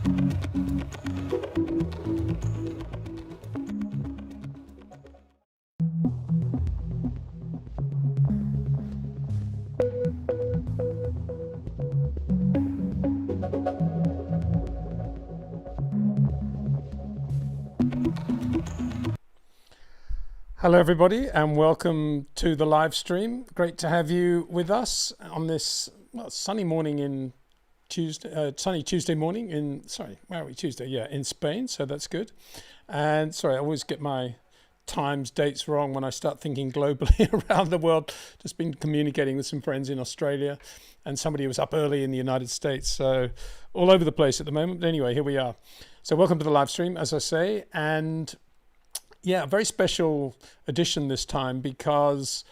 Hello everybody and welcome to the live stream. Great to have you with us on this sunny morning in sunny Tuesday morning in, where are we? Tuesday, yeah, in Spain, so that's good. And sorry, I always get my dates wrong when I start thinking globally around the world. Just been communicating with some friends in Australia and somebody who was up early in the United States, so all over the place at the moment. But anyway, here we are. So welcome to the live stream, as I say, and yeah, a very special edition this time because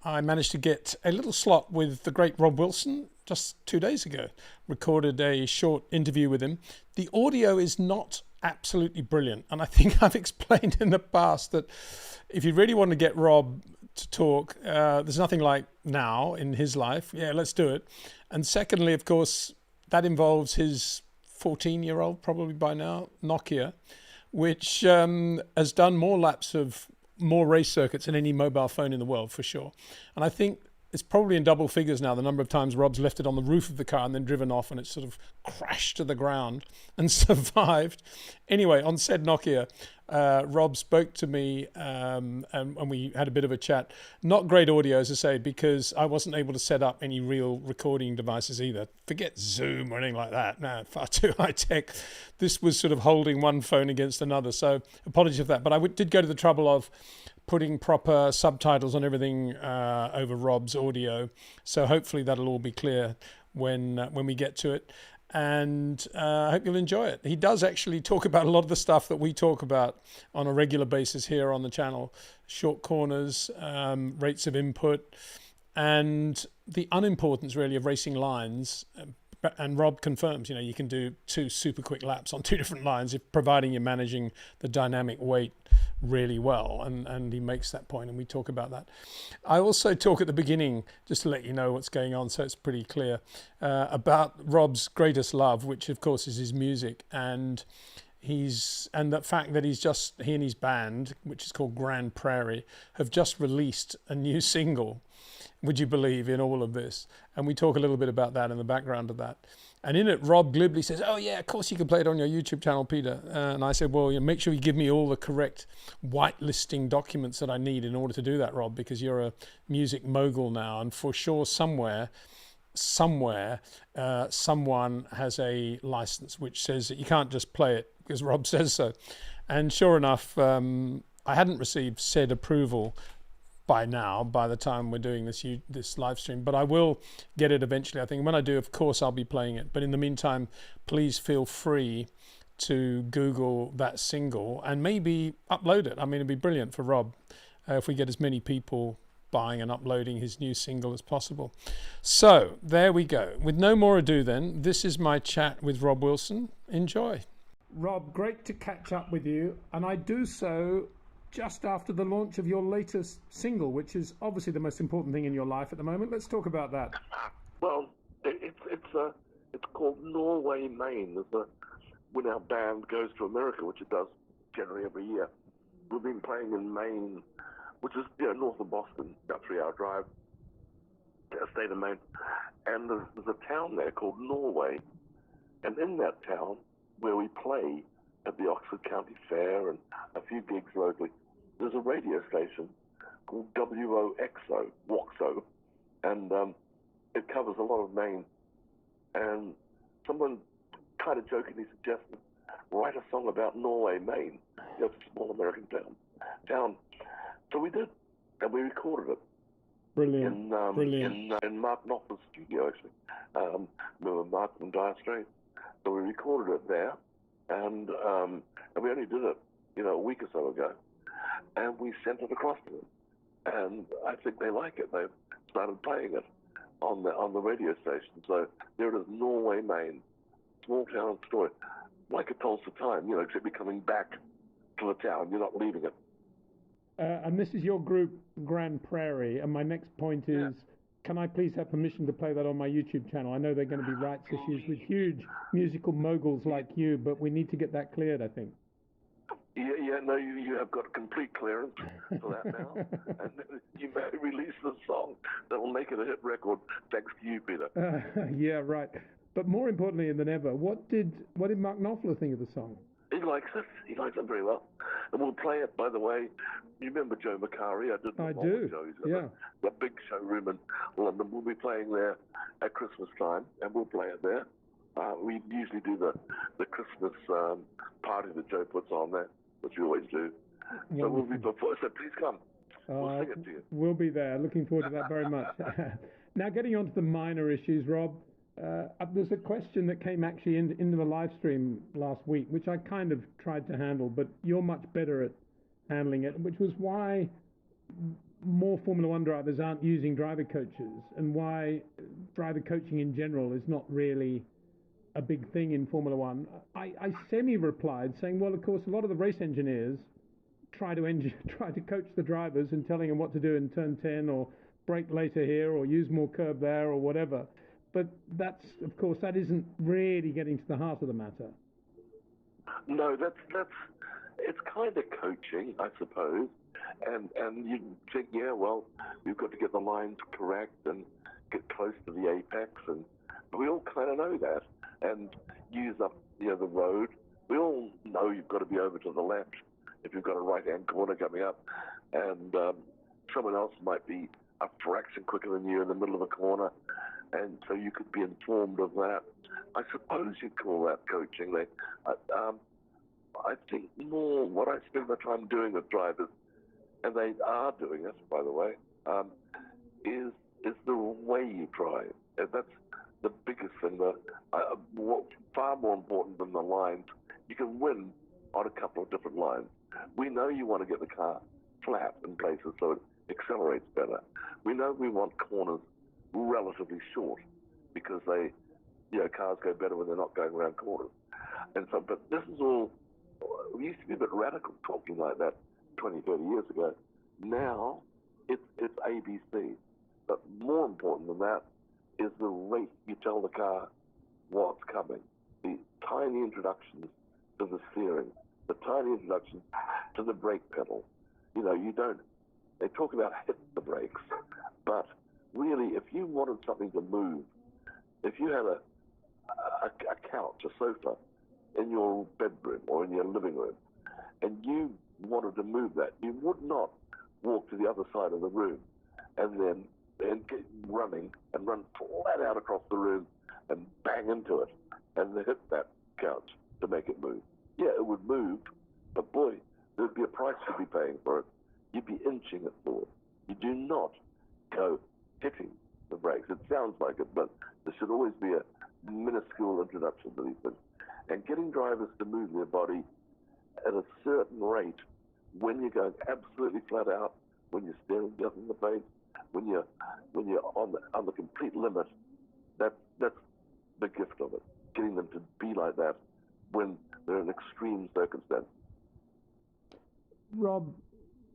I managed to get a little slot with the great Rob Wilson just 2 days ago. Recorded a short interview with him. The audio is not absolutely brilliant, and I think I've explained in the past that if you really want to get Rob to talk, there's nothing like now in his life. Yeah, let's do it. And secondly, of course, that involves his 14-year-old, probably by now, Nokia, which has done more laps of more race circuits than any mobile phone in the world, for sure. And I think it's probably in double figures now, the number of times Rob's left it on the roof of the car and then driven off and it sort of crashed to the ground and survived. Anyway, on said Nokia, Rob spoke to me and we had a bit of a chat. Not great audio, as I say, because I wasn't able to set up any real recording devices either. Forget Zoom or anything like that. No, far too high tech. This was sort of holding one phone against another. So apologies for that. But I did go to the trouble of putting proper subtitles on everything over Rob's audio. So hopefully that'll all be clear when we get to it. And I hope you'll enjoy it. He does actually talk about a lot of the stuff that we talk about on a regular basis here on the channel. Short corners, rates of input, and the unimportance really of racing lines. And Rob confirms, you can do 2 super quick laps on 2 different lines, providing you're managing the dynamic weight really well. And he makes that point, and we talk about that. I also talk at the beginning, just to let you know what's going on, so it's pretty clear, about Rob's greatest love, which of course is his music, and the fact that he and his band, which is called Grand Prairie, have just released a new single. Would you believe in all of this? And we talk a little bit about that in the background of that. And in it, Rob glibly says, "Oh yeah, of course you can play it on your YouTube channel, Peter." And I said, "Well, make sure you give me all the correct whitelisting documents that I need in order to do that, Rob, because you're a music mogul now, and for sure somewhere, someone has a license which says that you can't just play it because Rob says so." And sure enough, I hadn't received said approval by the time we're doing this live stream, but I will get it eventually. I think when I do, of course, I'll be playing it. But in the meantime, please feel free to Google that single and maybe upload it. I mean, it'd be brilliant for Rob if we get as many people buying and uploading his new single as possible. So there we go. With no more ado then, this is my chat with Rob Wilson. Enjoy. Rob, great to catch up with you, and I do so just after the launch of your latest single, which is obviously the most important thing in your life at the moment. Let's talk about that. Well, it's called Norway, Maine. When our band goes to America, which it does generally every year, we've been playing in Maine, which is north of Boston, about 3-hour drive, state of Maine. And there's a town there called Norway, and in that town where we play at the Oxford County Fair and a few gigs locally, there's a radio station called WOXO, and it covers a lot of Maine. And someone kind of jokingly suggested, write a song about Norway, Maine. It's a small American town. So we did, and we recorded it. Brilliant. In Mark Knopfler's studio, actually. Remember Mark from Dire Straits? So we recorded it there, and we only did it, a week or so ago, and we sent it across to them, and I think they like it. They've started playing it on the radio station. So there it is, Norway, Maine, small town story, like a Tulsa time, except you're coming back to the town. You're not leaving it. And this is your group, Grand Prairie. And my next point is, can I please have permission to play that on my YouTube channel? I know they're going to be rights issues with huge musical moguls like you, but we need to get that cleared, I think. Yeah, no, you have got complete clearance for that now. And you may release the song that will make it a hit record, thanks to you, Peter. Yeah, right. But more importantly than ever, what did Mark Knopfler think of the song? He likes it. He likes it very well. And we'll play it, by the way. You remember Joe Macari? I do. Joe. He's got the big showroom in London. We'll be playing there at Christmas time, and we'll play it there. We usually do the Christmas party that Joe puts on there, which we always do. Wonderful. So we'll be before. So please come. We'll sing it to you. We'll be there. Looking forward to that very much. Now, getting on to the minor issues, Rob. There's a question that came actually into the live stream last week, which I kind of tried to handle, but you're much better at handling it, which was why more Formula One drivers aren't using driver coaches, and why driver coaching in general is not really a big thing in Formula One. I semi-replied saying, well, of course, a lot of the race engineers try to coach the drivers and telling them what to do in turn 10 or brake later here or use more curb there or whatever. But that's, of course, that isn't really getting to the heart of the matter. No, it's kind of coaching, I suppose. And you think, yeah, well, you've got to get the lines correct and get close to the apex, and we all kind of know that, and use up the road. We all know you've got to be over to the left if you've got a right-hand corner coming up, and someone else might be a fraction quicker than you in the middle of a corner, and so you could be informed of that. I suppose you'd call that coaching. I think more what I spend my time doing with drivers, and they are doing it, by the way, is the way you drive. And that's the biggest thing. Far more important than the lines. You can win on a couple of different lines. We know you want to get the car flat in places so it accelerates better. We know we want corners relatively short because cars go better when they're not going around corners. And so, but this is all, we used to be a bit radical talking like that 20, 30 years ago. Now, it's ABC. But more important than that is the rate you tell the car what's coming. The tiny introductions to the steering, the tiny introductions to the brake pedal. They talk about hit the brakes, but really, if you wanted something to move, if you had a couch, a sofa in your bedroom or in your living room, and you wanted to move that, you would not walk to the other side of the room and get running and run flat out across the room and bang into it and hit that couch to make it move. Yeah, it would move, but boy, there'd be a price you'd be paying for it. You'd be inching it forward. You do not go hitting the brakes. It sounds like it, but there should always be a minuscule introduction to these things. And getting drivers to move their body at a certain rate when you're going absolutely flat out, when you're staring death in the face, when you're on the complete limit, that's the gift of it. Getting them to be like that when they're in extreme circumstances. Rob,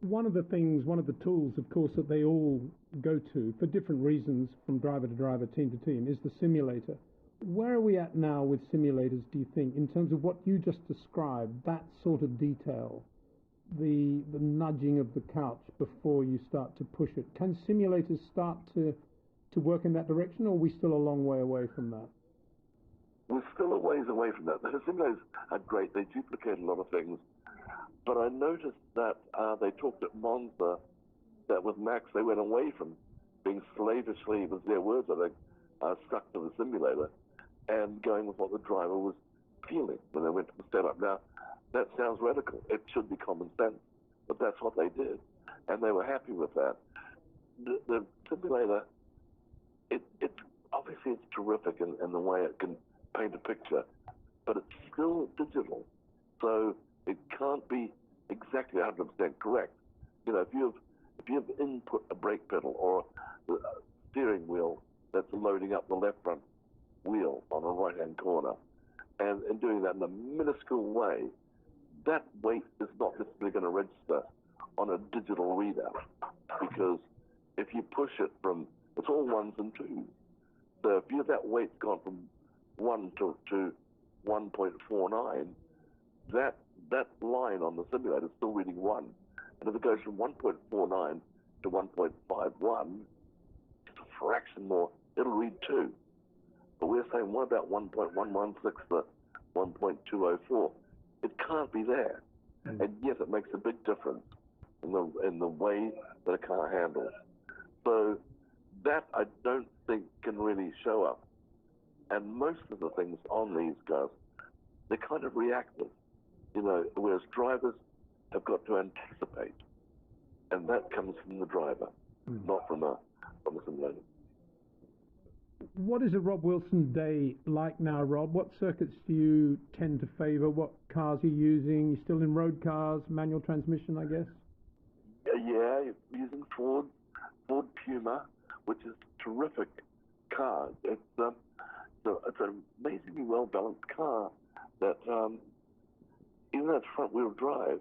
one of the tools, of course, that they all go to for different reasons from driver to driver, team to team, is the simulator. Where are we at now with simulators, do you think, in terms of what you just described, that sort of detail, the nudging of the couch before you start to push it? Can simulators start to work in that direction, or are we still a long way away from that? We're still a ways away from that. The simulators are great. They duplicate a lot of things. But I noticed that they talked at Monza that with Max, they went away from being slavishly, with their words, I think, stuck to the simulator and going with what the driver was feeling when they went to the setup. Now, that sounds radical. It should be common sense, but that's what they did. And they were happy with that. The simulator, obviously it's terrific in the way it can paint a picture, but it's still digital. So it can't be exactly 100% correct. If you have input a brake pedal or a steering wheel that's loading up the left front wheel on a right-hand corner, and doing that in a minuscule way, that weight is not necessarily going to register on a digital readout, because if you push it from It's all ones and twos. So if that weight's gone from 1 to 1.49, that line on the simulator is still reading 1. And if it goes from 1.49 to 1.51, just a fraction more, it'll read 2. But we're saying, what about 1.116 to 1.204? It can't be there. And yes, it makes a big difference in the way that a car handles. So that I don't think can really show up. And most of the things on these cars, they're kind of reactive, whereas drivers have got to anticipate. And that comes from the driver, not from a simulator. What is a Rob Wilson day like now, Rob? What circuits do you tend to favour? What cars are you using? You still in road cars, manual transmission, I guess? Yeah, using Ford Puma, which is a terrific car. It's an amazingly well-balanced car that even though it's front-wheel drive,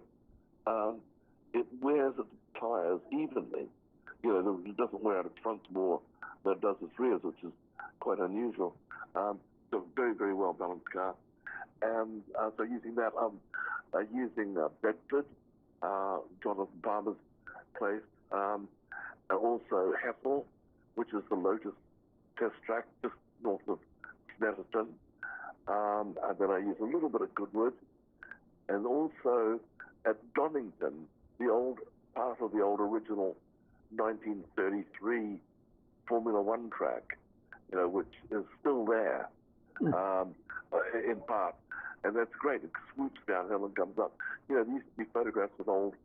it wears its tyres evenly. It doesn't wear out its fronts more than it does its rears, which is quite unusual. So very, very well-balanced car. And so using that, using Bedford, Jonathan Palmer's place, and also Hessel, which is the Lotus test track just north of Snetterton. And then I use a little bit of Goodwood. And also at Donington, part of the old original 1933 Formula One track, which is still there, in part. And that's great. It swoops downhill and comes up. There used to be photographs of old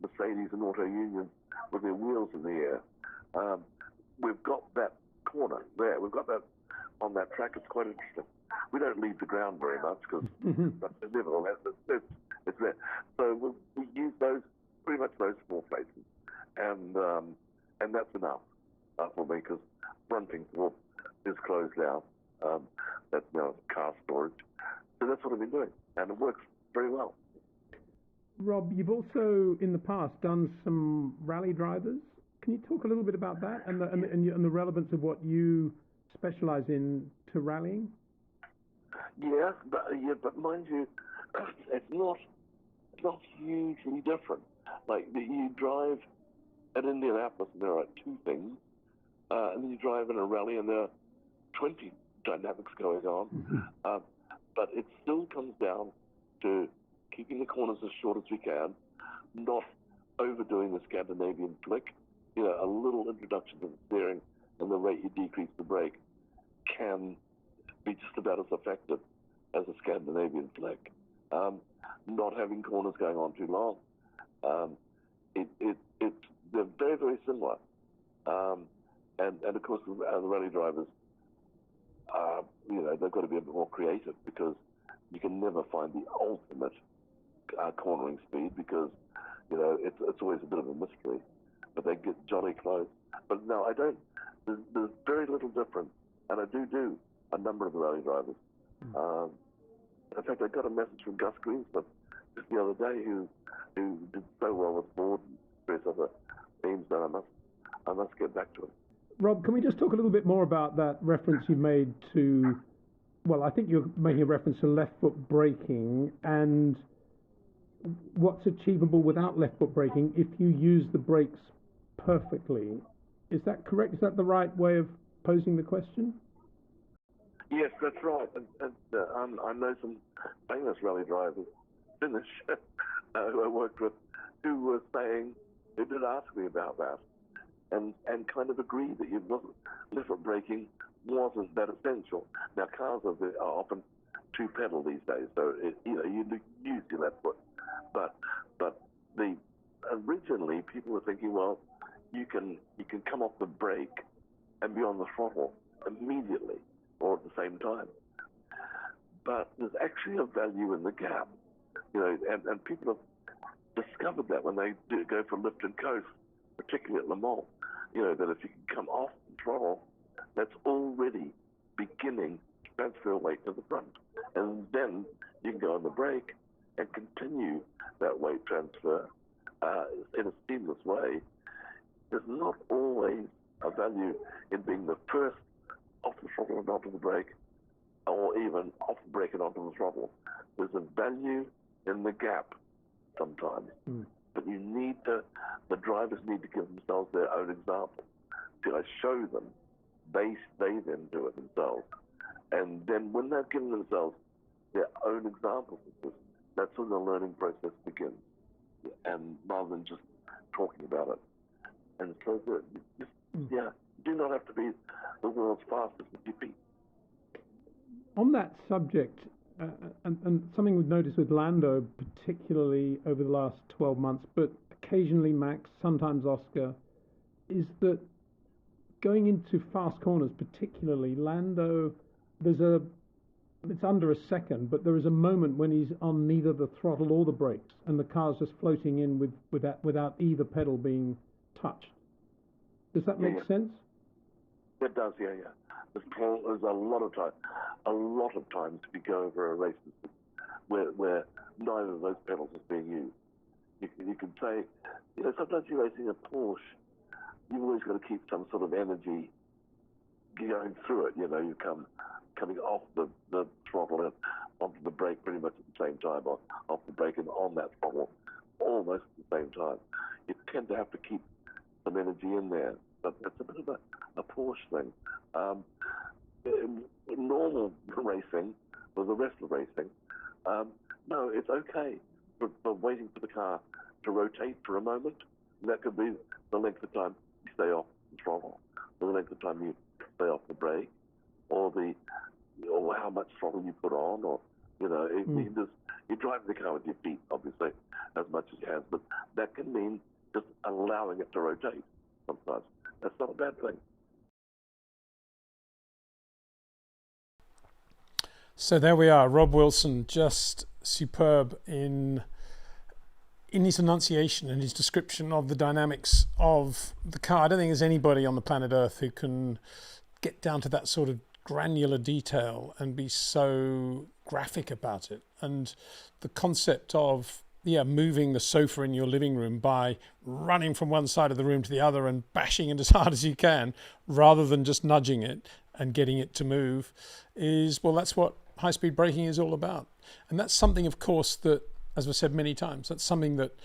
Mercedes and Auto Unions with their wheels in the air. We've got that corner there. We've got that on that track. It's quite interesting. We don't leave the ground very much because that's inevitable. It's there. So we use pretty much those 4 places. And that's enough for me because fronting is closed now. That's now car storage. So that's what I've been doing, and it works very well. Rob, you've also in the past done some rally drivers. Can you talk a little bit about that and the relevance of what you specialise in to rallying? Yes, but mind you, it's not hugely different. Like you drive at Indianapolis, and there are 2 things, and then you drive in a rally, and there are 20 dynamics going on. But it still comes down to keeping the corners as short as we can, not overdoing the Scandinavian flick. A little introduction to the steering and the rate you decrease the brake can be just about as effective as a Scandinavian flick. Not having corners going on too long. They're very, very similar. And of course, the rally drivers, they've got to be a bit more creative because you can never find the ultimate cornering speed because, it's always a bit of a mystery. But they get jolly close. But no, I don't. There's very little difference. And I do a number of the rally drivers. In fact, I got a message from Gus Greensmith just the other day who did so well with Ford and various other teams that I must get back to him. Rob, can we just talk a little bit more about that reference you made to, well, I think you're making a reference to left foot braking and what's achievable without left foot braking if you use the brakes perfectly. Is that correct? Is that the right way of posing the question? Yes, that's right. And I know some famous rally drivers, Finnish, who I worked with, who did ask me about that. And kind of agree that left foot braking wasn't that essential. Now cars are often 2-pedal these days, so you use your left foot. But originally people were thinking, well, you can come off the brake and be on the throttle immediately or at the same time. But there's actually a value in the gap, and people have discovered that when they go for lift and coast, particularly at Le Mans, that if you can come off the throttle, that's already beginning to transfer weight to the front. And then you can go on the brake and continue that weight transfer in a seamless way. There's not always a value in being the first off the throttle and onto the brake, or even off the brake and onto the throttle. There's a value in the gap sometimes, but you need the drivers need to give themselves their own example. Till I show them, they then do it themselves. And then when they've given themselves their own examples of this, that's when the learning process begins. And rather than just talking about it. And so do not have to be the world's fastest with your feet. On that subject, and something we've noticed with Lando, particularly over the last 12 months, but occasionally Max, sometimes Oscar, is that going into fast corners, particularly Lando, it's under a second, but there is a moment when he's on neither the throttle or the brakes, and the car's just floating in without either pedal being touched. Does that make sense? It does, yeah. There's a lot of times we go over a race where neither of those pedals is being used. You can say, sometimes you're racing a Porsche, you've always got to keep some sort of energy going through it. You coming off the throttle and onto the brake pretty much at the same time, or off the brake and on that throttle almost at the same time. You tend to have to keep some energy in there, but it's a bit of a Porsche thing. In normal racing, or the rest of racing, no, it's okay for waiting for the car to rotate for a moment. And that could be the length of time you stay off the throttle, or the length of time you stay off the brake, or how much throttle you put on, or you drive the car with your feet, obviously, as much as you can, but that can mean just allowing it to rotate sometimes. That's not a bad thing. So there we are, Rob Wilson, just superb in his enunciation and his description of the dynamics of the car. I don't think there's anybody on the planet Earth who can get down to that sort of granular detail and be so graphic about it. And the concept of moving the sofa in your living room by running from one side of the room to the other and bashing it as hard as you can, rather than just nudging it and getting it to move, that's what high-speed braking is all about. And that's something, of course, that, as I've said many times, that's something that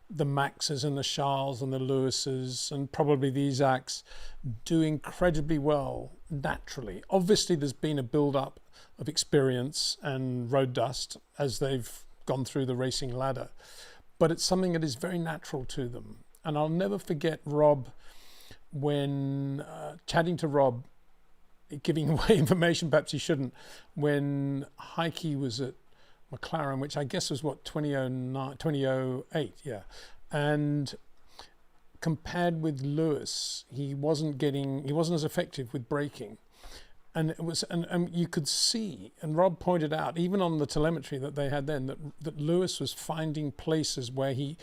the Maxes and the Charles and the Lewises and probably the Isaacs do incredibly well naturally. Obviously, there's been a build-up of experience and road dust as they've gone through the racing ladder, but it's something that is very natural to them. And I'll never forget Rob, when chatting to Rob, giving away information perhaps he shouldn't, when Heike was at McLaren, which I guess was 2008, and compared with Lewis, he wasn't as effective with braking. And it was, and you could see, and Rob pointed out, even on the telemetry that they had then, that Lewis was finding places where he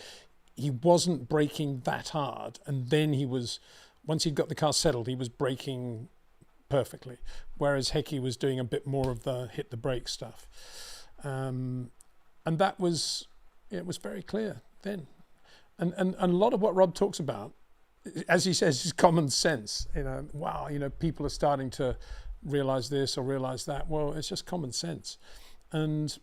wasn't braking that hard, and then once he'd got the car settled, he was braking perfectly, whereas Hecky was doing a bit more of the hit the brake stuff, and that was, it was very clear then, and a lot of what Rob talks about, as he says, is common sense. People are starting to realize this or realize that. Well, it's just common sense, and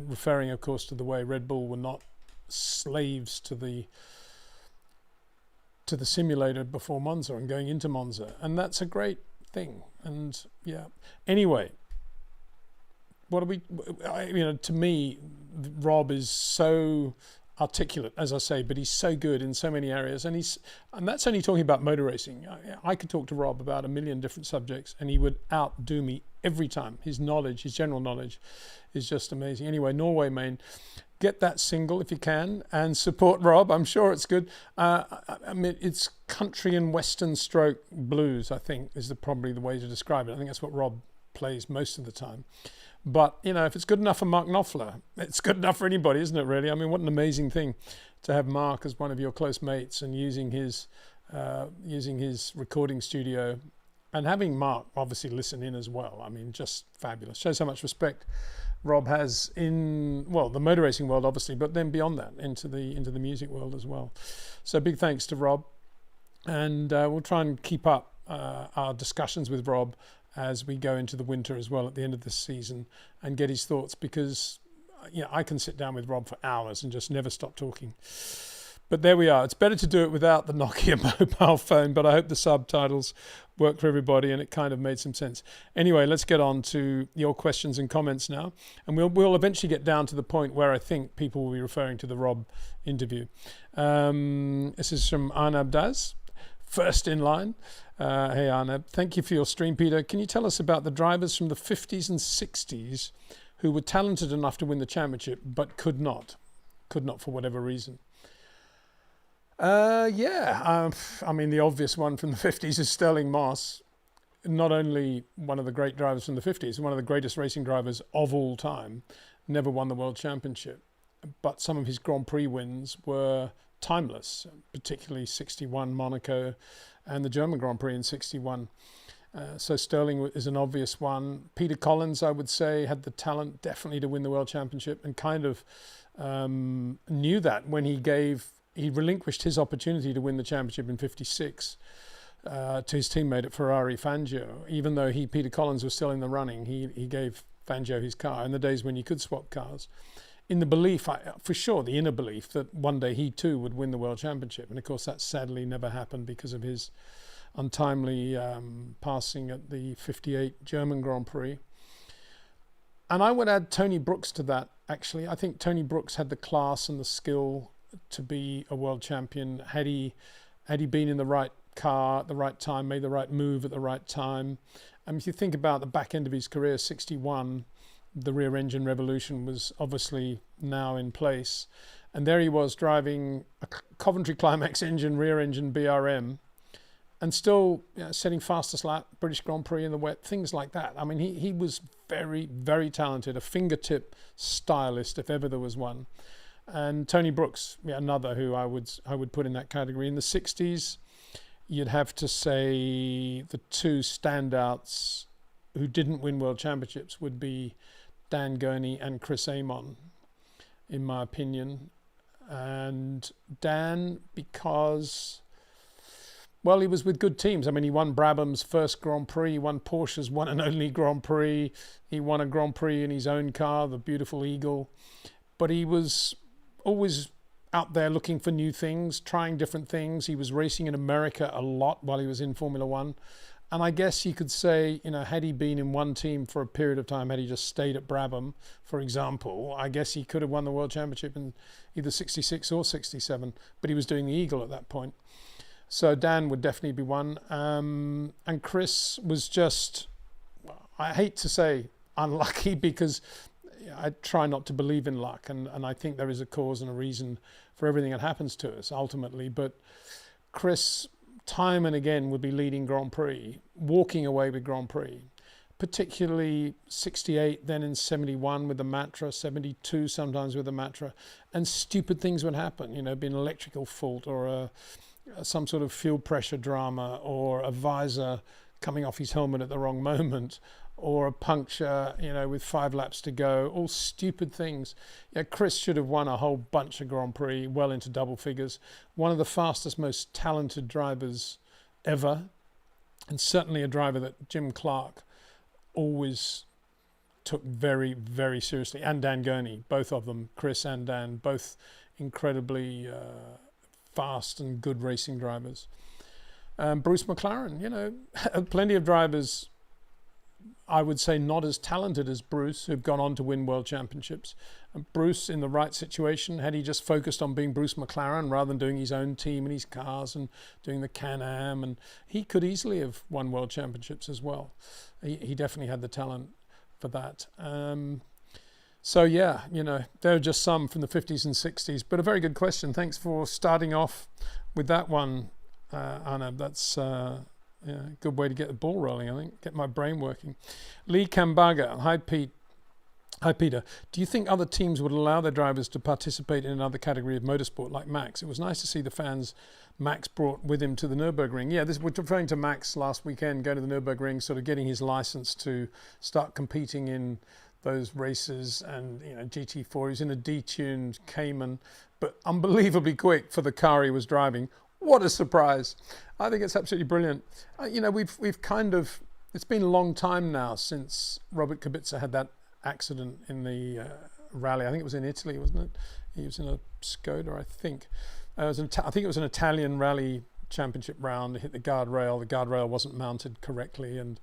referring, of course, to the way Red Bull were not slaves to the simulator before Monza and going into Monza, and that's a great thing. And anyway, to me, Rob is so articulate, as I say, but he's so good in so many areas, and that's only talking about motor racing. I could talk to Rob about a million different subjects and he would outdo me every time. His general knowledge is just amazing. Anyway, Norway Main, get that single if you can and support Rob. I'm sure it's good. It's country and western stroke blues, I think, is probably the way to describe it. I think that's what Rob plays most of the time. But, if it's good enough for Mark Knopfler, it's good enough for anybody, isn't it, really? I mean, what an amazing thing to have Mark as one of your close mates and using his recording studio, and having Mark obviously listen in as well. I mean, just fabulous. Shows how much respect Rob has in, the motor racing world, obviously, but then beyond that, into the music world as well. So big thanks to Rob. And we'll try and keep up our discussions with Rob as we go into the winter as well at the end of this season, and get his thoughts, because I can sit down with Rob for hours and just never stop talking. But there we are. It's better to do it without the Nokia mobile phone, but I hope the subtitles work for everybody and it kind of made some sense. Anyway, let's get on to your questions and comments now. And we'll eventually get down to the point where I think people will be referring to the Rob interview. This is from Arnab Das, first in line. Hey Arnab, thank you for your stream, Peter. Can you tell us about the drivers from the 50s and 60s who were talented enough to win the championship but could not for whatever reason? I mean, the obvious one from the 50s is Sterling Moss. Not only one of the great drivers from the 50s, one of the greatest racing drivers of all time, never won the World Championship, but some of his Grand Prix wins were timeless, particularly 61 Monaco and the German Grand Prix in 61. So Sterling is an obvious one. Peter Collins, I would say, had the talent definitely to win the World Championship, and kind of knew that when he relinquished his opportunity to win the championship in 56 to his teammate at Ferrari, Fangio. Even though Peter Collins was still in the running, he gave Fangio his car in the days when you could swap cars, in the belief, for sure, the inner belief that one day he too would win the World Championship. And of course that sadly never happened because of his untimely passing at the 58 German Grand Prix. And I would add Tony Brooks to that, actually. I think Tony Brooks had the class and the skill to be a world champion had he been in the right car at the right time, made the right move at the right time. If you think about the back end of his career, 61, the rear engine revolution was obviously now in place, and there he was driving a Coventry Climax engine, rear engine BRM, and still setting fastest lap, British Grand Prix in the wet, things like that. I mean, he was very, very talented, a fingertip stylist if ever there was one. And Tony Brooks, another who I would put in that category. In the 60s, you'd have to say the two standouts who didn't win world championships would be Dan Gurney and Chris Amon, in my opinion. And Dan, because, well, he was with good teams. I mean, he won Brabham's first Grand Prix, he won Porsche's one and only Grand Prix, he won a Grand Prix in his own car, the beautiful Eagle. But he was always out there looking for new things, trying different things. He was racing in America a lot while he was in Formula One. And I guess you could say, had he been in one team for a period of time, had he just stayed at Brabham, for example, I guess he could have won the World Championship in either 66 or 67, but he was doing the Eagle at that point. So Dan would definitely be one. And Chris was just, I hate to say unlucky, because I try not to believe in luck, and I think there is a cause and a reason for everything that happens to us ultimately. But Chris, time and again, would be leading Grand Prix, walking away with Grand Prix, particularly 68, then in 71 with the Matra, 72 sometimes with the Matra, and stupid things would happen, be an electrical fault or some sort of fuel pressure drama, or a visor coming off his helmet at the wrong moment, or a puncture, with 5 laps to go, all stupid things. Chris should have won a whole bunch of Grand Prix, well into double figures. One of the fastest, most talented drivers ever, and certainly a driver that Jim Clark always took very, very seriously. And Dan Gurney, both of them, Chris and Dan, both incredibly fast and good racing drivers. Bruce McLaren, plenty of drivers, I would say, not as talented as Bruce, who've gone on to win world championships. And Bruce, in the right situation, had he just focused on being Bruce McLaren rather than doing his own team and his cars and doing the Can-Am, and he could easily have won world championships as well. He definitely had the talent for that. So yeah, there are just some from the 50s and 60s, but a very good question. Thanks for starting off with that one, Anna. That's a good way to get the ball rolling, I think, get my brain working. Lee Kambaga, hi Pete. Hi Peter. Do you think other teams would allow their drivers to participate in another category of motorsport like Max? It was nice to see the fans Max brought with him to the Nürburgring. Yeah, we're referring to Max last weekend, going to the Nürburgring, sort of getting his license to start competing in those races, and GT4. He was in a detuned Cayman, but unbelievably quick for the car he was driving. What a surprise. I think it's absolutely brilliant. You know, we've kind of, it's been a long time now since Robert Kubica had that accident in the rally. I think it was in Italy, wasn't it? He was in a Skoda, I think. I think it was an Italian rally championship round. He hit the guardrail wasn't mounted correctly, and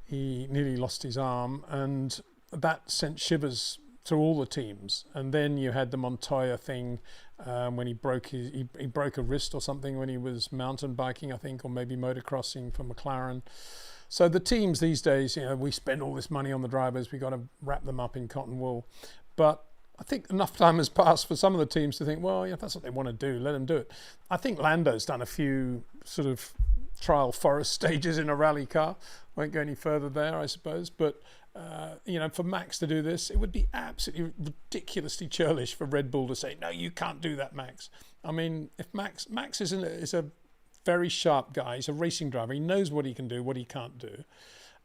he nearly lost his arm, and that sent shivers through all the teams. And then you had the Montoya thing when he broke he broke a wrist or something when he was mountain biking, I think, or maybe motocrossing for McLaren. So the teams these days, you know, we spend all this money on the drivers, we got to wrap them up in cotton wool. But I think enough time has passed for some of the teams to think, well, yeah, if that's what they want to do, let them do it. I think Lando's done a few sort of trial forest stages in a rally car. Won't go any further there, I suppose. But, you know, for Max to do this, it would be absolutely ridiculously churlish for Red Bull to say, no, you can't do that, Max. I mean, if Max is a very sharp guy, he's a racing driver, he knows what he can do, what he can't do.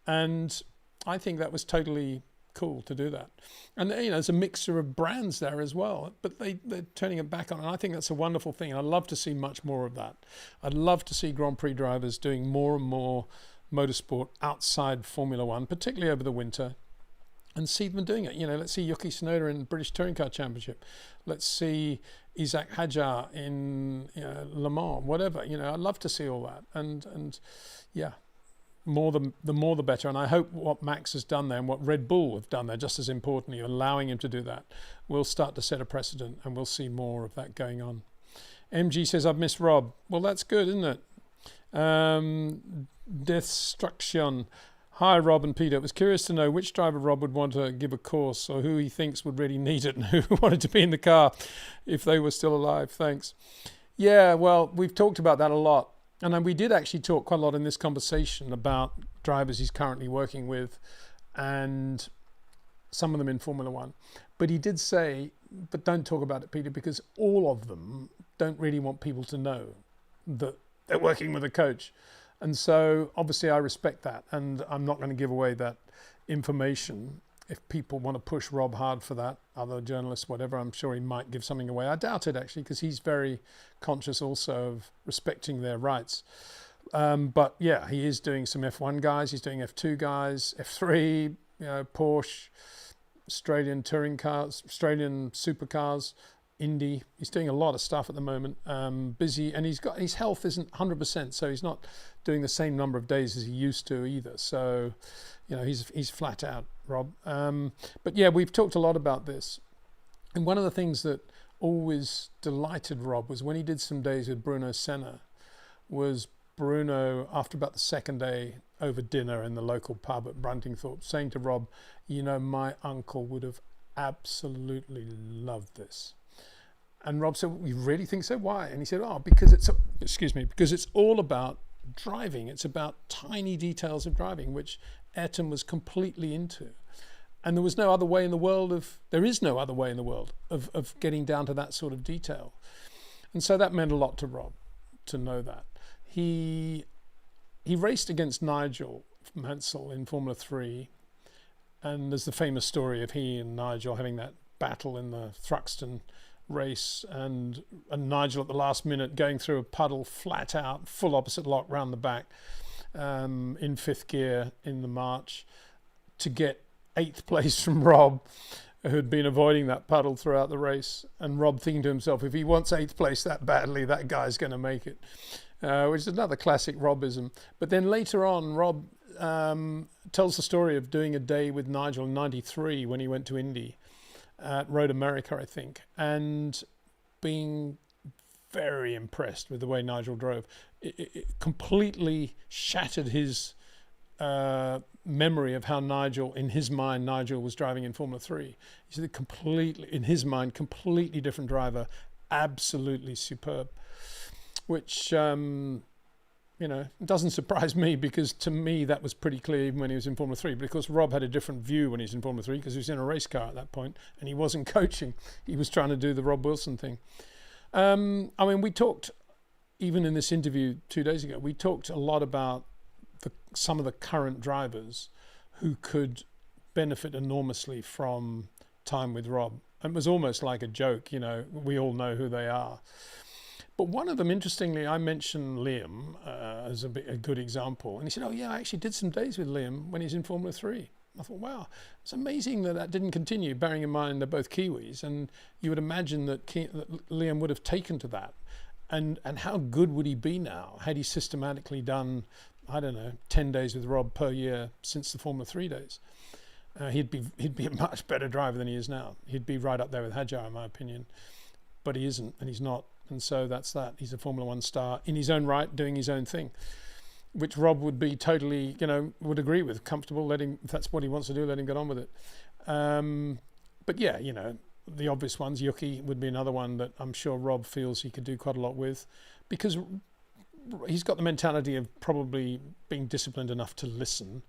And I think that was totally cool to do that. And, you know, there's a mixture of brands there as well, but they're turning it back on. And I think that's a wonderful thing. And I'd love to see much more of that. I'd love to see Grand Prix drivers doing more and more motorsport outside Formula One, particularly over the winter, and see them doing it. You know, let's see Yuki Tsunoda in British Touring Car Championship. Let's see Isaac Hadjar in, you know, Le Mans, whatever. You know, I'd love to see all that. And yeah, the more the better. And I hope what Max has done there and what Red Bull have done there, just as importantly, allowing him to do that, will start to set a precedent, and we'll see more of that going on. MG says, I've missed Rob. Well, that's good, isn't it? Destruction. Hi, Rob and Peter. I was curious to know which driver Rob would want to give a course, or who he thinks would really need it, and who wanted to be in the car if they were still alive. Thanks. Yeah, well, we've talked about that a lot. And then we did actually talk quite a lot in this conversation about drivers he's currently working with, and some of them in Formula One. But he did say, but don't talk about it, Peter, because all of them don't really want people to know that they're working with a coach. And so obviously I respect that, and I'm not going to give away that information. If people want to push Rob hard for that, other journalists, whatever, I'm sure he might give something away. I doubt it, actually, because he's very conscious also of respecting their rights. But yeah, he is doing some F1 guys. He's doing F2 guys, F3, you know, Porsche, Australian touring cars, Australian supercars, Indy. He's doing a lot of stuff at the moment, busy, and his health isn't 100%, so he's not doing the same number of days as he used to either. So, you know, he's flat out, Rob. But yeah, we've talked a lot about this, and one of the things that always delighted Rob was when he did some days with Bruno Senna. Was Bruno, after about the second day over dinner in the local pub at Bruntingthorpe, saying to Rob, you know, my uncle would have absolutely loved this. And Rob said, you really think so? Why? And he said, because it's all about driving. It's about tiny details of driving, which Ayrton was completely into. And there is no other way in the world of getting down to that sort of detail. And so that meant a lot to Rob, to know that. He raced against Nigel Mansell in Formula 3. And there's the famous story of he and Nigel having that battle in the Thruxton race, and Nigel at the last minute going through a puddle flat out, full opposite lock round the back, in fifth gear in the march, to get 8th place from Rob, who had been avoiding that puddle throughout the race. And Rob thinking to himself, if he wants 8th place that badly, that guy's going to make it, which is another classic Robism. But then later on, Rob tells the story of doing a day with Nigel in '93 when he went to Indy at Road America, I think, and being very impressed with the way Nigel drove. It completely shattered his memory of how Nigel, in his mind, Nigel was driving in Formula 3. He's a completely, in his mind, completely different driver, absolutely superb, which, you know, doesn't surprise me, because to me that was pretty clear even when he was in Formula 3. Because Rob had a different view when he was in Formula 3, because he was in a race car at that point and he wasn't coaching. He was trying to do the Rob Wilson thing. I mean, we talked, even in this interview 2 days ago, we talked a lot about some of the current drivers who could benefit enormously from time with Rob. It was almost like a joke, you know, we all know who they are. But one of them, interestingly, I mentioned Liam as a good example. And he said, oh, yeah, I actually did some days with Liam when he's in Formula 3. I thought, wow, it's amazing that didn't continue, bearing in mind they're both Kiwis. And you would imagine that Liam would have taken to that. And how good would he be now had he systematically done, I don't know, 10 days with Rob per year since the Formula 3 days? He'd be a much better driver than he is now. He'd be right up there with Hadjar, in my opinion. But he isn't, and he's not. And so that's that. He's a Formula 1 star in his own right, doing his own thing, which Rob would be totally, would agree with, comfortable. If that's what he wants to do, let him get on with it. But yeah, the obvious ones, Yuki would be another one that I'm sure Rob feels he could do quite a lot with, because he's got the mentality of probably being disciplined enough to listen,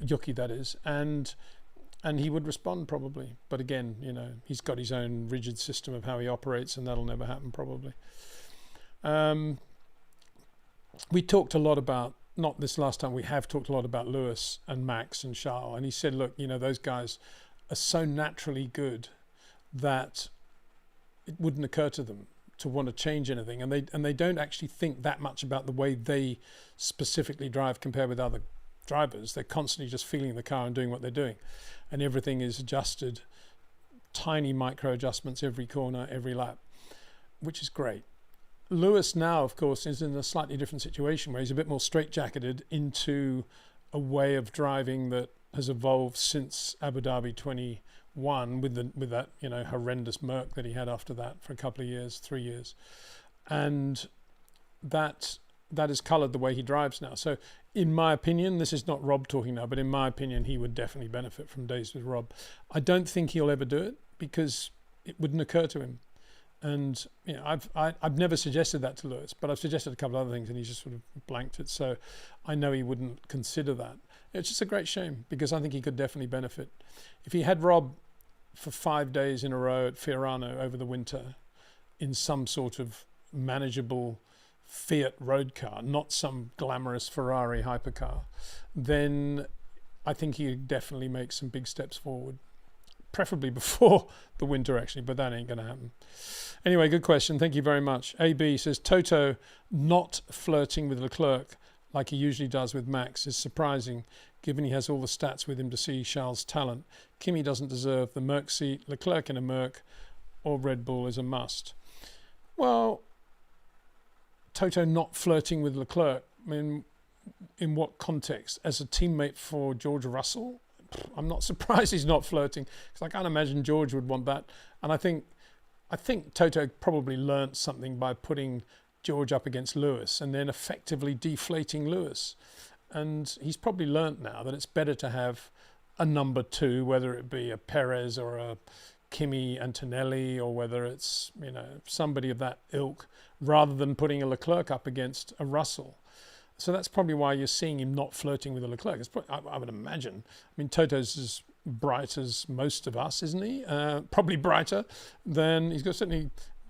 Yuki that is, and he would respond probably. But again, he's got his own rigid system of how he operates, and that'll never happen probably. We talked a lot about, not this last time, we have talked a lot about Lewis and Max and Charles, and he said, look, those guys are so naturally good that it wouldn't occur to them to want to change anything, and they don't actually think that much about the way they specifically drive compared with other drivers. They're constantly just feeling the car and doing what they're doing, and everything is adjusted, tiny micro adjustments every corner, every lap, which is great. Lewis now, of course, is in a slightly different situation where he's a bit more straitjacketed into a way of driving that has evolved since Abu Dhabi 21 with that horrendous Merc that he had after that for a couple of years, 3 years, and that has coloured the way he drives now. So in my opinion, this is not Rob talking now, but in my opinion, he would definitely benefit from days with Rob. I don't think he'll ever do it because it wouldn't occur to him. And I've never suggested that to Lewis, but I've suggested a couple of other things and he's just sort of blanked it. So I know he wouldn't consider that. It's just a great shame because I think he could definitely benefit. If he had Rob for 5 days in a row at Fiorano over the winter in some sort of manageable Fiat road car, not some glamorous Ferrari hypercar, then I think he would definitely make some big steps forward. Preferably before the winter, actually, but that ain't going to happen. Anyway, good question. Thank you very much. AB says, Toto not flirting with Leclerc like he usually does with Max is surprising, given he has all the stats with him to see Charles' talent. Kimi doesn't deserve the Merc seat. Leclerc in a Merc or Red Bull is a must. Well, Toto not flirting with Leclerc, I mean, in what context? As a teammate for George Russell? I'm not surprised he's not flirting because I can't imagine George would want that. And I think Toto probably learnt something by putting George up against Lewis and then effectively deflating Lewis. And he's probably learnt now that it's better to have a number two, whether it be a Perez or a Kimi Antonelli or whether it's somebody of that ilk, rather than putting a Leclerc up against a Russell. So that's probably why you're seeing him not flirting with a Leclerc. I would imagine. I mean, Toto's as bright as most of us, isn't he? Probably brighter than, he's got certainly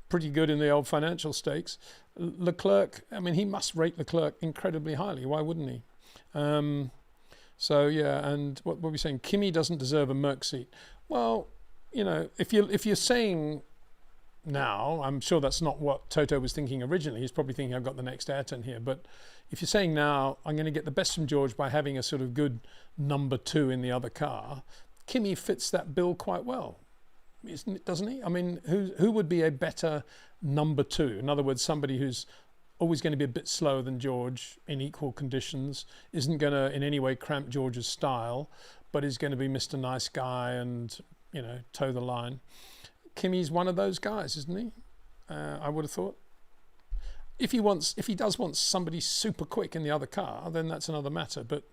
pretty good in the old financial stakes. Leclerc, I mean, he must rate Leclerc incredibly highly. Why wouldn't he? So yeah, and what were we saying? Kimi doesn't deserve a Merc seat. Well, if you're saying now, I'm sure that's not what Toto was thinking originally. He's probably thinking, I've got the next Ayrton here. But if you're saying now, I'm going to get the best from George by having a sort of good number two in the other car, Kimi fits that bill quite well, doesn't he? I mean, who would be a better number two? In other words, somebody who's always going to be a bit slower than George in equal conditions, isn't going to in any way cramp George's style, but is going to be Mr. Nice Guy and, toe the line. Kimi's one of those guys, isn't he? I would have thought. If he does want somebody super quick in the other car, then that's another matter. But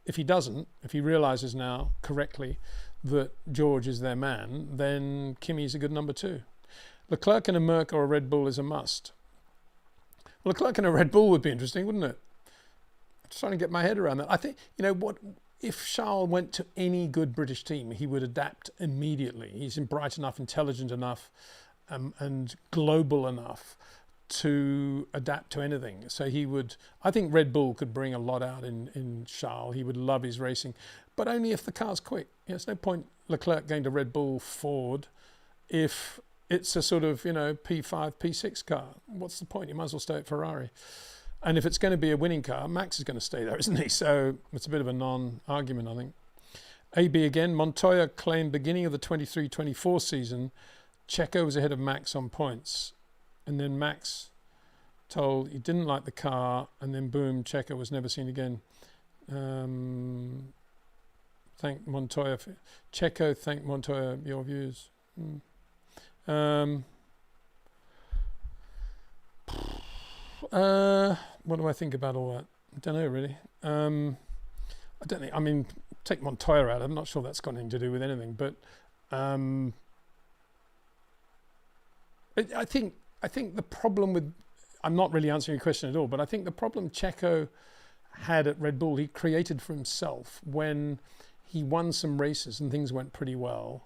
if he doesn't, if he realises now correctly that George is their man, then Kimi's a good number two. Leclerc in a Merc or a Red Bull is a must. Well, Leclerc in a Red Bull would be interesting, wouldn't it? I'm just trying to get my head around that. I think, if Charles went to any good British team, he would adapt immediately. He's bright enough, intelligent enough, and global enough to adapt to anything. So I think Red Bull could bring a lot out in Charles. He would love his racing, but only if the car's quick. There's no point Leclerc going to Red Bull Ford if it's a sort of, P5, P6 car. What's the point? You might as well stay at Ferrari. And if it's going to be a winning car, Max is going to stay there, isn't he? So it's a bit of a non-argument, I think. AB again, Montoya claimed beginning of the 23-24 season, Checo was ahead of Max on points. And then Max told he didn't like the car, and then boom, Checo was never seen again. Thank Montoya. Checo, thank Montoya, your views. What do I think about all that? I don't know, really. I don't think, I mean, take Montoya out, I'm not sure that's got anything to do with anything, but I think the problem with, I'm not really answering your question at all, but I think the problem Checo had at Red Bull, he created for himself when he won some races and things went pretty well.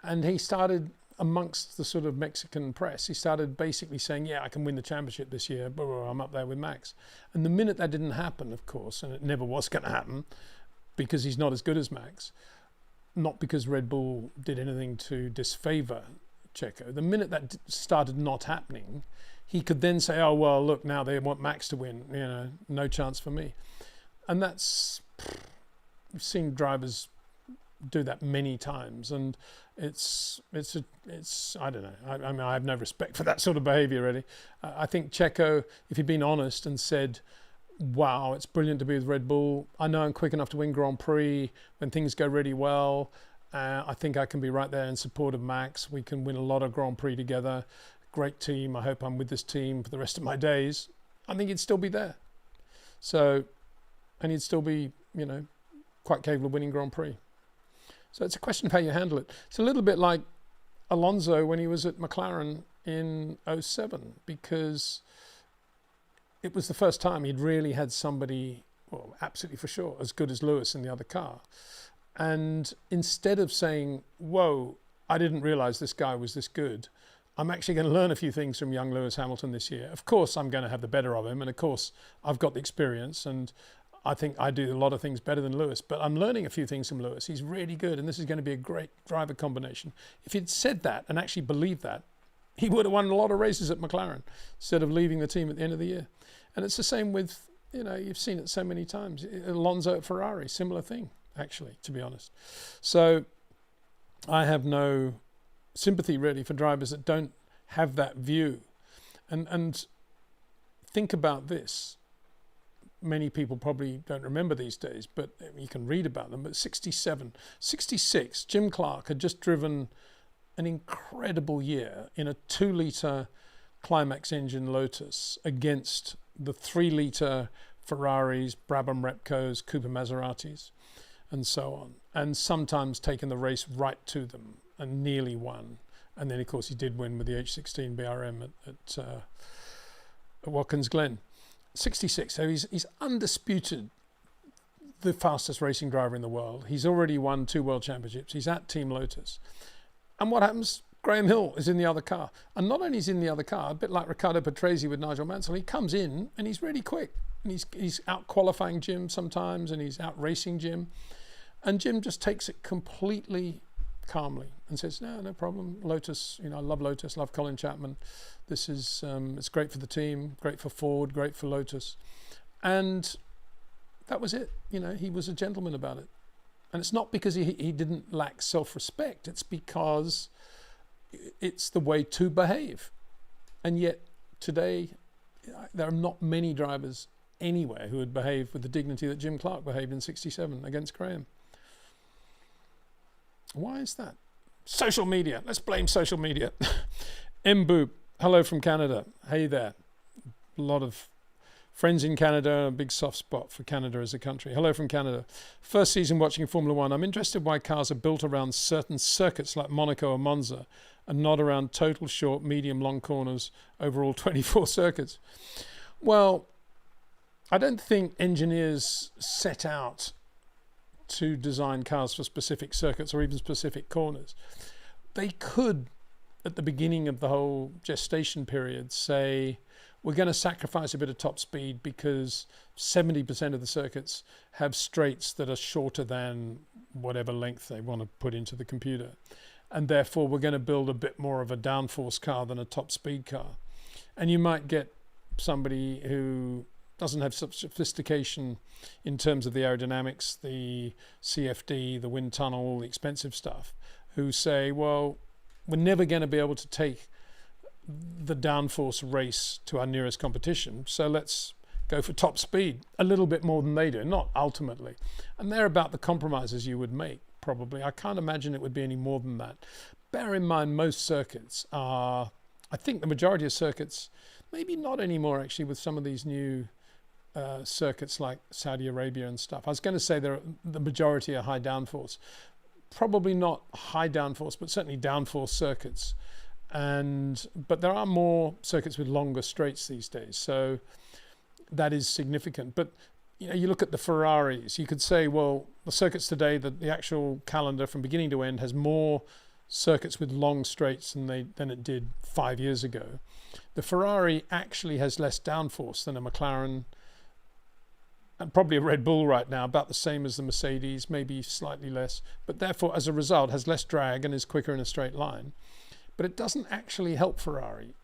And he started amongst the sort of Mexican press, he started basically saying, yeah, I can win the championship this year, but I'm up there with Max. And the minute that didn't happen, of course, and it never was going to happen because he's not as good as Max, not because Red Bull did anything to disfavor Checo. The minute that started not happening, he could then say, oh, well, look, now they want Max to win, no chance for me. And that's, we've seen drivers do that many times, and it's I don't know. I mean, I have no respect for that sort of behaviour, really. I think Checo, if he'd been honest and said, wow, it's brilliant to be with Red Bull. I know I'm quick enough to win Grand Prix when things go really well. I think I can be right there in support of Max. We can win a lot of Grand Prix together. Great team. I hope I'm with this team for the rest of my days. I think he'd still be there. So, and he'd still be, quite capable of winning Grand Prix. So it's a question of how you handle it. It's a little bit like Alonso when he was at McLaren in 07, because it was the first time he'd really had somebody, well, absolutely for sure, as good as Lewis in the other car. And instead of saying, whoa, I didn't realize this guy was this good, I'm actually going to learn a few things from young Lewis Hamilton this year. Of course, I'm going to have the better of him. And of course, I've got the experience, and I think I do a lot of things better than Lewis, but I'm learning a few things from Lewis. He's really good, and this is going to be a great driver combination. If he'd said that and actually believed that, he would have won a lot of races at McLaren instead of leaving the team at the end of the year. And it's the same with, you've seen it so many times. Alonso at Ferrari, similar thing, actually, to be honest. So I have no sympathy really for drivers that don't have that view. And think about this. Many people probably don't remember these days, but you can read about them. But 66, Jim Clark had just driven an incredible year in a 2-litre Climax engine Lotus against the 3-litre Ferraris, Brabham Repcos, Cooper Maseratis, and so on. And sometimes taken the race right to them and nearly won. And then, of course, he did win with the H16 BRM at Watkins Glen. 66, so he's undisputed the fastest racing driver in the world. He's already won 2 world championships. He's at Team Lotus. And what happens? Graham Hill is in the other car. And not only is he in the other car, a bit like Riccardo Patrese with Nigel Mansell, he comes in and he's really quick. And he's out qualifying Jim sometimes, and he's out racing Jim. And Jim just takes it completely calmly and says, no problem. Lotus, I love Lotus, love Colin Chapman. This is, it's great for the team, great for Ford, great for Lotus. And that was it. He was a gentleman about it. And it's not because he didn't lack self-respect. It's because it's the way to behave. And yet today, there are not many drivers anywhere who would behave with the dignity that Jim Clark behaved in 67 against Graham. Why is that? Social media. Let's blame social media. M-Boop, hello from Canada. Hey there. A lot of friends in Canada, a big soft spot for Canada as a country. Hello from Canada. First season watching Formula One. I'm interested why cars are built around certain circuits like Monaco or Monza and not around total short, medium, long corners over all 24 circuits. Well, I don't think engineers set out to design cars for specific circuits or even specific corners. They could, at the beginning of the whole gestation period, say, we're going to sacrifice a bit of top speed because 70% of the circuits have straights that are shorter than whatever length they want to put into the computer. and therefore we're going to build a bit more of a downforce car than a top speed car. And you might get somebody who doesn't have such sophistication in terms of the aerodynamics, the CFD, the wind tunnel, all the expensive stuff, who say, well, we're never going to be able to take the downforce race to our nearest competition, so let's go for top speed a little bit more than they do, not ultimately. And they're about the compromises you would make, probably. I can't imagine it would be any more than that. Bear in mind, most circuits are, I think the majority of circuits, maybe not anymore actually with some of these new circuits like Saudi Arabia and stuff. I was going to say the majority are high downforce. Probably not high downforce, but certainly downforce circuits. But there are more circuits with longer straights these days, so that is significant. But you know, you look at the Ferraris, you could say, well, the circuits today, the actual calendar from beginning to end has more circuits with long straights than it did 5 years ago. The Ferrari actually has less downforce than a McLaren, and probably a Red Bull right now, about the same as the Mercedes, maybe slightly less, but therefore as a result has less drag and is quicker in a straight line. But it doesn't actually help Ferrari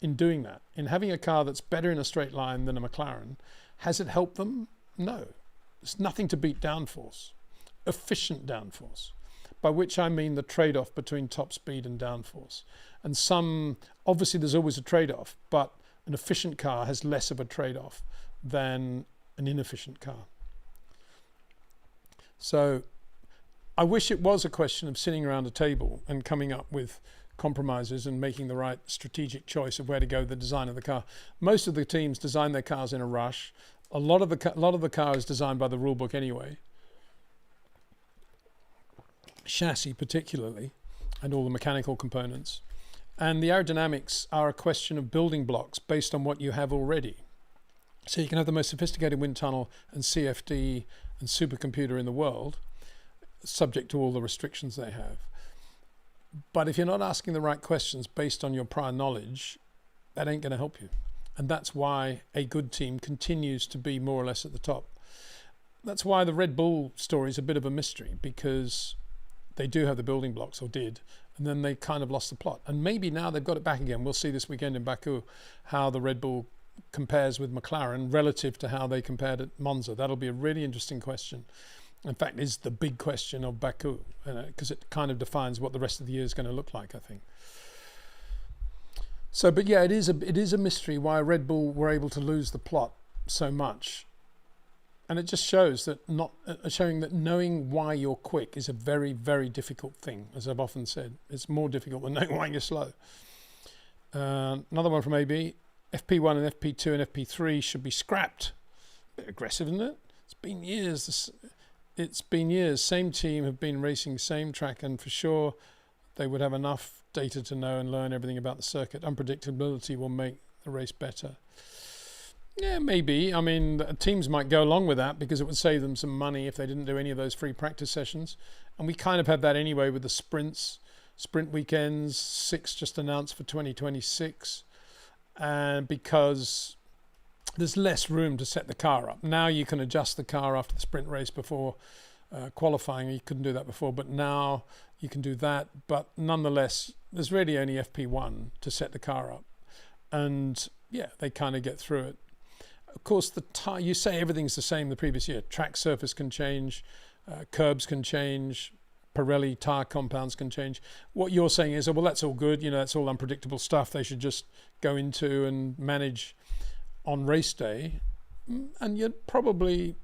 in doing that, in having a car that's better in a straight line than a McLaren. Has it helped them? No. There's nothing to beat downforce, efficient downforce, by which I mean the trade-off between top speed and downforce. And obviously there's always a trade-off, but an efficient car has less of a trade-off than an inefficient car. So I wish it was a question of sitting around a table and coming up with compromises and making the right strategic choice of where to go with the design of the car. Most of the teams design their cars in a rush. A lot of the car is designed by the rule book anyway. Chassis particularly, and all the mechanical components. And the aerodynamics are a question of building blocks based on what you have already. So you can have the most sophisticated wind tunnel and CFD and supercomputer in the world, subject to all the restrictions they have. But if you're not asking the right questions based on your prior knowledge, that ain't going to help you. And that's why a good team continues to be more or less at the top. That's why the Red Bull story is a bit of a mystery, because they do have the building blocks, or did, and then they kind of lost the plot. And maybe now they've got it back again. We'll see this weekend in Baku how the Red Bull compares with McLaren relative to how they compared at Monza. That'll be a really interesting question. In fact, is the big question of Baku, because it kind of defines what the rest of the year is going to look like, I think. So, but yeah, it is a mystery why Red Bull were able to lose the plot so much, and it just shows that showing that knowing why you're quick is a very, very difficult thing. As I've often said, it's more difficult than knowing why you're slow. Another one from AB: FP1 and FP2 and FP3 should be scrapped. A bit aggressive, isn't it? It's been years. It's been years. Same team have been racing same track, and for sure they would have enough data to know and learn everything about the circuit. Unpredictability will make the race better. Yeah, maybe. I mean, teams might go along with that because it would save them some money if they didn't do any of those free practice sessions. And we kind of have that anyway with the sprint weekends, 6 just announced for 2026. And because there's less room to set the car up. Now you can adjust the car after the sprint race before qualifying. You couldn't do that before, but now you can do that. But nonetheless, there's really only FP1 to set the car up. And yeah, they kind of get through it. Of course, you say everything's the same the previous year. Track surface can change, curbs can change, Pirelli tire compounds can change. What you're saying is, oh, well, that's all good. You know, that's all unpredictable stuff. They should just go into and manage on race day. And you're probably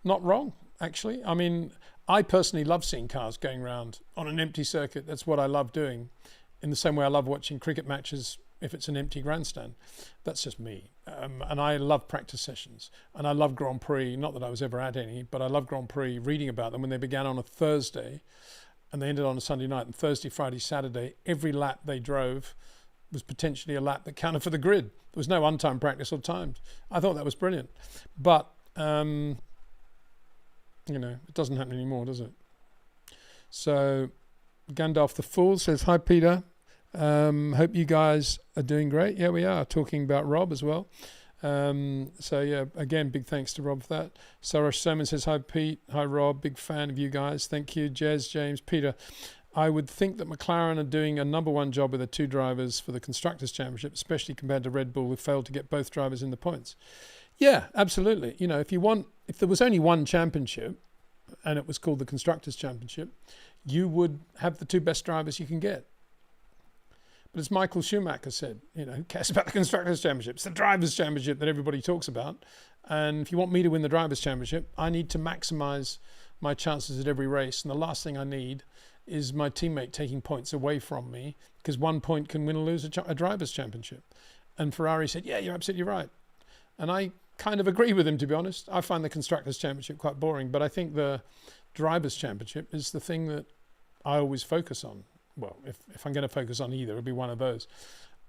not wrong, actually. I mean, I personally love seeing cars going around on an empty circuit. That's what I love doing. In the same way I love watching cricket matches if it's an empty grandstand. That's just me. And I love practice sessions. And I love Grand Prix, not that I was ever at any, but I love Grand Prix, reading about them when they began on a Thursday and they ended on a Sunday night. And Thursday, Friday, Saturday, every lap they drove was potentially a lap that counted for the grid. There was no untimed practice or timed. I thought that was brilliant. But, you know, it doesn't happen anymore, does it? So Gandalf the Fool says, hi, Peter. Hope you guys are doing great. Yeah, we are talking about Rob as well. So yeah, again, big thanks to Rob for that. Sarah Sermon says, hi, Pete. Hi, Rob. Big fan of you guys. Thank you. Jez, James, Peter. I would think that McLaren are doing a number one job with their two drivers for the Constructors' Championship, especially compared to Red Bull, who failed to get both drivers in the points. Yeah, absolutely. You know, if there was only one championship and it was called the Constructors' Championship, you would have the two best drivers you can get. But as Michael Schumacher said, you know, who cares about the Constructors' Championship? It's the Drivers' Championship that everybody talks about. And if you want me to win the Drivers' Championship, I need to maximize my chances at every race. And the last thing I need is my teammate taking points away from me, because 1 point can win or lose a Drivers' Championship. And Ferrari said, yeah, you're absolutely right. And I kind of agree with him, to be honest. I find the Constructors' Championship quite boring, but I think the Drivers' Championship is the thing that I always focus on. Well, if I'm going to focus on either, it'll be one of those.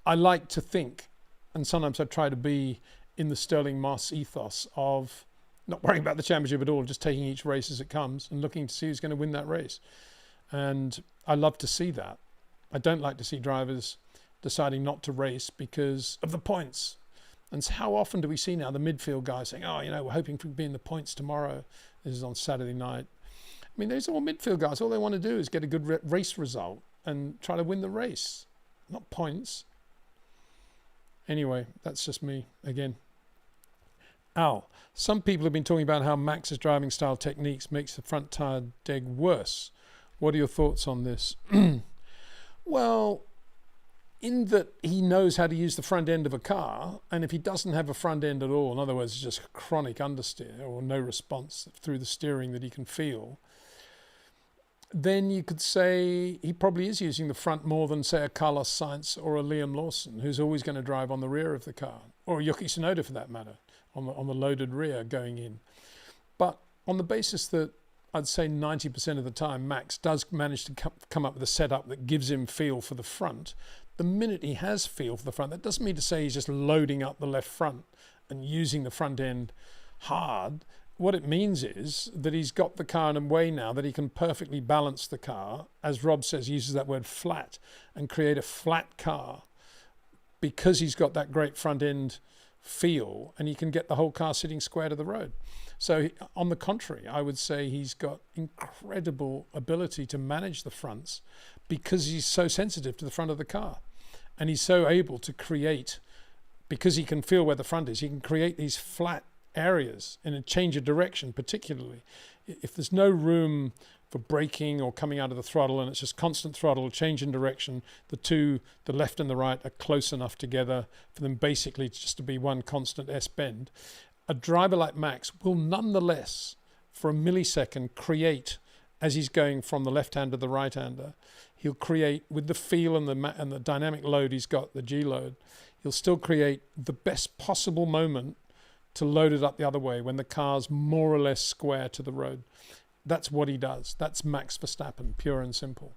I like to think, and sometimes I try to be in the Sterling Moss ethos of not worrying about the championship at all, just taking each race as it comes and looking to see who's going to win that race. And I love to see that. I don't like to see drivers deciding not to race because of the points. And so how often do we see now the midfield guys saying, oh, you know, we're hoping to be in the points tomorrow. This is on Saturday night. I mean, these are all midfield guys. All they want to do is get a good race result and try to win the race, not points. Anyway, that's just me again. Al, some people have been talking about how Max's driving style techniques makes the front tyre deg worse. What are your thoughts on this? Well, in that he knows how to use the front end of a car, and if he doesn't have a front end at all, in other words, it's just chronic understeer or no response through the steering that he can feel, then you could say he probably is using the front more than, say, a Carlos Sainz or a Liam Lawson, who's always going to drive on the rear of the car, or Yuki Tsunoda for that matter, on the loaded rear going in. But on the basis that I'd say 90% of the time Max does manage to come up with a setup that gives him feel for the front, the minute he has feel for the front, that doesn't mean to say he's just loading up the left front and using the front end hard. What it means is that he's got the car in a way now that he can perfectly balance the car, as Rob says, he uses that word flat, and create a flat car because he's got that great front end feel, and he can get the whole car sitting square to the road. So on the contrary, I would say he's got incredible ability to manage the fronts because he's so sensitive to the front of the car, and he's so able to create, because he can feel where the front is, he can create these flat areas in a change of direction. Particularly if there's no room for braking or coming out of the throttle and it's just constant throttle, change in direction, the left and the right are close enough together for them basically just to be one constant S-bend. A driver like Max will nonetheless for a millisecond create, as he's going from the left-hander to the right-hander, he'll create with the feel and the dynamic load he's got, the G load, he'll still create the best possible moment to load it up the other way when the car's more or less square to the road. That's what he does. That's Max Verstappen, pure and simple.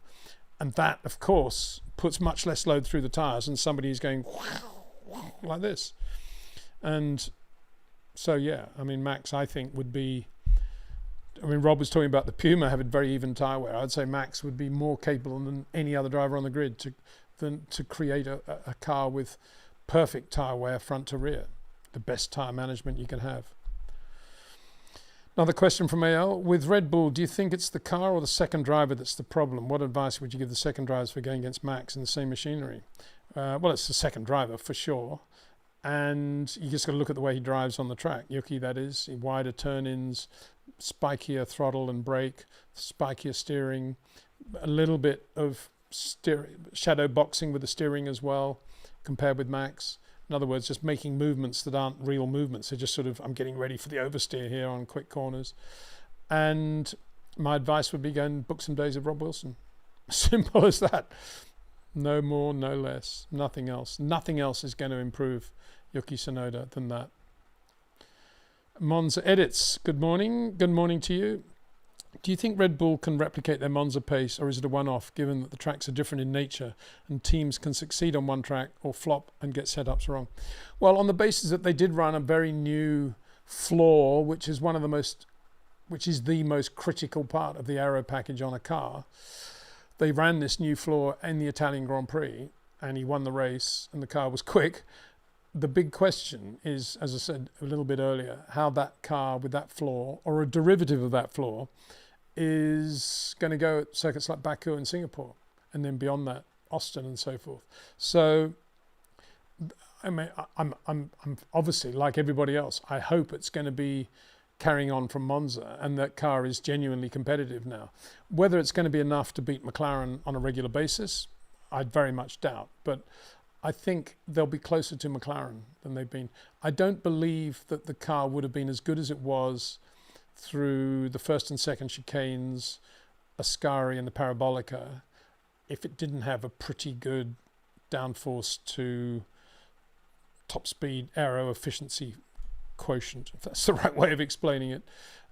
And that, of course, puts much less load through the tyres than somebody who's going like this. And so, yeah, I mean, Max, I think, would be... I mean, Rob was talking about the Puma having very even tyre wear. I'd say Max would be more capable than any other driver on the grid to create a car with perfect tyre wear front to rear. The best tyre management you can have. Another question from AL. With Red Bull, do you think it's the car or the second driver that's the problem? What advice would you give the second drivers for going against Max in the same machinery? Well, it's the second driver for sure. And you just got to look at the way he drives on the track. Yuki, that is. Wider turn-ins, spikier throttle and brake, spikier steering, a little bit of shadow boxing with the steering as well, compared with Max. In other words, just making movements that aren't real movements. They're just sort of, I'm getting ready for the oversteer here on quick corners. And my advice would be go and book some days of Rob Wilson. Simple as that. No more, no less. Nothing else. Nothing else is going to improve Yuki Tsunoda than that. Monza Edits, good morning. Good morning to you. Do you think Red Bull can replicate their Monza pace, or is it a one-off, given that the tracks are different in nature and teams can succeed on one track or flop and get setups wrong? Well, on the basis that they did run a very new floor, which is the most critical part of the aero package on a car. They ran this new floor in the Italian Grand Prix, and he won the race, and the car was quick. The big question is, as I said a little bit earlier, how that car with that floor, or a derivative of that floor, is going to go at circuits like Baku and Singapore, and then beyond that, Austin and so forth. So, I mean, I'm obviously, like everybody else, I hope it's going to be carrying on from Monza, and that car is genuinely competitive now. Whether it's going to be enough to beat McLaren on a regular basis, I'd very much doubt. But I think they'll be closer to McLaren than they've been. I don't believe that the car would have been as good as it was through the first and second chicanes, Ascari and the Parabolica, if it didn't have a pretty good downforce to top speed aero efficiency quotient, if that's the right way of explaining it.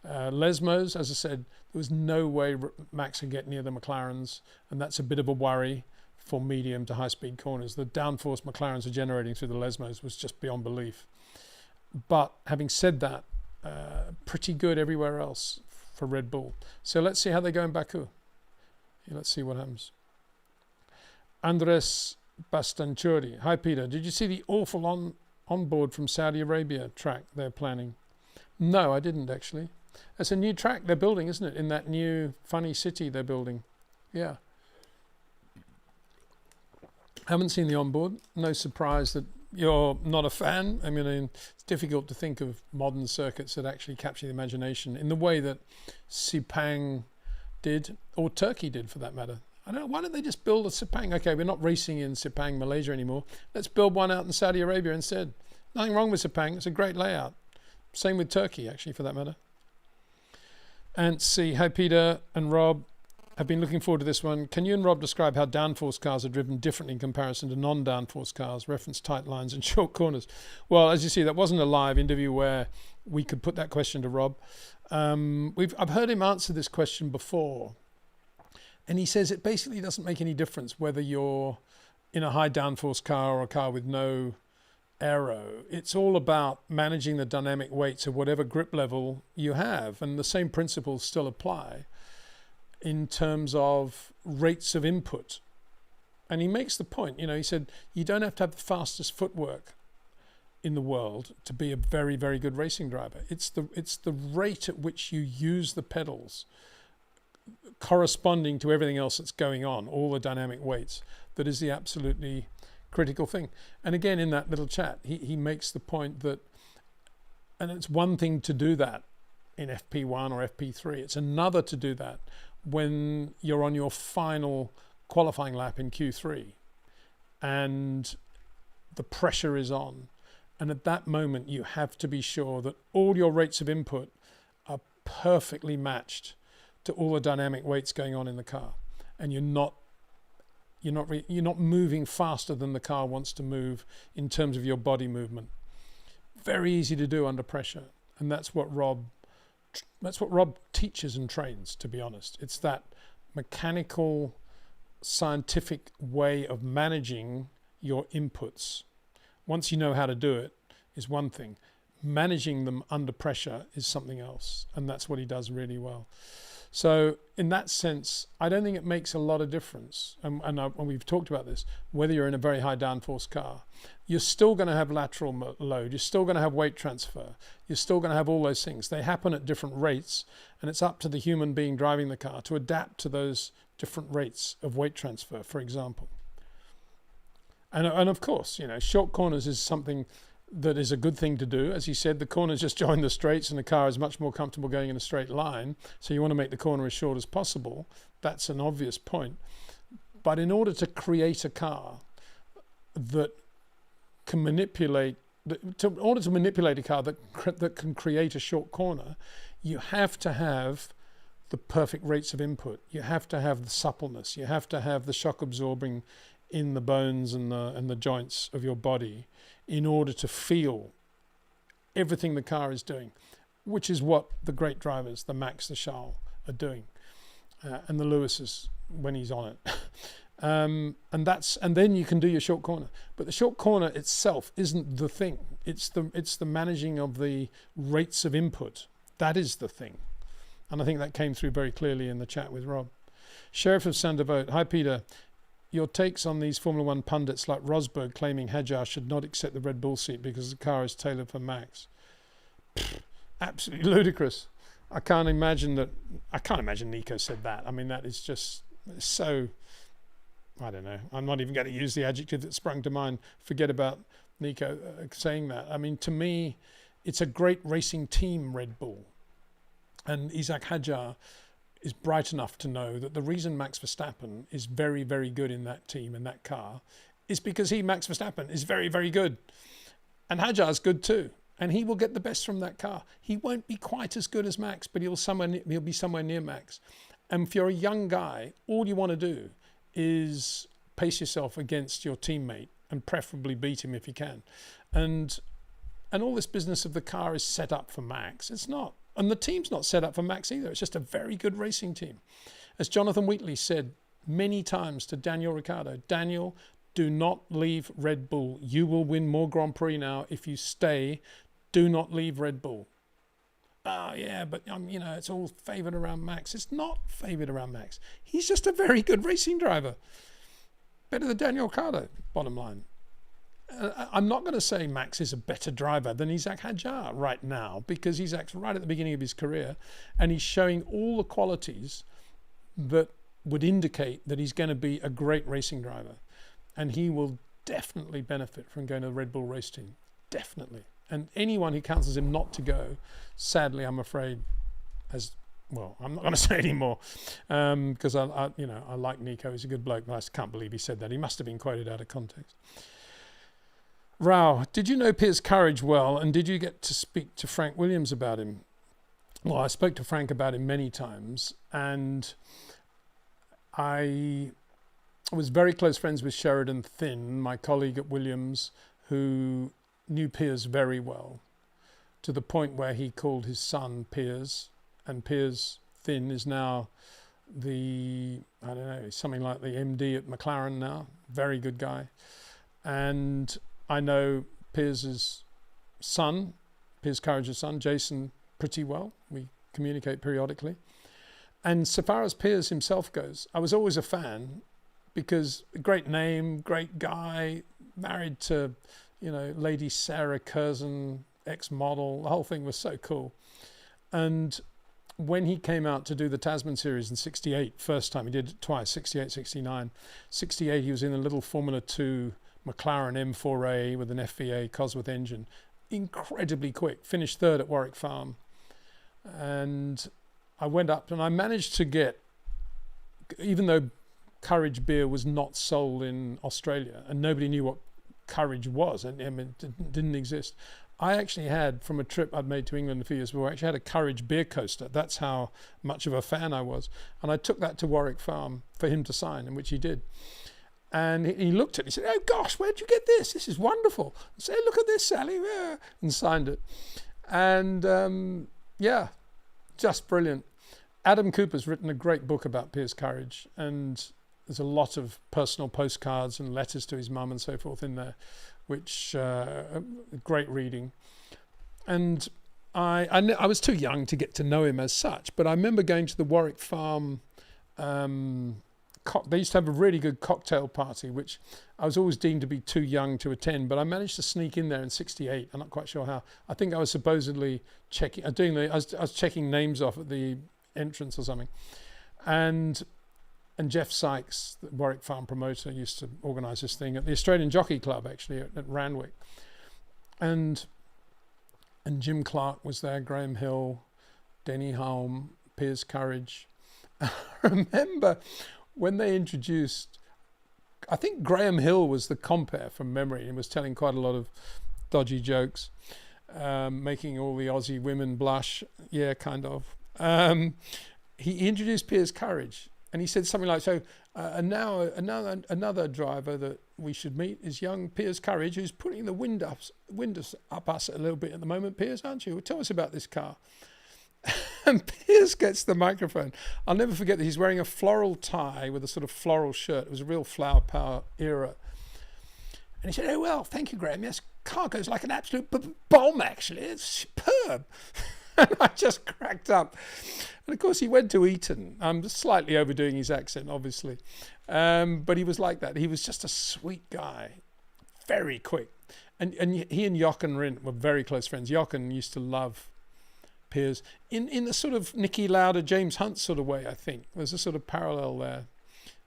Lesmos, as I said, there was no way Max could get near the McLarens, and that's a bit of a worry for medium to high speed corners. The downforce McLarens are generating through the Lesmos was just beyond belief. But having said that, pretty good everywhere else for Red Bull. So let's see how they go in Baku. Yeah, let's see what happens. Andres Bastanciuri. Hi Peter, did you see the awful onboard from Saudi Arabia track they're planning? No, I didn't actually. It's a new track they're building, isn't it? In that new funny city they're building. Yeah. Haven't seen the onboard. No surprise that you're not a fan. I mean, it's difficult to think of modern circuits that actually capture the imagination in the way that Sepang did, or Turkey did for that matter. I don't know, why don't they just build a Sepang? Okay, we're not racing in Sepang, Malaysia anymore. Let's build one out in Saudi Arabia instead. Nothing wrong with Sepang. It's a great layout. Same with Turkey, actually, for that matter. And see, hi Peter and Rob. I've been looking forward to this one. Can you and Rob describe how downforce cars are driven differently in comparison to non-downforce cars, reference tight lines and short corners? Well, as you see, that wasn't a live interview where we could put that question to Rob. I've heard him answer this question before. And he says it basically doesn't make any difference whether you're in a high downforce car or a car with no aero. It's all about managing the dynamic weights of whatever grip level you have. And the same principles still apply in terms of rates of input. And he makes the point, he said, you don't have to have the fastest footwork in the world to be a very, very good racing driver. It's the rate at which you use the pedals corresponding to everything else that's going on, all the dynamic weights, that is the absolutely critical thing. And again, in that little chat, he makes the point that, and it's one thing to do that in FP1 or FP3, it's another to do that when you're on your final qualifying lap in Q3 and the pressure is on. And at that moment, you have to be sure that all your rates of input are perfectly matched to all the dynamic weights going on in the car. And you're not moving faster than the car wants to move in terms of your body movement. Very easy to do under pressure. And that's what Rob teaches and trains, to be honest. It's that mechanical, scientific way of managing your inputs. Once you know how to do it is one thing. Managing them under pressure is something else. And that's what he does really well. So in that sense, I don't think it makes a lot of difference. And we've talked about this, whether you're in a very high downforce car, you're still going to have lateral load. You're still going to have weight transfer. You're still going to have all those things. They happen at different rates, and it's up to the human being driving the car to adapt to those different rates of weight transfer, for example. And of course, short corners is something that is a good thing to do. As he said, the corners just join the straights and the car is much more comfortable going in a straight line. So you want to make the corner as short as possible. That's an obvious point. But in order to create a car that can manipulate, in order to manipulate a car that can create a short corner, you have to have the perfect rates of input. You have to have the suppleness. You have to have the shock absorbing in the bones and the joints of your body in order to feel everything the car is doing, which is what the great drivers, the Max, the Charles, are doing, and the Lewis's when he's on it. And then you can do your short corner. But the short corner itself isn't the thing. It's the managing of the rates of input. That is the thing. And I think that came through very clearly in the chat with Rob. Sheriff of Sandervoort. Hi Peter. Your takes on these Formula One pundits like Rosberg claiming Hadjar should not accept the Red Bull seat because the car is tailored for Max. Absolutely ludicrous. I can't imagine Nico said that. I mean, that is just so, I don't know. I'm not even going to use the adjective that sprung to mind. Forget about Nico saying that. I mean, to me, it's a great racing team, Red Bull. And Isaac Hadjar is bright enough to know that the reason Max Verstappen is very, very good in that team and that car is because Max Verstappen, is very, very good. And Hadjar's good too. And he will get the best from that car. He won't be quite as good as Max, but he'll be somewhere near Max. And if you're a young guy, all you want to do is pace yourself against your teammate and preferably beat him if you can. And all this business of the car is set up for Max. It's not. And the team's not set up for Max either. It's just a very good racing team. As Jonathan Wheatley said many times to Daniel Ricciardo, Daniel, do not leave Red Bull. You will win more Grand Prix now if you stay. Do not leave Red Bull. Oh, yeah, but it's all favoured around Max. It's not favoured around Max. He's just a very good racing driver. Better than Daniel Ricciardo, bottom line. I'm not going to say Max is a better driver than Isaac Hadjar right now, because Isaac's right at the beginning of his career and he's showing all the qualities that would indicate that he's going to be a great racing driver. And he will definitely benefit from going to the Red Bull race team. Definitely. And anyone who counsels him not to go, sadly, I'm afraid, I'm not going to say anymore, because I like Nico. He's a good bloke, but I can't believe he said that. He must have been quoted out of context. Rao, did you know Piers Courage well, and did you get to speak to Frank Williams about him? Well, I spoke to Frank about him many times, and I was very close friends with Sheridan Thin, my colleague at Williams, who knew Piers very well, to the point where he called his son Piers, and Piers Thin is now something like the MD at McLaren now. Very good guy. And I know Piers' son, Piers Courage's son, Jason, pretty well. We communicate periodically. And so far as Piers himself goes, I was always a fan, because great name, great guy, married to, Lady Sarah Curzon, ex-model. The whole thing was so cool. And when he came out to do the Tasman series in 68, first time, he did it twice, 68, 69. 68, he was in a little Formula 2 McLaren M4A with an FVA Cosworth engine. Incredibly quick. Finished third at Warwick Farm. And I went up and I managed to get, even though Courage beer was not sold in Australia and nobody knew what Courage was, and it didn't exist, I actually had, from a trip I'd made to England a few years before, I actually had a Courage beer coaster. That's how much of a fan I was. And I took that to Warwick Farm for him to sign, in which he did. And he looked at it, he said, "Oh gosh, where'd you get this? This is wonderful." I said, "Look at this, Sally," and signed it. And just brilliant. Adam Cooper's written a great book about Piers Courage, and there's a lot of personal postcards and letters to his mum and so forth in there, which great reading. And I was too young to get to know him as such, but I remember going to the Warwick Farm. They used to have a really good cocktail party, which I was always deemed to be too young to attend, but I managed to sneak in there in 68. I'm not quite sure how. I think I was supposedly checking, I was checking names off at the entrance or something. And Jeff Sykes, the Warwick Farm promoter, used to organise this thing at the Australian Jockey Club, actually, at Randwick. And Jim Clark was there, Graham Hill, Denny Hulme, Piers Courage. I remember when they introduced, I think Graham Hill was the compere from memory, and was telling quite a lot of dodgy jokes, making all the Aussie women blush. Yeah, kind of. He introduced Piers Courage, and he said something like, "So and now another driver that we should meet is young Piers Courage, who's putting the windows up us a little bit at the moment. Piers, aren't you? Well, tell us about this car." And Piers gets the microphone. I'll never forget that he's wearing a floral tie with a sort of floral shirt. It was a real flower power era. And he said, "Oh, well, thank you, Graham. Yes, car goes like an absolute bomb, actually. It's superb." And I just cracked up. And of course, he went to Eton. I'm just slightly overdoing his accent, obviously. But he was like that. He was just a sweet guy, very quick. And he and Jochen Rindt were very close friends. Jochen used to love Piers in the sort of Nicky Lauda, James Hunt sort of way. I think there's a sort of parallel there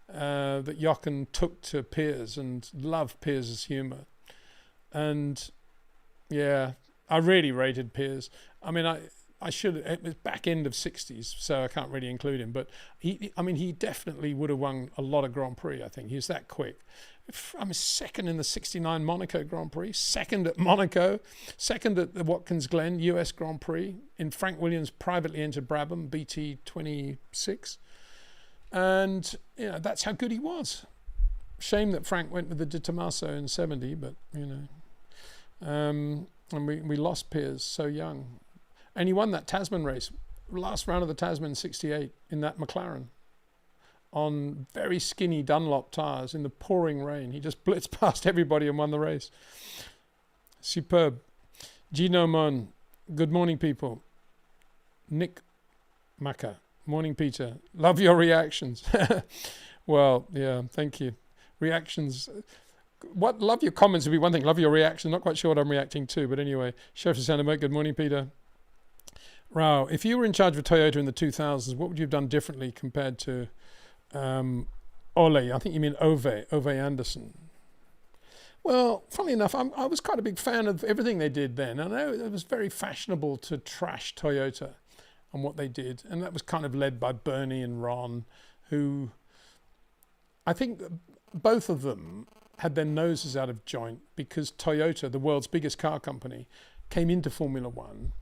that Jochen took to Piers and loved Piers' humour. And yeah, I really rated Piers. I mean, I should. It was back end of 60s, so I can't really include him. But he definitely would have won a lot of Grand Prix. I think he was that quick. Second in the '69 Monaco Grand Prix, second at Monaco, second at the Watkins Glen US Grand Prix in Frank Williams' privately entered Brabham BT 26, and that's how good he was. Shame that Frank went with the Di Tommaso in '70, but and we lost Piers so young. And he won that Tasman race, last round of the Tasman in '68 in that McLaren on very skinny Dunlop tyres in the pouring rain. He just blitzed past everybody and won the race. Superb. Gino Mon, good morning, people. Nick Maka, morning, Peter. Love your reactions. Well, yeah, thank you. Reactions. Love your comments would be one thing. Love your reaction. Not quite sure what I'm reacting to, but anyway. Chef Sandamo, good morning, Peter. Rao, if you were in charge of Toyota in the 2000s, what would you have done differently compared to Ole? I think you mean Ove Anderson. Well, funnily enough, I was quite a big fan of everything they did then. I know it was very fashionable to trash Toyota and what they did, and that was kind of led by Bernie and Ron, who I think both of them had their noses out of joint because Toyota, the world's biggest car company, came into Formula One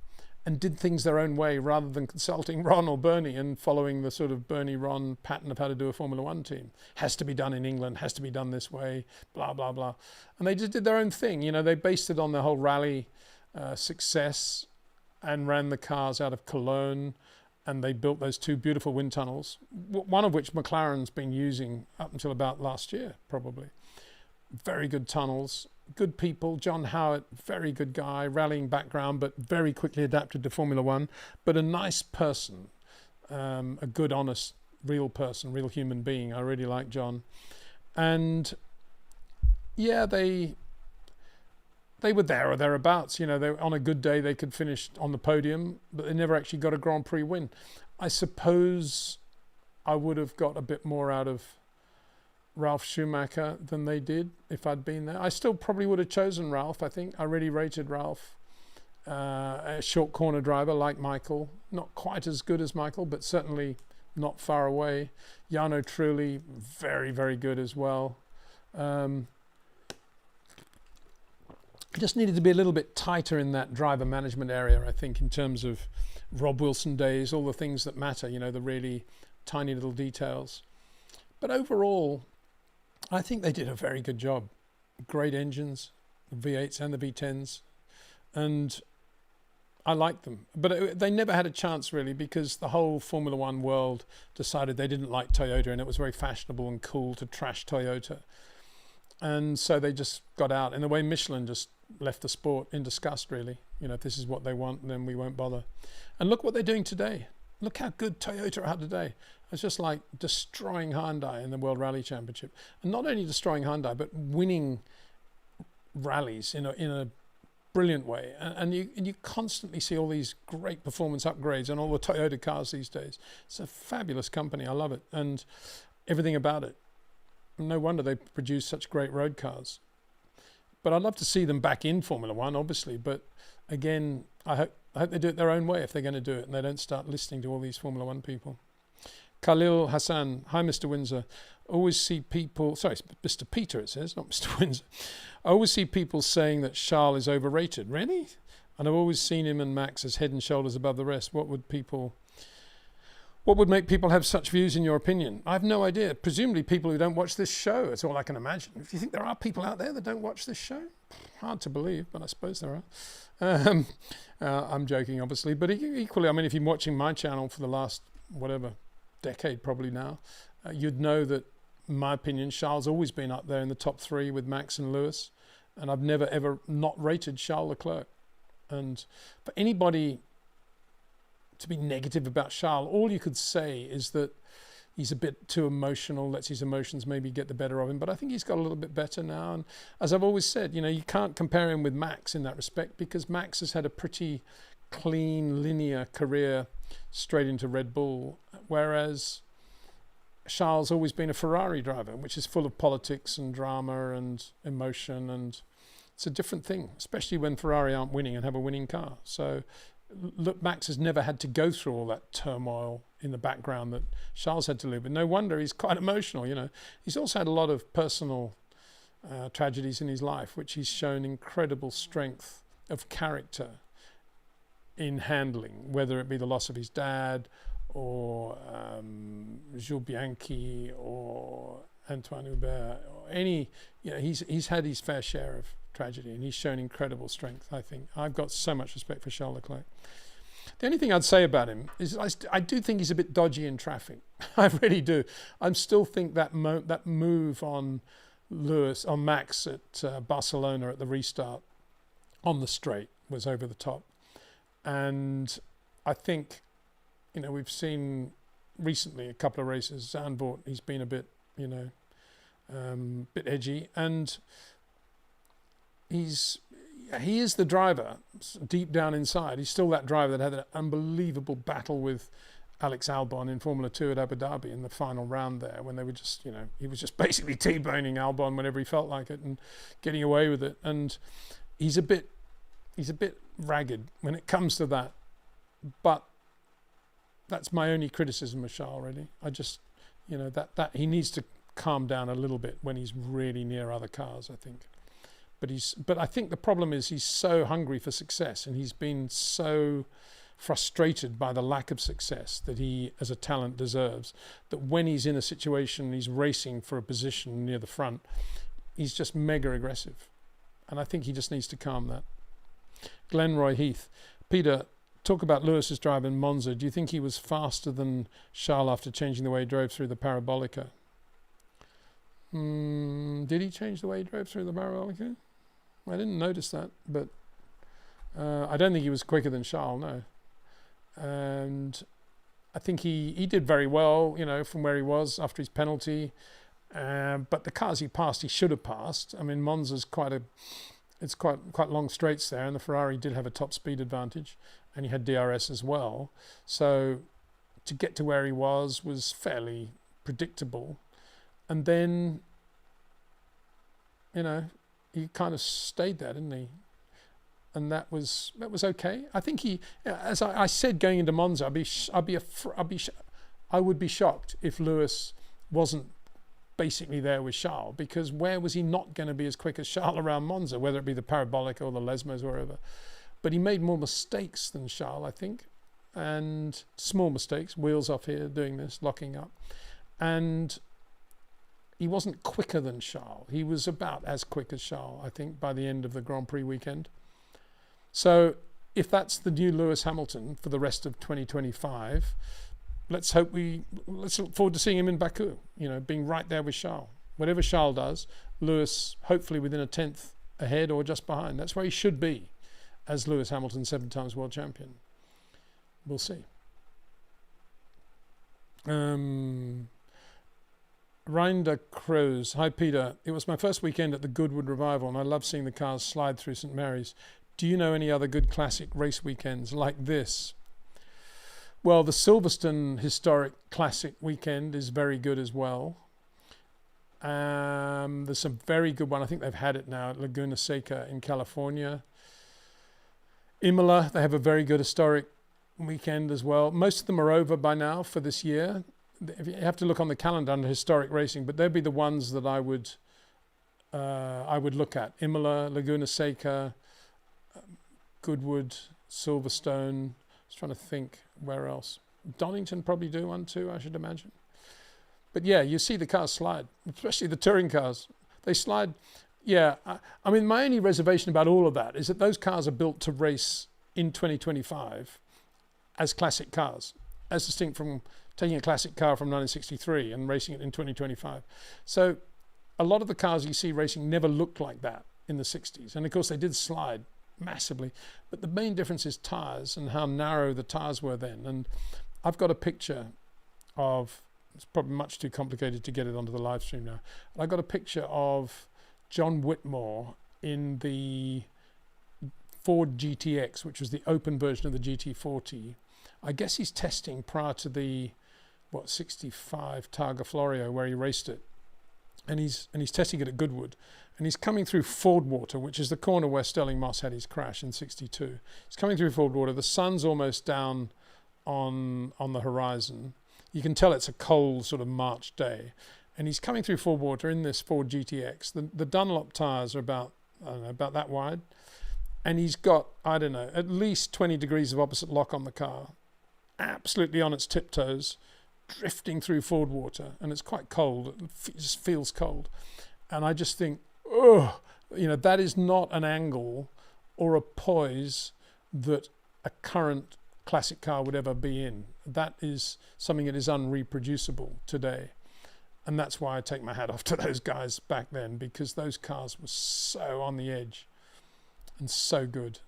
and did things their own way rather than consulting Ron or Bernie and following the sort of Bernie-Ron pattern of how to do a Formula One team. Has to be done in England, has to be done this way, blah, blah, blah. And they just did their own thing. They based it on the whole rally success and ran the cars out of Cologne, and they built those two beautiful wind tunnels, one of which McLaren's been using up until about last year, probably. Very good tunnels. Good people. John Howard, very good guy, rallying background, but very quickly adapted to Formula One. But a nice person, a good, honest, real person, real human being. I really like John. And yeah, they were there or thereabouts. They on a good day they could finish on the podium, but they never actually got a Grand Prix win. I suppose I would have got a bit more out of Ralf Schumacher than they did if I'd been there. I still probably would have chosen Ralf, I think. I really rated Ralf. A short corner driver like Michael. Not quite as good as Michael, but certainly not far away. Jarno Trulli, very, very good as well. Just needed to be a little bit tighter in that driver management area, I think, in terms of Rob Wilson days, all the things that matter, the really tiny little details. But overall, I think they did a very good job. Great engines, the V8s and the V10s, and I liked them. But they never had a chance really because the whole Formula One world decided they didn't like Toyota, and it was very fashionable and cool to trash Toyota. And so they just got out. In a way, Michelin just left the sport in disgust really. If this is what they want, then we won't bother. And look what they're doing today. Look how good Toyota are today. It's just like destroying Hyundai in the World Rally Championship. And not only destroying Hyundai, but winning rallies in a brilliant way. And you constantly see all these great performance upgrades on all the Toyota cars these days. It's a fabulous company. I love it. And everything about it. No wonder they produce such great road cars. But I'd love to see them back in Formula One, obviously. But again, I hope they do it their own way if they're going to do it, and they don't start listening to all these Formula One people. Khalil Hassan, hi Mr. Windsor. Always see people, sorry, Mr. Peter it says, not Mr. Windsor. I always see people saying that Charles is overrated. Really? And I've always seen him and Max as head and shoulders above the rest. What would make people have such views in your opinion? I have no idea. Presumably people who don't watch this show. That's all I can imagine. Do you think there are people out there that don't watch this show? Hard to believe, but I suppose there are. I'm joking, obviously. But equally, if you're watching my channel for the last, decade probably now, you'd know that, in my opinion, Charles has always been up there in the top 3 with Max and Lewis. And I've never, ever not rated Charles Leclerc. And for anybody to be negative about Charles, all you could say is that he's a bit too emotional, lets his emotions maybe get the better of him. But I think he's got a little bit better now. And as I've always said, you can't compare him with Max in that respect because Max has had a pretty clean, linear career straight into Red Bull, whereas Charles always been a Ferrari driver, which is full of politics and drama and emotion, and it's a different thing, especially when Ferrari aren't winning and have a winning car. So look, Max has never had to go through all that turmoil in the background that Charles had to live with. No wonder he's quite emotional, you know. He's also had a lot of personal tragedies in his life, which he's shown incredible strength of character in handling, whether it be the loss of his dad or Jules Bianchi or Antoine Hubert or any, you know, he's had his fair share of tragedy, and he's shown incredible strength, I think. I've got so much respect for Charles Leclerc. The only thing I'd say about him is I do think he's a bit dodgy in traffic. I really do. I still think that move on Max at Barcelona at the restart on the straight was over the top. And I think, you know, we've seen recently a couple of races, Zandvoort, he's been a bit, you know, bit edgy, and he is the driver deep down inside. He's still that driver that had an unbelievable battle with Alex Albon in Formula 2 at Abu Dhabi in the final round there, when they were just, you know, he was just basically T-boning Albon whenever he felt like it and getting away with it. And he's a bit ragged when it comes to that. But that's my only criticism of Charles, really. I just, you know, that he needs to calm down a little bit when he's really near other cars, I think. But I think the problem is he's so hungry for success, and he's been so frustrated by the lack of success that he as a talent deserves, that when he's in a situation, he's racing for a position near the front, he's just mega aggressive. And I think he just needs to calm that. Glenroy Heath. Peter, talk about Lewis's drive in Monza. Do you think he was faster than Charles after changing the way he drove through the Parabolica? Did he change the way he drove through the Parabolica? I didn't notice that, but I don't think he was quicker than Charles, no. And I think he did very well, you know, from where he was after his penalty. But the cars he passed, he should have passed. I mean, Monza's quite long straights there, and the Ferrari did have a top speed advantage, and he had DRS as well. So to get to where he was fairly predictable. And then, you know, he kind of stayed there, didn't he? And that was okay. I think he, as I said going into Monza, I would be shocked if Lewis wasn't basically there with Charles, because where was he not going to be as quick as Charles around Monza, whether it be the Parabolic or the Lesmos or wherever? But he made more mistakes than Charles, I think, and small mistakes, wheels off here, doing this, locking up, and he wasn't quicker than Charles. He was about as quick as Charles, I think, by the end of the Grand Prix weekend. So if that's the new Lewis Hamilton for the rest of 2025, let's look forward to seeing him in Baku, you know, being right there with Charles. Whatever Charles does, Lewis hopefully within a tenth ahead or just behind. That's where he should be as Lewis Hamilton, 7 times world champion. We'll see. Reinder Crows. Hi, Peter. It was my first weekend at the Goodwood Revival, and I love seeing the cars slide through St. Mary's. Do you know any other good classic race weekends like this? Well, the Silverstone Historic Classic weekend is very good as well. There's some very good one. I think they've had it now at Laguna Seca in California. Imola, they have a very good historic weekend as well. Most of them are over by now for this year. You have to look on the calendar under historic racing, but they'd be the ones that I would look at. Imola, Laguna Seca, Goodwood, Silverstone. I was trying to think where else. Donington probably do one too, I should imagine. But yeah, you see the cars slide, especially the touring cars. They slide. Yeah, I mean, my only reservation about all of that is that those cars are built to race in 2025 as classic cars, as distinct from taking a classic car from 1963 and racing it in 2025. So a lot of the cars you see racing never looked like that in the 60s. And of course they did slide massively, but the main difference is tires and how narrow the tires were then. And I've got a picture of, it's probably much too complicated to get it onto the live stream now. I've got a picture of John Whitmore in the Ford GTX, which was the open version of the GT40. I guess he's testing prior to the 65 Targa Florio where he raced it, and he's testing it at Goodwood, and he's coming through Fordwater, which is the corner where Sterling Moss had his crash in '62. He's coming through Fordwater. The sun's almost down on the horizon. You can tell it's a cold sort of March day, and he's coming through Fordwater in this Ford GTX. The Dunlop tires are about that wide, and he's got, I don't know, at least 20 degrees of opposite lock on the car, absolutely on its tiptoes, drifting through Fordwater, and it's quite cold. It just feels cold, and I just think, oh, that is not an angle or a poise that a current classic car would ever be in. That is something that is unreproducible today, and that's why I take my hat off to those guys back then, because those cars were so on the edge and so good,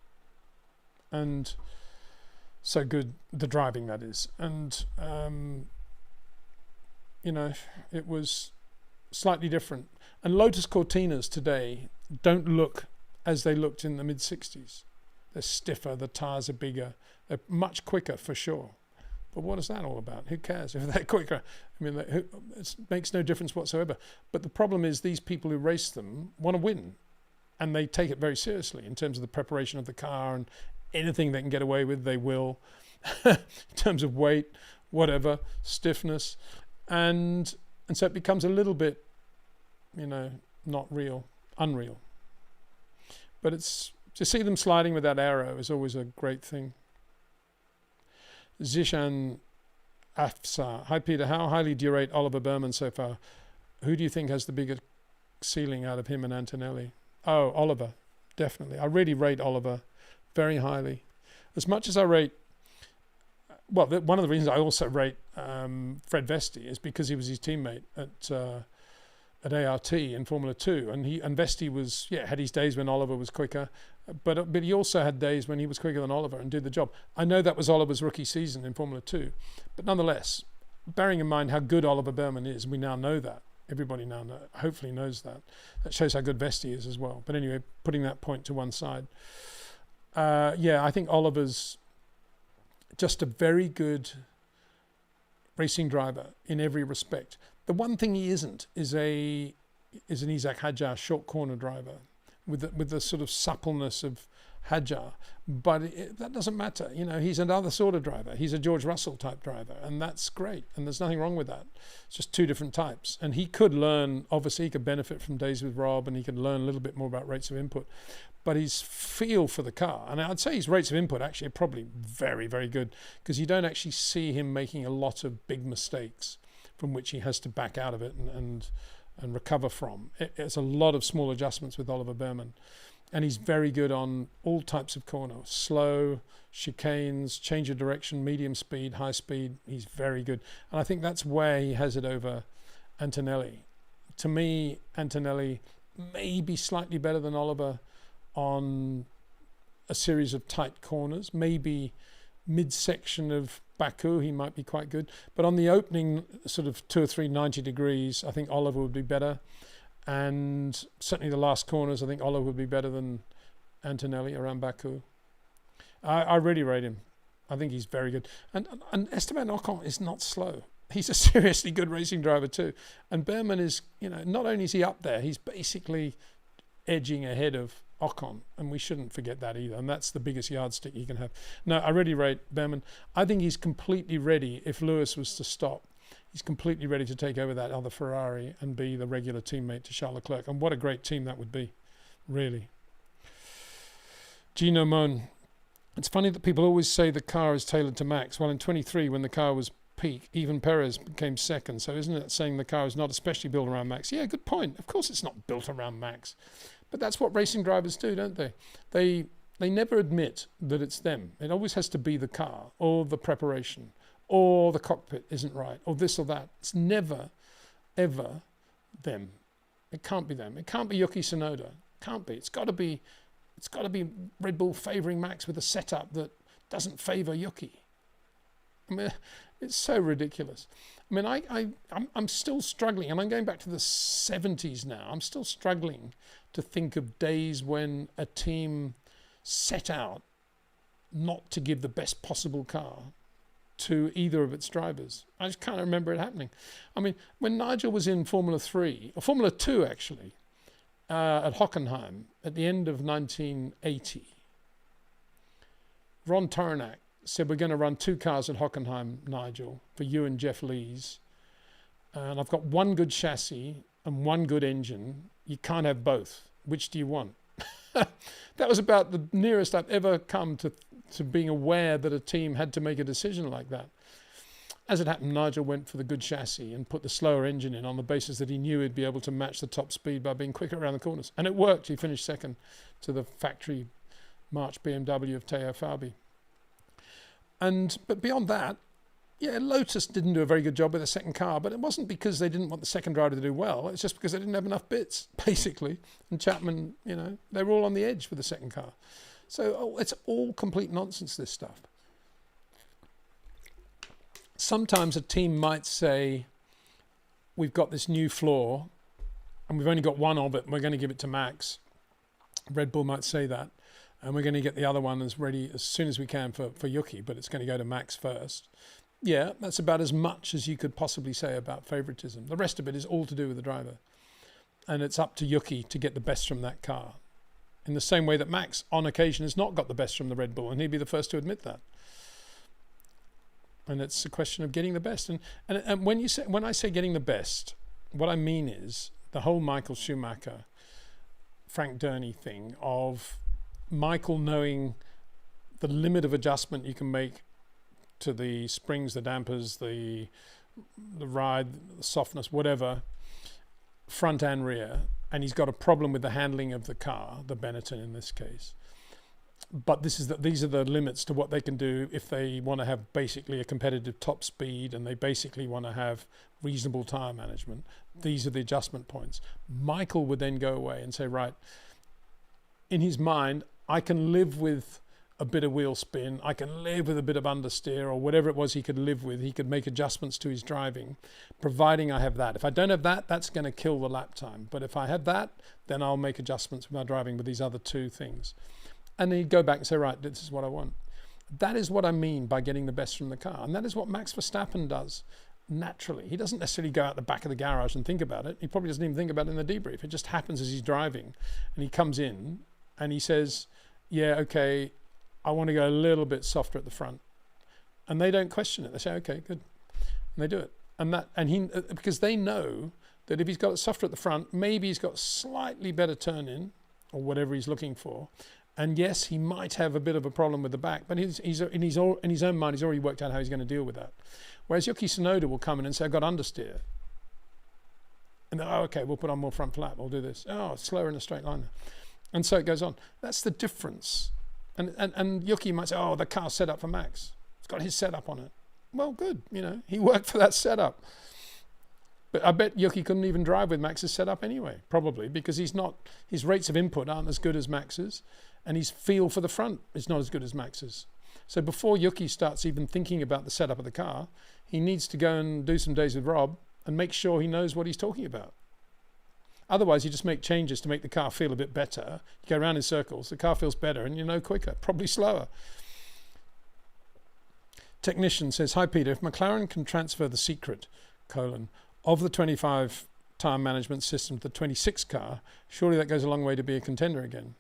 and so good, the driving, that is. And it was slightly different. And Lotus Cortinas today don't look as they looked in the mid-60s. They're stiffer, the tires are bigger, they're much quicker for sure. But what is that all about? Who cares if they're quicker? I mean, it makes no difference whatsoever. But the problem is these people who race them want to win, and they take it very seriously in terms of the preparation of the car, and anything they can get away with, they will, in terms of weight, whatever, stiffness. And so it becomes a little bit, not real, unreal. But it's to see them sliding with that arrow is always a great thing. Zishan Afsar. Hi, Peter. How highly do you rate Oliver Behrman so far? Who do you think has the bigger ceiling out of him and Antonelli? Oh, Oliver, definitely. I really rate Oliver very highly. As much as I rate, one of the reasons I also rate Fred Vesti is because he was his teammate at ART in Formula 2, and Vesti was, had his days when Oliver was quicker, but he also had days when he was quicker than Oliver and did the job. I know that was Oliver's rookie season in Formula 2, but nonetheless, bearing in mind how good Oliver Behrman is, we now know that. Everybody now hopefully knows that. That shows how good Vesti is as well. But anyway, putting that point to one side. I think Oliver's just a very good racing driver in every respect. The one thing he isn't is an Isaac Hadjar short corner driver with the sort of suppleness of Hadjar. But that doesn't matter. He's another sort of driver. He's a George Russell type driver, and that's great. And there's nothing wrong with that. It's just two different types. And he could learn, obviously he could benefit from days with Rob, and he could learn a little bit more about rates of input. But his feel for the car, and I'd say his rates of input actually are probably very, very good, because you don't actually see him making a lot of big mistakes from which he has to back out of it and recover from. It's a lot of small adjustments with Oliver Behrman. And he's very good on all types of corner, slow, chicanes, change of direction, medium speed, high speed. He's very good. And I think that's where he has it over Antonelli. To me, Antonelli may be slightly better than Oliver on a series of tight corners. Maybe midsection of Baku, he might be quite good. But on the opening sort of 2 or 3 90 degrees, I think Oliver would be better. And certainly the last corners, I think Oliver would be better than Antonelli around Baku. I really rate him. I think he's very good. And Esteban Ocon is not slow. He's a seriously good racing driver too. And Behrman is, not only is he up there, he's basically edging ahead of Ocon. And we shouldn't forget that either. And that's the biggest yardstick he can have. No, I really rate Behrman. I think he's completely ready if Lewis was to stop. He's completely ready to take over that other Ferrari and be the regular teammate to Charles Leclerc. And what a great team that would be, really. Gino Mon. It's funny that people always say the car is tailored to Max. Well, in 23, when the car was peak, even Perez became second. So isn't it saying the car is not especially built around Max? Yeah, good point. Of course it's not built around Max. But that's what racing drivers do, don't they? They never admit that it's them. It always has to be the car or the preparation, or the cockpit isn't right, or this or that. It's never, ever them. It can't be them. It can't be Yuki Tsunoda. Can't be. It's got to be Red Bull favouring Max with a setup that doesn't favour Yuki. I mean, it's so ridiculous. I mean, I'm still struggling, and I'm going back to the 70s now. I'm still struggling to think of days when a team set out not to give the best possible car to either of its drivers. I just can't remember it happening. I mean, when Nigel was in Formula 3, or Formula 2 actually, at Hockenheim at the end of 1980, Ron Toronak said, we're going to run 2 cars at Hockenheim, Nigel, for you and Jeff Lees. And I've got 1 good chassis and 1 good engine. You can't have both. Which do you want? That was about the nearest I've ever come to being aware that a team had to make a decision like that. As it happened, Nigel went for the good chassis and put the slower engine in on the basis that he knew he'd be able to match the top speed by being quicker around the corners. And it worked. He finished second to the factory March BMW of Teo Fabi. But beyond that, yeah, Lotus didn't do a very good job with the second car, but it wasn't because they didn't want the second driver to do well. It's just because they didn't have enough bits, basically. And Chapman, they were all on the edge for the second car. So it's all complete nonsense, this stuff. Sometimes a team might say, we've got this new floor and we've only got one of it and we're going to give it to Max. Red Bull might say that. And we're going to get the other one as ready as soon as we can for Yuki, but it's going to go to Max first. Yeah, that's about as much as you could possibly say about favoritism. The rest of it is all to do with the driver. And it's up to Yuki to get the best from that car. In the same way that Max, on occasion, has not got the best from the Red Bull, and he'd be the first to admit that. And it's a question of getting the best. And when I say getting the best, what I mean is the whole Michael Schumacher, Frank Durney thing of Michael knowing the limit of adjustment you can make to the springs, the dampers, the ride, the softness, whatever, front and rear, and he's got a problem with the handling of the car, the Benetton in this case. But these are the limits to what they can do if they want to have basically a competitive top speed and they basically want to have reasonable tire management. These are the adjustment points. Michael would then go away and say, right, in his mind, I can live with a bit of wheel spin, I can live with a bit of understeer or whatever it was he could live with. He could make adjustments to his driving, providing I have that. If I don't have that, that's going to kill the lap time. But if I have that, then I'll make adjustments with my driving with these other 2 things. And then he'd go back and say, right, this is what I want. That is what I mean by getting the best from the car. And that is what Max Verstappen does naturally. He doesn't necessarily go out the back of the garage and think about it. He probably doesn't even think about it in the debrief. It just happens as he's driving. And he comes in and he says, yeah, okay, I want to go a little bit softer at the front. And they don't question it. They say, okay, good. And they do it. Because they know that if he's got it softer at the front, maybe he's got slightly better turn in or whatever he's looking for. And yes, he might have a bit of a problem with the back, but he's in his own mind, he's already worked out how he's going to deal with that. Whereas Yuki Tsunoda will come in and say, I've got understeer. And then, oh, okay, we'll put on more front flap, we'll do this. Oh, it's slower in a straight line. And so it goes on. That's the difference. And Yuki might say, oh, the car's set up for Max. It's got his setup on it. Well, good, he worked for that setup. But I bet Yuki couldn't even drive with Max's setup anyway, probably, because his rates of input aren't as good as Max's, and his feel for the front is not as good as Max's. So before Yuki starts even thinking about the setup of the car, he needs to go and do some days with Rob and make sure he knows what he's talking about. Otherwise, you just make changes to make the car feel a bit better. You go around in circles, the car feels better, and quicker, probably slower. Technician says, hi Peter, if McLaren can transfer the secret, of the 25 tire management system to the 26 car, surely that goes a long way to be a contender again.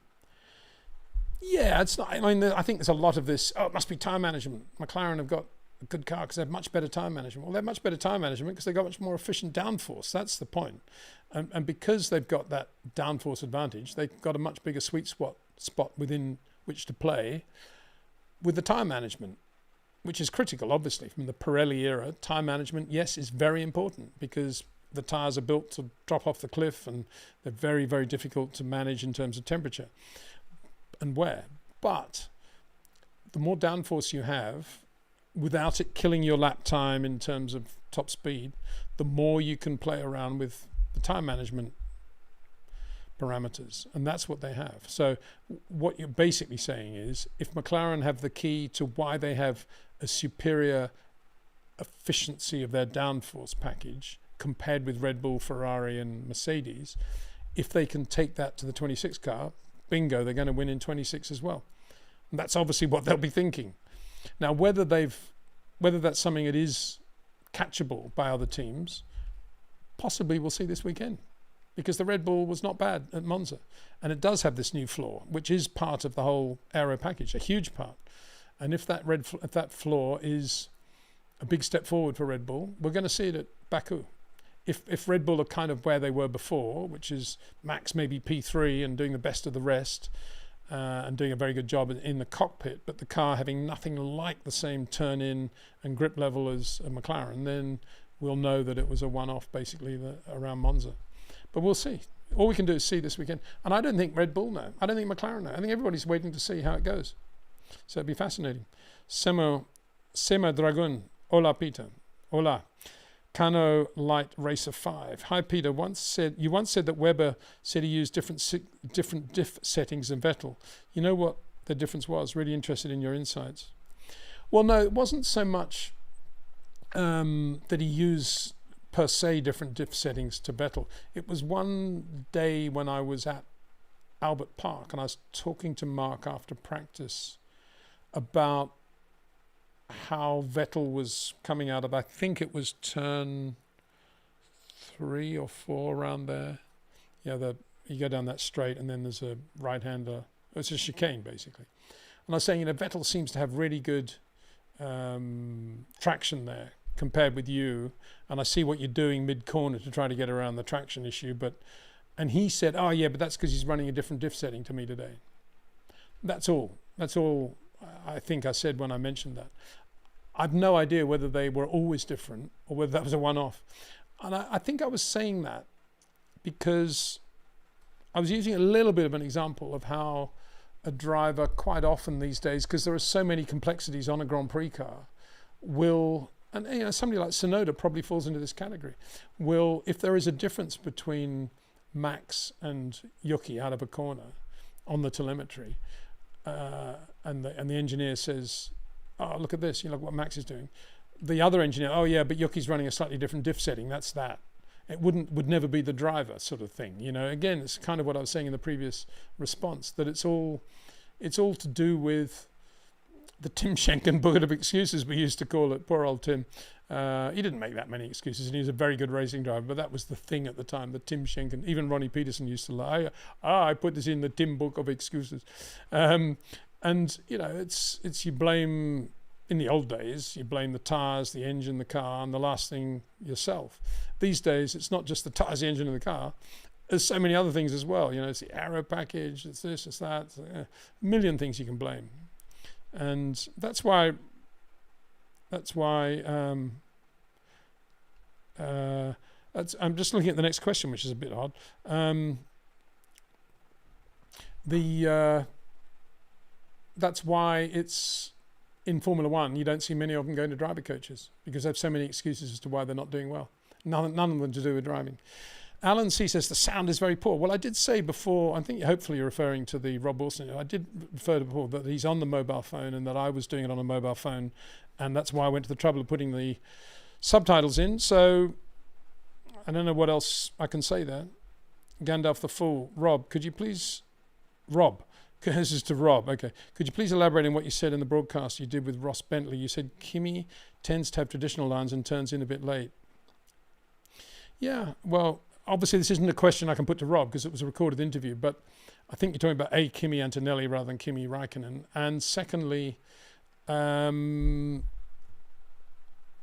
Yeah, it's not. I mean, I think there's a lot of this. Oh, it must be tire management. McLaren have got a good car because they have much better tire management. Well, they have much better tire management because they've got much more efficient downforce. That's the point. And because they've got that downforce advantage, they've got a much bigger sweet spot within which to play with the tire management, which is critical, obviously, from the Pirelli era. Tire management, yes, is very important because the tires are built to drop off the cliff and they're very, very difficult to manage in terms of temperature and wear. But the more downforce you have, without it killing your lap time in terms of top speed, the more you can play around with the tire management parameters. And that's what they have. So what you're basically saying is, if McLaren have the key to why they have a superior efficiency of their downforce package compared with Red Bull, Ferrari and Mercedes, if they can take that to the 26 car, bingo, they're going to win in 26 as well. And that's obviously what they'll be thinking. Now, whether that's something that is catchable by other teams, possibly we'll see this weekend, because the Red Bull was not bad at Monza, and it does have this new floor, which is part of the whole aero package, a huge part. And if that floor is a big step forward for Red Bull, we're going to see it at Baku. If Red Bull are kind of where they were before, which is Max maybe P3 and doing the best of the rest, and doing a very good job in the cockpit, but the car having nothing like the same turn-in and grip level as a McLaren, then we'll know that it was a one-off basically around Monza. But we'll see. All we can do is see this weekend. And I don't think Red Bull know. I don't think McLaren know. I think everybody's waiting to see how it goes. So it'll be fascinating. Sema Dragun. Hola, Peter. Hola. Kano Light Racer 5. Hi, Peter. You once said that Webber said he used different diff settings than Vettel. You know what the difference was? Really interested in your insights. Well, no, it wasn't so much that he used per se different diff settings to Vettel. It was one day when I was at Albert Park and I was talking to Mark after practice about how Vettel was coming out of, I think it was turn 3 or 4 around there. Yeah, you go down that straight and then there's a right-hander. It's a chicane basically. And I was saying, Vettel seems to have really good traction there compared with you, and I see what you're doing mid-corner to try to get around the traction issue, and he said, oh yeah, but that's because he's running a different diff setting to me today. That's all I think I said when I mentioned that. I've no idea whether they were always different or whether that was a one-off. And I think I was saying that because I was using a little bit of an example of how a driver quite often these days, because there are so many complexities on a Grand Prix car, and somebody like Tsunoda probably falls into this category, if there is a difference between Max and Yuki out of a corner on the telemetry, and the engineer says, oh, look at this, look what Max is doing. The other engineer, oh yeah, but Yuki's running a slightly different diff setting, that's that. It would never be the driver sort of thing. Again, it's kind of what I was saying in the previous response, that it's all to do with the Tim Schenken bucket of excuses, we used to call it. Poor old Tim. He didn't make that many excuses, and he was a very good racing driver, but that was the thing at the time, the Tim Schenken. Even Ronnie Peterson used to lie. I put this in the Tim book of excuses. And it's you blame, in the old days, you blame the tyres, the engine, the car, and the last thing yourself. These days, it's not just the tyres, the engine, and the car. There's so many other things as well. It's the aero package, it's this, it's that. It's a million things you can blame. And that's why I'm just looking at the next question, which is a bit odd. That's why it's in Formula One, you don't see many of them going to driver coaches because they have so many excuses as to why they're not doing well. None of them to do with driving. Alan C says the sound is very poor. Well, I did say before, I think hopefully you're referring to the Rob Wilson. I did refer to before that he's on the mobile phone and that I was doing it on a mobile phone, and that's why I went to the trouble of putting the subtitles in. So I don't know what else I can say there. Gandalf the Fool. Rob, could you please... Rob. This is to Rob. Okay. Could you please elaborate on what you said in the broadcast you did with Ross Bentley? You said Kimi tends to have traditional lines and turns in a bit late. Yeah, well... Obviously, this isn't a question I can put to Rob because it was a recorded interview, but I think you're talking about Kimi Antonelli rather than Kimi Räikkönen. And secondly, I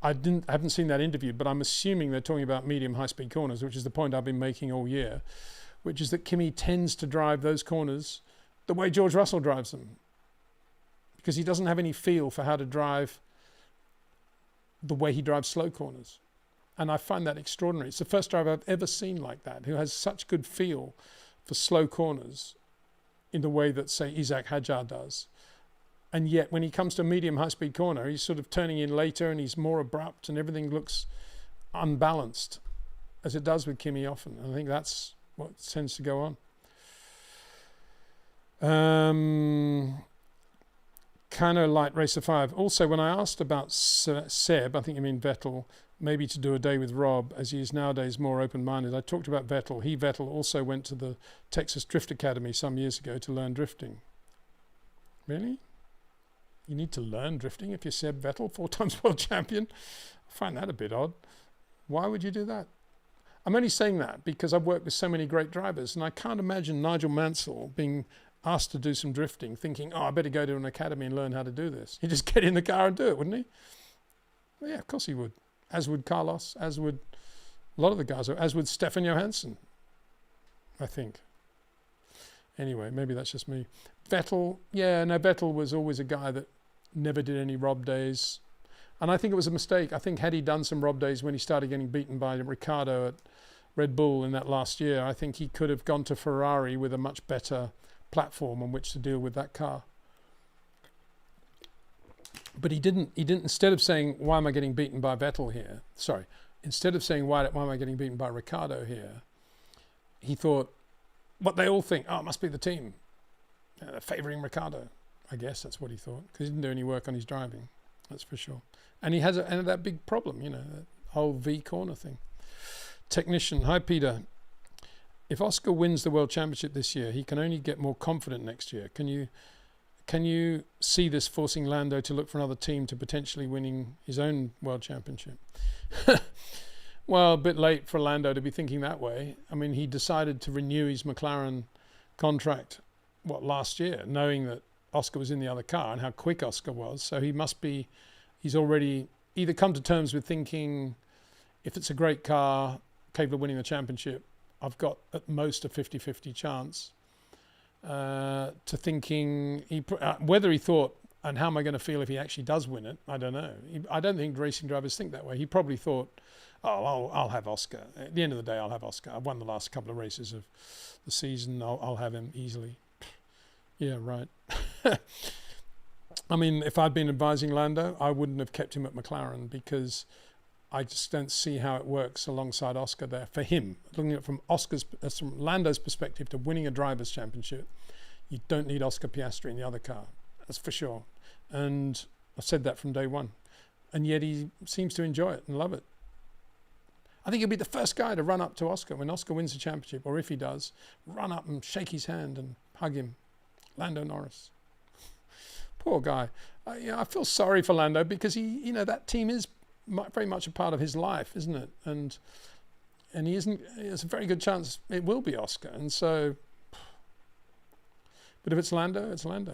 haven't seen that interview, but I'm assuming they're talking about medium high-speed corners, which is the point I've been making all year, which is that Kimi tends to drive those corners the way George Russell drives them, because he doesn't have any feel for how to drive the way he drives slow corners. And I find that extraordinary. It's the first driver I've ever seen like that, who has such good feel for slow corners in the way that, say, Isaac Hadjar does. And yet, when he comes to a medium high-speed corner, he's sort of turning in later and he's more abrupt and everything looks unbalanced, as it does with Kimi often. And I think that's what tends to go on. Kano Light Racer 5. Also, when I asked about Seb, I think you mean Vettel, maybe to do a day with Rob, as he is nowadays more open-minded. I talked about Vettel. Vettel also went to the Texas Drift Academy some years ago to learn drifting. Really? You need to learn drifting if you're Seb Vettel, 4 times world champion. I find that a bit odd. Why would you do that? I'm only saying that because I've worked with so many great drivers, and I can't imagine Nigel Mansell being asked to do some drifting, thinking, oh, I better go to an academy and learn how to do this. He'd just get in the car and do it, wouldn't he? Well, yeah, of course he would. As would Carlos, as would a lot of the guys, as would Stefan Johansson, I think. Anyway, maybe that's just me. Vettel, yeah, no, Vettel was always a guy that never did any Rob days. And I think it was a mistake. I think had he done some Rob days when he started getting beaten by Ricciardo at Red Bull in that last year, I think he could have gone to Ferrari with a much better platform on which to deal with that car. But he didn't, instead of saying, why am I getting beaten by Vettel here? Sorry, instead of saying, why am I getting beaten by Ricciardo here? He thought, what they all think, oh, it must be the team. They're favouring Ricciardo. I guess that's what he thought, because he didn't do any work on his driving, that's for sure. And he has that big problem, you know, that whole V corner thing. Technician, hi Peter. If Oscar wins the World Championship this year, he can only get more confident next year. Can you see this forcing Lando to look for another team to potentially winning his own World Championship? Well, a bit late for Lando to be thinking that way. I mean, he decided to renew his McLaren contract, last year, knowing that Oscar was in the other car and how quick Oscar was. So he's already either come to terms with thinking, if it's a great car, capable of winning the championship, I've got at most a 50-50 chance, to thinking, whether he thought, and how am I going to feel if he actually does win it, I don't know. I don't think racing drivers think that way. He probably thought, oh, I'll have Oscar. At the end of the day, I'll have Oscar. I've won the last couple of races of the season. I'll have him easily. Yeah, right. I mean, if I'd been advising Lando, I wouldn't have kept him at McLaren, because I just don't see how it works alongside Oscar there. For him, looking at it from Lando's perspective, to winning a driver's championship, you don't need Oscar Piastri in the other car. That's for sure. And I've said that from day one. And yet he seems to enjoy it and love it. I think he'll be the first guy to run up to Oscar when Oscar wins the championship, or if he does, run up and shake his hand and hug him. Lando Norris. Poor guy. I feel sorry for Lando, because he, that team is very much a part of his life, isn't it? And he isn't. There's a very good chance it will be Oscar. And so, but if it's Lando, it's Lando.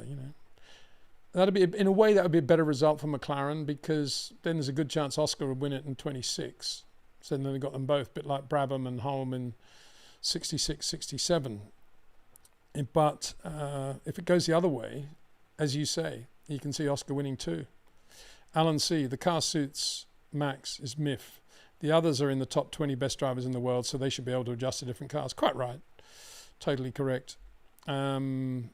That'd be, in a way, that would be a better result for McLaren, because then there's a good chance Oscar would win it in 26. So then they've got them both, a bit like Brabham and Holm in 66, 67. But if it goes the other way, as you say, you can see Oscar winning too. Alan C., the car suits Max is Miff. The others are in the top 20 best drivers in the world, so they should be able to adjust to different cars. Quite right. Totally correct. Kind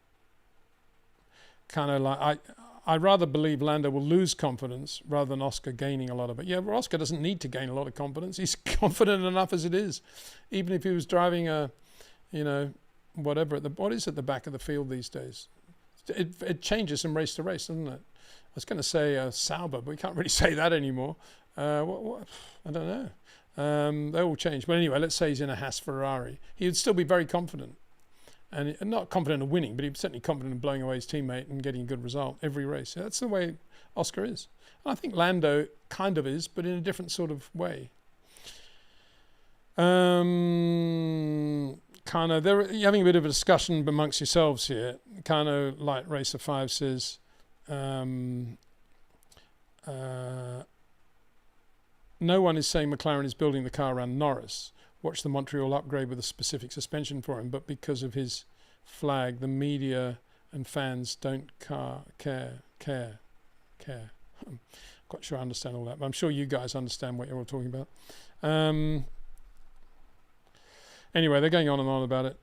of like, I rather believe Lando will lose confidence rather than Oscar gaining a lot of it. Yeah, but Oscar doesn't need to gain a lot of confidence. He's confident enough as it is. Even if he was driving a, whatever, what is at the back of the field these days? It changes from race to race, doesn't it? I was going to say Sauber, but we can't really say that anymore. What? I don't know. They all change. But anyway, let's say he's in a Haas Ferrari. He would still be very confident. And not confident of winning, but he's certainly confident in blowing away his teammate and getting a good result every race. So that's the way Oscar is. And I think Lando kind of is, but in a different sort of way. You're having a bit of a discussion amongst yourselves here. Light Racer 5 says, no one is saying McLaren is building the car around Norris. Watch the Montreal upgrade with a specific suspension for him, but because of his flag, the media and fans don't care. I'm quite sure I understand all that, but I'm sure you guys understand what you're all talking about. Anyway, they're going on and on about it.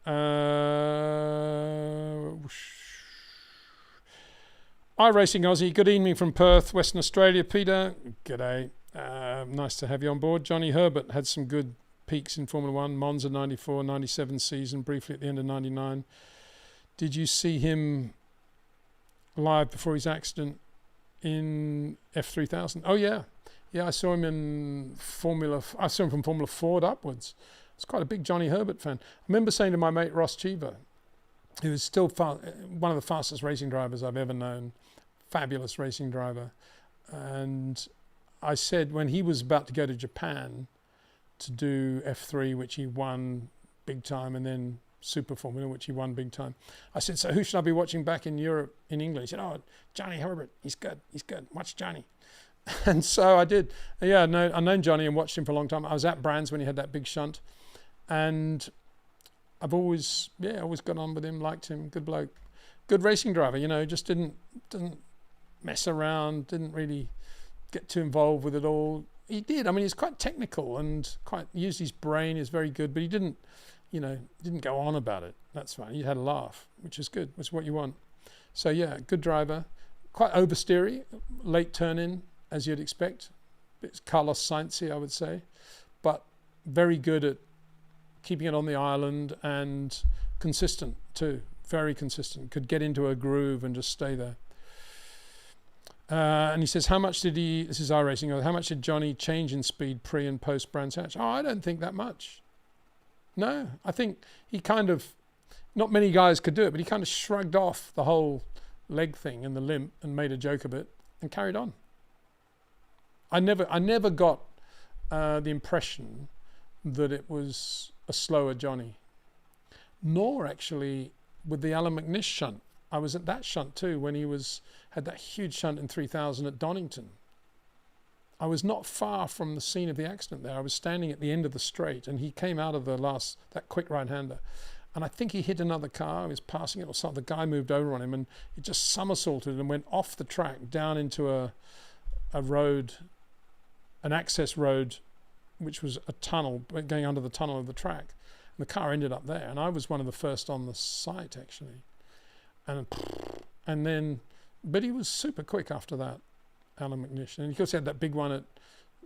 iRacing Aussie, good evening from Perth, Western Australia. Peter, g'day. Nice to have you on board. Johnny Herbert had some good peaks in Formula 1, Monza 94, 97 season, briefly at the end of 99. Did you see him live before his accident in F3000? Oh, yeah. Yeah, I saw him from Formula Ford upwards. I was quite a big Johnny Herbert fan. I remember saying to my mate Ross Cheever, who is still one of the fastest racing drivers I've ever known, fabulous racing driver. And I said when he was about to go to Japan to do F3, which he won big time, and then Super Formula, which he won big time, I said, so who should I be watching back in Europe, in England? He said, oh, Johnny Herbert, he's good, watch Johnny. And so I did. Yeah, I've known Johnny and watched him for a long time. I was at Brands when he had that big shunt, and I've always got on with him, liked him, good bloke, good racing driver, you know, just didn't mess around, didn't really get too involved with it all. He did, I mean, he's quite technical and quite used his brain, is very good, but he didn't go on about it. That's fine. He had a laugh, which is good, which is what you want. So yeah, good driver, quite oversteery, late turn in, as you'd expect. It's Carlos Sainz-y, I would say, but very good at keeping it on the island and consistent too, very consistent. Could get into a groove and just stay there. And he says, how much did this is iRacing, how much did Johnny change in speed pre and post Brands Hatch? Oh, I don't think that much. No, I think he kind of, not many guys could do it, but he kind of shrugged off the whole leg thing and the limp and made a joke of it and carried on. I never got the impression that it was a slower Johnny, nor actually with the Alan McNish shunt. I was at that shunt too when he had that huge shunt in 3000 at Donington. I was not far from the scene of the accident there. I was standing at the end of the straight, and he came out of that quick right-hander, and I think he hit another car. He was passing it or something. The guy moved over on him, and he just somersaulted and went off the track down into a road, an access road, which was a tunnel going under the tunnel of the track. And the car ended up there, and I was one of the first on the site actually. And then, but he was super quick after that, Alan McNish. And he also had that big one at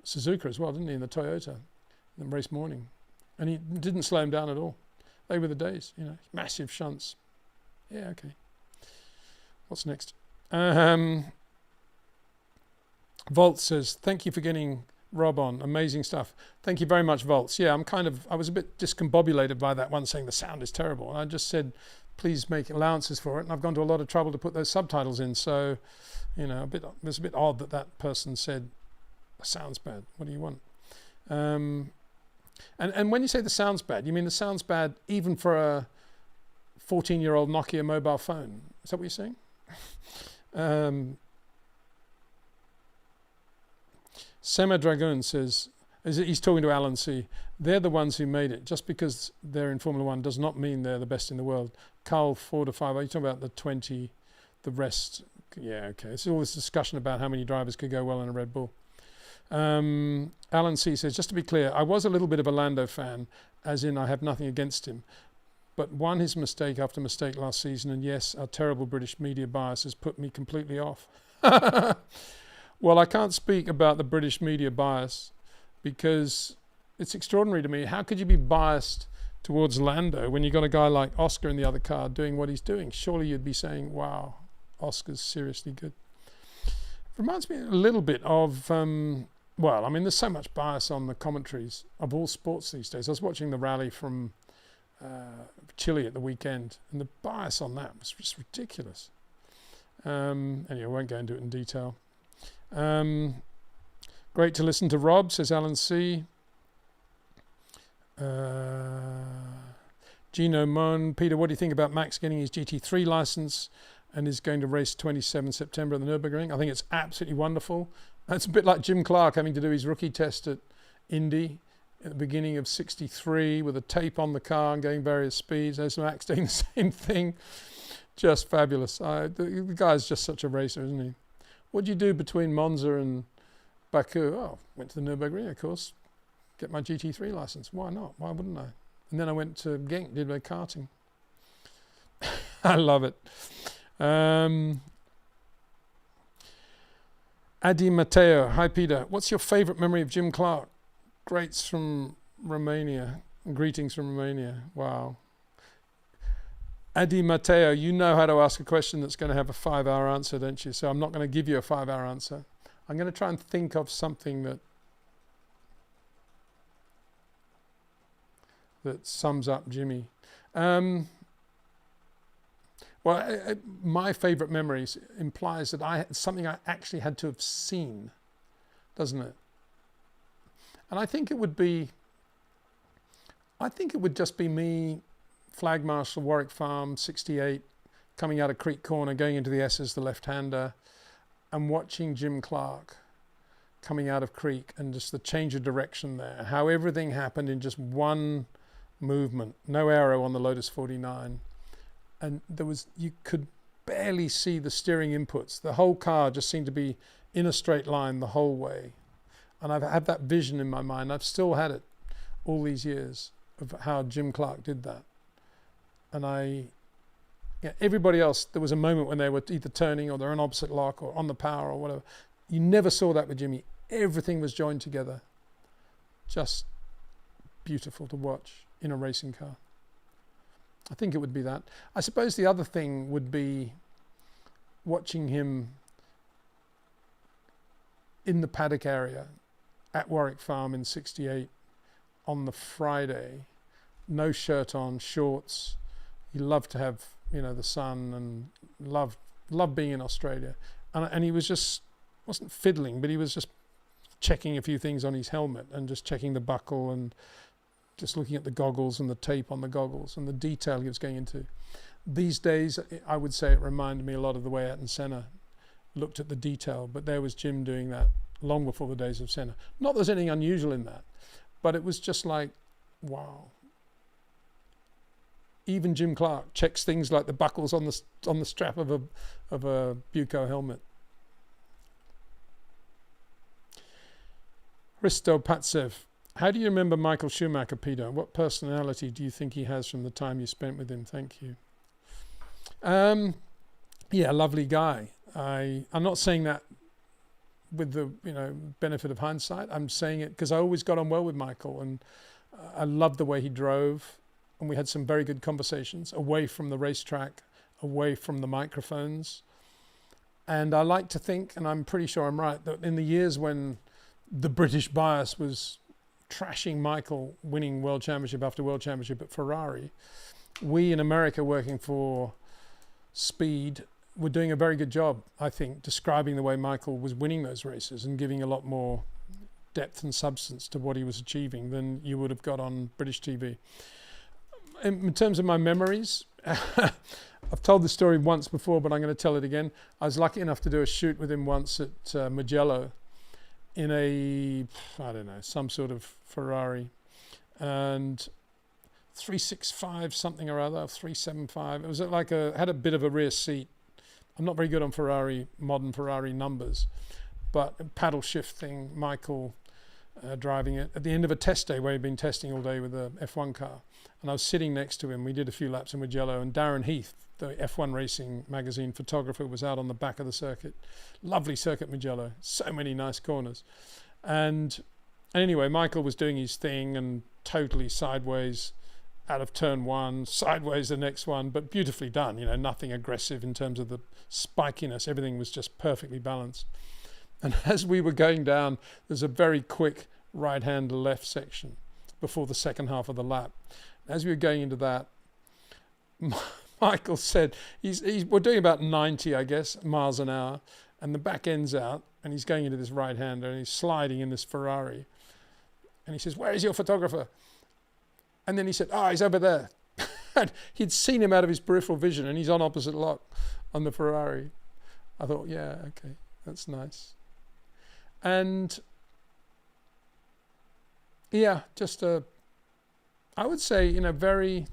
Suzuka as well, didn't he, in the Toyota, in the race morning. And he didn't slow him down at all. They were the days, you know, massive shunts. Yeah, okay. What's next? Volt says, thank you for getting Rob on. Amazing stuff. Thank you very much, Volts. Yeah, I was a bit discombobulated by that one saying the sound is terrible. And I just said, please make allowances for it. And I've gone to a lot of trouble to put those subtitles in. So, you know, it's a bit odd that person said, the sound's bad. What do you want? And when you say the sound's bad, you mean the sound's bad even for a 14-year-old Nokia mobile phone? Is that what you're saying? Sema Dragoon says, he's talking to Alan C. They're the ones who made it. Just because they're in Formula One does not mean they're the best in the world. Carl 4 to 5. Are you talking about the 20, the rest? Yeah, okay. It's all this discussion about how many drivers could go well in a Red Bull. Alan C says, just to be clear, I was a little bit of a Lando fan, as in I have nothing against him, but won his mistake after mistake last season, and yes, our terrible British media bias has put me completely off. Well, I can't speak about the British media bias because it's extraordinary to me. How could you be biased towards Lando when you got a guy like Oscar in the other car doing what he's doing? Surely you'd be saying, wow, Oscar's seriously good. It reminds me a little bit of, well, I mean, there's so much bias on the commentaries of all sports these days. I was watching the rally from Chile at the weekend, and the bias on that was just ridiculous. Anyway, I won't go into it in detail. Great to listen to Rob, says Alan C. Gino Mon. Peter, what do you think about Max getting his GT3 license and is going to race 27 September at the Nürburgring? I think it's absolutely wonderful. It's a bit like Jim Clark having to do his rookie test at Indy at the beginning of 63 with a tape on the car and going various speeds. There's Max doing the same thing. Just fabulous. The guy's just such a racer, isn't he? What do you do between Monza and Baku? Oh, went to the Nürburgring, of course. Get my GT3 license. Why not? Why wouldn't I? And then I went to Genk, did my karting. I love it. Adi Mateo. Hi, Peter. What's your favourite memory of Jim Clark? Greats from Romania. Greetings from Romania. Wow. Adi Mateo, you know how to ask a question that's going to have a 5-hour answer, don't you? So I'm not going to give you a 5-hour answer. I'm going to try and think of something that sums up Jimmy. Well, my favourite memories implies that something I actually had to have seen, doesn't it? And I think it would just be me, Flag Marshal, Warwick Farm, 68, coming out of Creek Corner, going into the S's, the left-hander, and watching Jim Clark coming out of Creek and just the change of direction there, how everything happened in just one movement, no arrow on the Lotus 49. And you could barely see the steering inputs. The whole car just seemed to be in a straight line the whole way. And I've had that vision in my mind. I've still had it all these years of how Jim Clark did that. And everybody else, there was a moment when they were either turning or they're on opposite lock or on the power or whatever. You never saw that with Jimmy. Everything was joined together. Just beautiful to watch in a racing car. I think it would be that. I suppose the other thing would be watching him in the paddock area at Warwick Farm in 68 on the Friday, no shirt on, shorts. He loved to have, the sun and loved being in Australia. And he wasn't fiddling, but he was just checking a few things on his helmet and just checking the buckle and just looking at the goggles and the tape on the goggles and the detail he was going into. These days, I would say it reminded me a lot of the way Ayrton Senna looked at the detail, but there was Jim doing that long before the days of Senna. Not that there's anything unusual in that, but it was just like, wow. Even Jim Clark checks things like the buckles on the strap of a Buco helmet. Hristo Patsev, how do you remember Michael Schumacher, Peter? What personality do you think he has from the time you spent with him? Thank you. Yeah, lovely guy. I'm not saying that with the benefit of hindsight. I'm saying it because I always got on well with Michael, and I loved the way he drove, and we had some very good conversations away from the racetrack, away from the microphones. And I like to think, and I'm pretty sure I'm right, that in the years when the British bias was trashing Michael winning world championship after world championship at Ferrari, we in America working for Speed were doing a very good job, I think, describing the way Michael was winning those races and giving a lot more depth and substance to what he was achieving than you would have got on British TV. In terms of my memories, I've told the story once before, but I'm going to tell it again. I was lucky enough to do a shoot with him once at Mugello in some sort of Ferrari, and 365 something or other, 375. It was had a bit of a rear seat. I'm not very good on modern Ferrari numbers, but paddle shift thing, Michael driving it at the end of a test day where he'd been testing all day with the F1 car. And I was sitting next to him. We did a few laps in Mugello, and Darren Heath, the F1 Racing magazine photographer, was out on the back of the circuit. Lovely circuit, Mugello. So many nice corners. And anyway, Michael was doing his thing and totally sideways out of turn one, sideways the next one, but beautifully done. Nothing aggressive in terms of the spikiness. Everything was just perfectly balanced. And as we were going down, there's a very quick right-hand left section before the second half of the lap. As we were going into that, Michael said, we're doing about 90, I guess, miles an hour, and the back end's out, and he's going into this right-hander, and he's sliding in this Ferrari. And he says, "Where is your photographer?" And then he said, "He's over there." And he'd seen him out of his peripheral vision, and he's on opposite lock on the Ferrari. I thought, yeah, okay, that's nice. And yeah, just I would say, very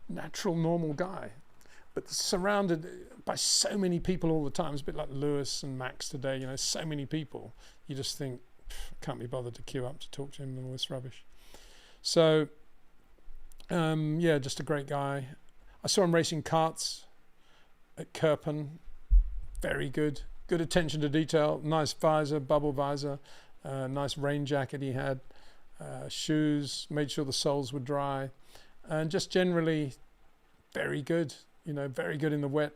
natural, normal guy, but surrounded by so many people all the time. It's a bit like Lewis and Max today, so many people. You just think, can't be bothered to queue up to talk to him and all this rubbish. So, yeah, just a great guy. I saw him racing karts at Kirpen. Very good. Good attention to detail. Nice visor, bubble visor. Nice rain jacket he had. Shoes, made sure the soles were dry, and just generally very good, very good in the wet.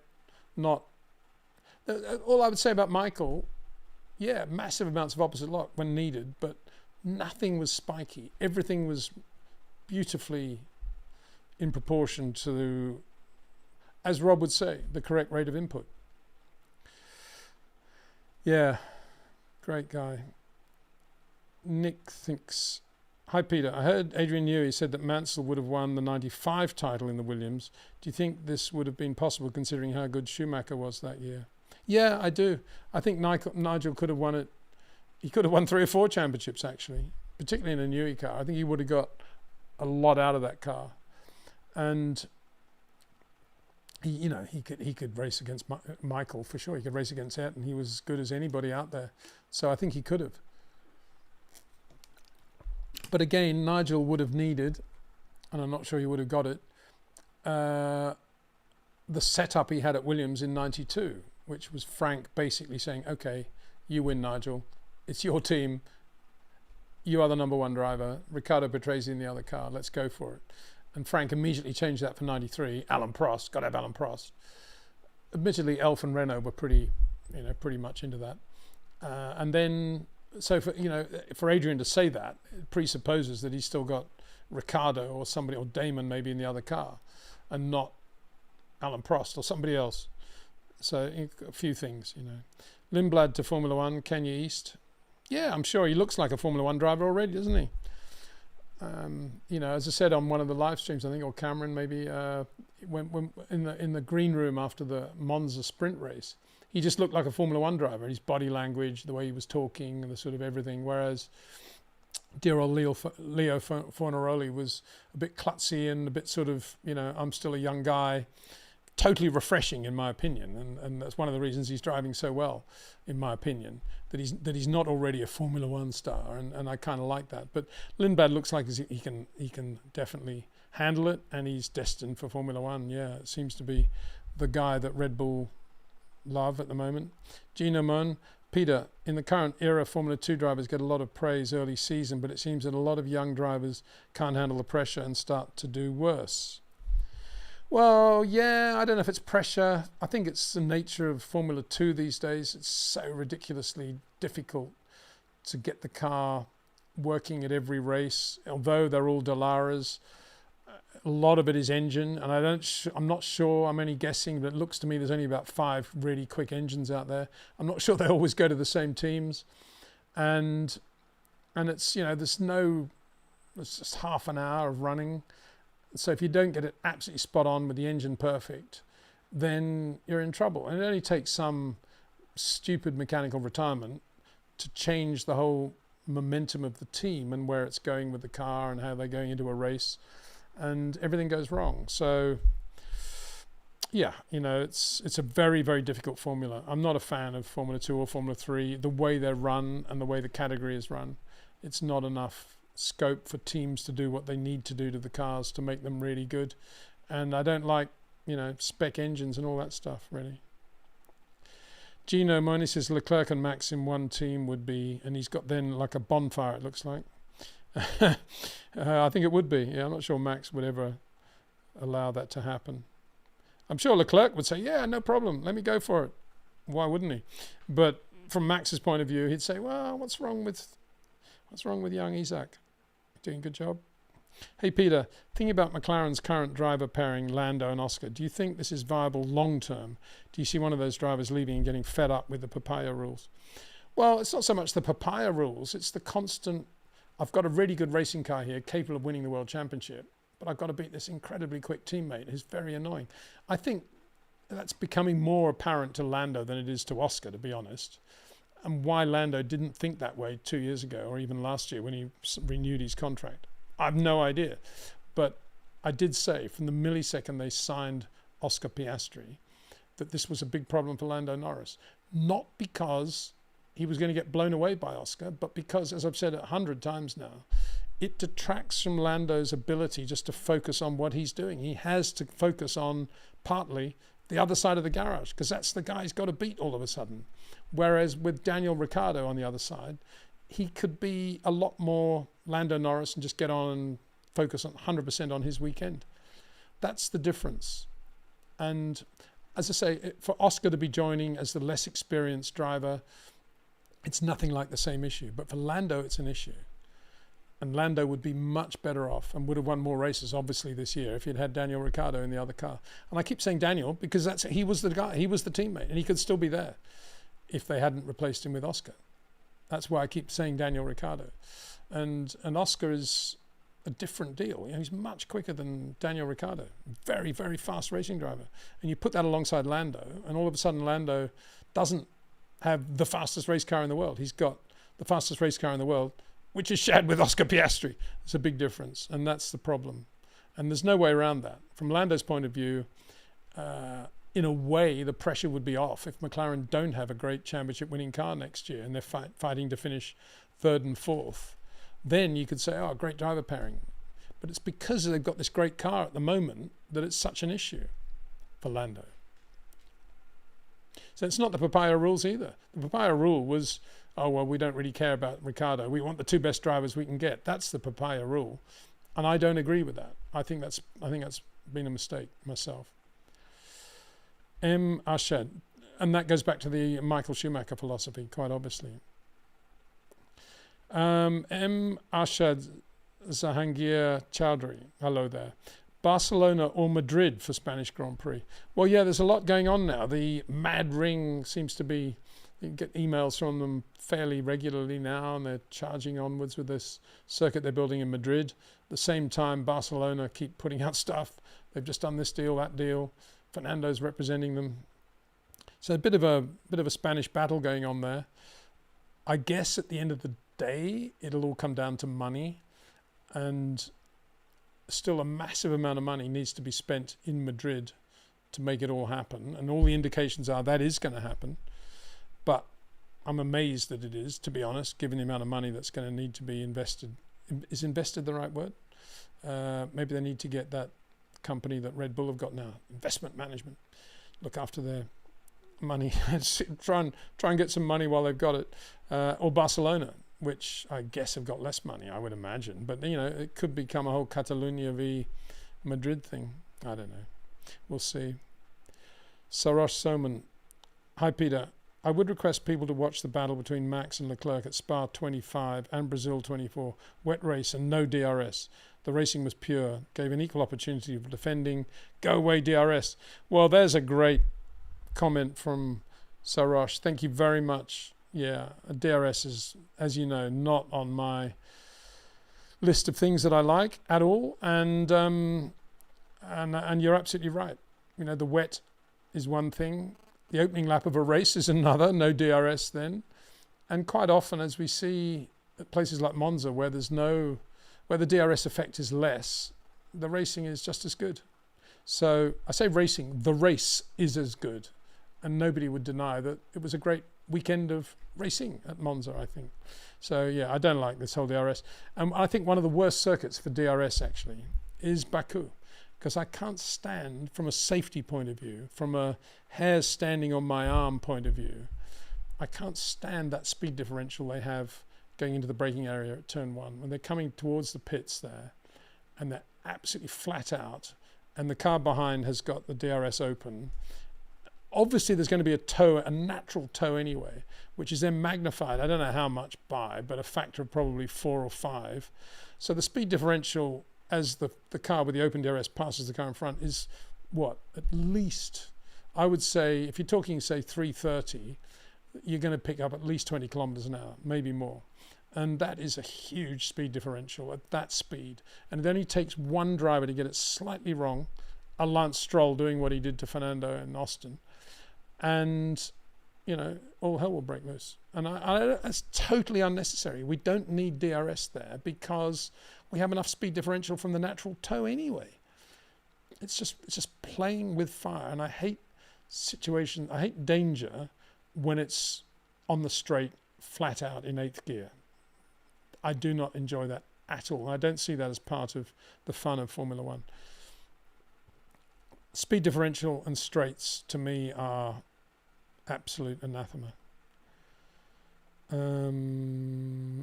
Not all I would say about Michael, yeah, massive amounts of opposite lock when needed, but nothing was spiky. Everything was beautifully in proportion to as Rob would say, the correct rate of input. Yeah, great guy. Nick thinks, hi Peter, I heard Adrian Newey said that Mansell would have won the 95 title in the Williams. Do you think this would have been possible considering how good Schumacher was that year? Yeah, I do. I think Nigel could have won it. He could have won 3 or 4 championships actually, particularly in a Newey car. I think he would have got a lot out of that car. And he could race against Michael for sure. He could race against Ed, and he was as good as anybody out there. So I think he could have. But again, Nigel would have needed, and I'm not sure he would have got it, the setup he had at Williams in '92, which was Frank basically saying, okay, you win, Nigel. It's your team. You are the number 1 driver. Riccardo Patrese in the other car. Let's go for it. And Frank immediately changed that for '93. Alan Prost, got to have Alan Prost. Admittedly, Elf and Renault were pretty much into that. And then, so for Adrian to say that, it presupposes that he's still got Riccardo or somebody, or Damon maybe in the other car, and not Alan Prost or somebody else. So a few things, Lindblad to Formula One, Kenya East. Yeah, I'm sure he looks like a Formula One driver already, doesn't he? As I said on one of the live streams, I think, or Cameron maybe, when in the green room after the Monza sprint race, he just looked like a Formula One driver. His body language, the way he was talking, and the sort of everything. Whereas dear old Leo Fornaroli was a bit klutzy and a bit sort of, I'm still a young guy. Totally refreshing in my opinion, and that's one of the reasons he's driving so well, in my opinion, that he's not already a Formula One star, and I kind of like that. But Lindblad looks like he can definitely handle it, and he's destined for Formula One. Yeah, it seems to be the guy that Red Bull love at the moment. Gino Mon, Peter, in the current era, Formula 2 drivers get a lot of praise early season, but it seems that a lot of young drivers can't handle the pressure and start to do worse. Well, yeah, I don't know if it's pressure. I think it's the nature of Formula 2 these days. It's so ridiculously difficult to get the car working at every race. Although they're all Dallaras, a lot of it is engine, and I'm not sure, I'm only guessing, but it looks to me there's only about 5 really quick engines out there. I'm not sure they always go to the same teams. And it's, it's just half an hour of running. So if you don't get it absolutely spot on with the engine perfect, then you're in trouble. And it only takes some stupid mechanical retirement to change the whole momentum of the team and where it's going with the car and how they're going into a race, and everything goes wrong. So yeah, it's a very, very difficult formula. I'm not a fan of Formula 2 or Formula 3, the way they're run and the way the category is run. It's not enough scope for teams to do what they need to do to the cars to make them really good. And I don't like, spec engines and all that stuff, really. Gino Moni says Leclerc and Max in one team would be, and he's got then like a bonfire, it looks like. I think it would be. Yeah, I'm not sure Max would ever allow that to happen. I'm sure Leclerc would say, yeah, no problem, let me go for it. Why wouldn't he? But from Max's point of view, he'd say, well, what's wrong with young Isaac? Doing a good job. Hey Peter, thinking about McLaren's current driver pairing, Lando and Oscar, do you think this is viable long term? Do you see one of those drivers leaving and getting fed up with the papaya rules? Well, it's not so much the papaya rules, it's the constant, I've got a really good racing car here capable of winning the world championship, but I've got to beat this incredibly quick teammate who's very annoying. I think that's becoming more apparent to Lando than it is to Oscar, to be honest. And why Lando didn't think that way 2 years ago or even last year when he renewed his contract, I have no idea. But I did say from the millisecond they signed Oscar Piastri that this was a big problem for Lando Norris. Not because he was going to get blown away by Oscar, but because, as I've said 100 times now, it detracts from Lando's ability just to focus on what he's doing. He has to focus on partly the other side of the garage, because that's the guy he's got to beat all of a sudden. Whereas with Daniel Ricciardo on the other side, he could be a lot more Lando Norris and just get on and focus on 100% on his weekend. That's the difference. And as I say, for Oscar to be joining as the less experienced driver, it's nothing like the same issue. But for Lando, it's an issue. And Lando would be much better off and would have won more races, obviously, this year if he'd had Daniel Ricciardo in the other car. And I keep saying Daniel because he was the guy, he was the teammate, and he could still be there if they hadn't replaced him with Oscar. That's why I keep saying Daniel Ricciardo. And Oscar is a different deal. He's much quicker than Daniel Ricciardo. Very, very fast racing driver. And you put that alongside Lando, and all of a sudden Lando doesn't have the fastest race car in the world. He's got the fastest race car in the world, which is shared with Oscar Piastri. It's a big difference, and that's the problem. And there's no way around that. From Lando's point of view, in a way, the pressure would be off if McLaren don't have a great championship-winning car next year and they're fighting to finish 3rd and 4th. Then you could say, oh, great driver pairing. But it's because they've got this great car at the moment that it's such an issue for Lando. So it's not the papaya rules either. The papaya rule was, oh, well, we don't really care about Ricciardo. We want the 2 best drivers we can get. That's the papaya rule. And I don't agree with that. I think that's been a mistake myself. M. Arshad. And that goes back to the Michael Schumacher philosophy, quite obviously. M. Arshad Zahangir Chowdhury. Hello there. Barcelona or Madrid for Spanish Grand Prix? Well, yeah, there's a lot going on now. The Mad Ring seems to be, you get emails from them fairly regularly now, and they're charging onwards with this circuit they're building in Madrid. At the same time, Barcelona keep putting out stuff. They've just done this deal, that deal. Fernando's representing them. So a bit of a Spanish battle going on there. I guess at the end of the day, it'll all come down to money, and still a massive amount of money needs to be spent in Madrid to make it all happen. And all the indications are that is going to happen. But I'm amazed that it is, to be honest, given the amount of money that's going to need to be invested. Is invested the right word? Maybe they need to get that company that Red Bull have got now, investment management, look after their money, try and get some money while they've got it. Or Barcelona, which I guess have got less money, I would imagine. But, it could become a whole Catalonia v Madrid thing. I don't know. We'll see. Sarosh Soman. Hi, Peter. I would request people to watch the battle between Max and Leclerc at Spa 25 and Brazil 24. Wet race and no DRS. The racing was pure. Gave an equal opportunity for defending. Go away, DRS. Well, there's a great comment from Sarosh. Thank you very much. Yeah, DRS is, as you know, not on my list of things that I like at all. And you're absolutely right. The wet is one thing. The opening lap of a race is another. No DRS then. And quite often, as we see at places like Monza, where the DRS effect is less, the racing is just as good. So I say racing, the race is as good. And nobody would deny that it was a great weekend of racing at Monza, I think. So yeah, I don't like this whole DRS. And I think one of the worst circuits for DRS actually is Baku, because I can't stand, from a safety point of view, from a hairs standing on my arm point of view, I can't stand that speed differential they have going into the braking area at turn 1 when they're coming towards the pits there, and they're absolutely flat out, and the car behind has got the DRS open. Obviously, there's going to be a natural tow anyway, which is then magnified, I don't know how much by, but a factor of probably 4 or 5. So the speed differential as the car with the open DRS passes the car in front is what? At least, I would say, if you're talking, say, 330, you're going to pick up at least 20 kilometers an hour, maybe more. And that is a huge speed differential at that speed. And it only takes one driver to get it slightly wrong, a Lance Stroll doing what he did to Fernando in Austin, and all hell will break loose. And that's totally unnecessary. We don't need DRS there because we have enough speed differential from the natural tow anyway. It's just playing with fire, and I hate danger when it's on the straight, flat out in 8th gear. I do not enjoy that at all. I don't see that as part of the fun of Formula One. Speed differential and straights, to me, are absolute anathema.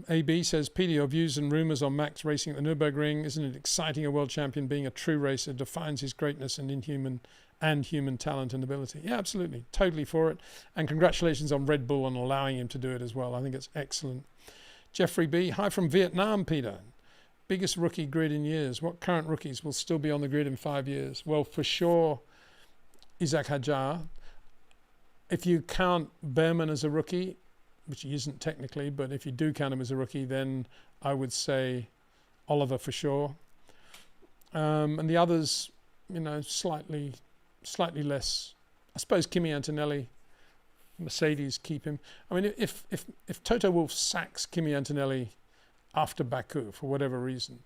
AB says, Peter, your views and rumours on Max racing at the Nürburgring, isn't it exciting? A world champion being a true racer defines his greatness and human talent and ability. Yeah, absolutely. Totally for it. And congratulations on Red Bull on allowing him to do it as well. I think it's excellent. Jeffrey B. Hi from Vietnam, Peter. biggest rookie grid in years. What current rookies will still be on the grid in 5 years? Well, for sure, Isaac Hadjar. If you count Behrman as a rookie, which he isn't technically, but if you do count him as a rookie, then I would say Oliver for sure. And the others, you know, slightly less. I suppose Kimi Antonelli, Mercedes keep him. I mean, if Toto Wolff sacks Kimi Antonelli after Baku for whatever reason,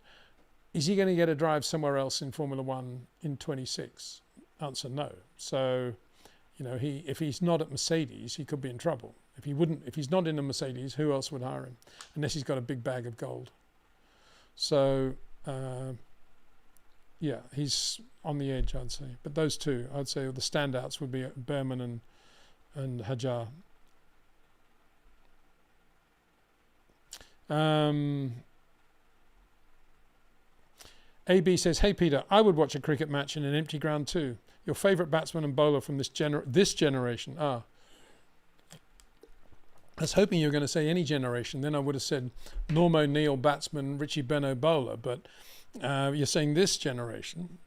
is he going to get a drive somewhere else in Formula One in 26? Answer no. So, you know, if he's not at Mercedes, he could be in trouble. If he's not in a Mercedes, who else would hire him? Unless he's got a big bag of gold. So, yeah, he's on the edge, I'd say. But those two, I'd say the standouts would be Behrman and Hadjar. AB says, hey Peter, I would watch a cricket match in an empty ground too. Your favourite batsman and bowler from this generation? I was hoping you were going to say any generation. Then I would have said Norm O'Neill, batsman, Richie Benaud, bowler. But you're saying this generation.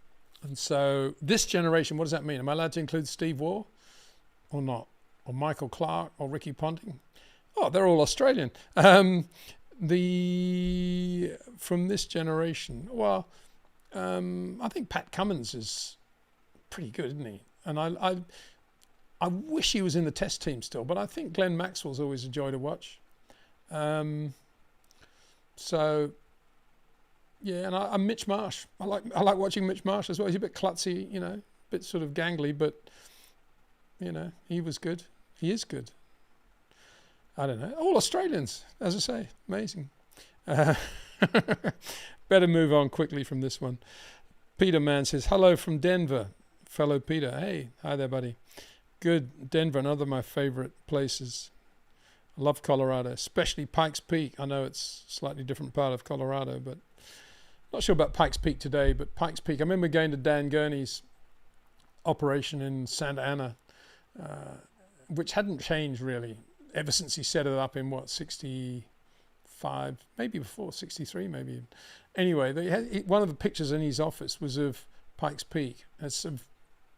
And so this generation, what does that mean? Am I allowed to include Steve Waugh or not? Or Michael Clarke or Ricky Ponting? Oh, they're all Australian. From this generation, well, I think Pat Cummins is pretty good, isn't he? And I wish he was in the test team still, but I think Glenn Maxwell's always a joy to watch. So yeah, and I'm Mitch Marsh. I like watching Mitch Marsh as well. He's a bit klutzy, you know, a bit sort of gangly, but you know, he was good. He is good. I don't know. All Australians, as I say, amazing. Better move on quickly from this one. Peter Mann says, hello from Denver, fellow Peter. Hey, hi there, buddy. Good. Denver, another of my favorite places. I love Colorado, especially Pikes Peak. I know it's a slightly different part of Colorado, but not sure about Pikes Peak today, but Pikes Peak. I remember going to Dan Gurney's operation in Santa Ana, which hadn't changed really ever since he set it up in, 65, maybe before, 63 maybe. Anyway, one of the pictures in his office was of Pikes Peak. It's of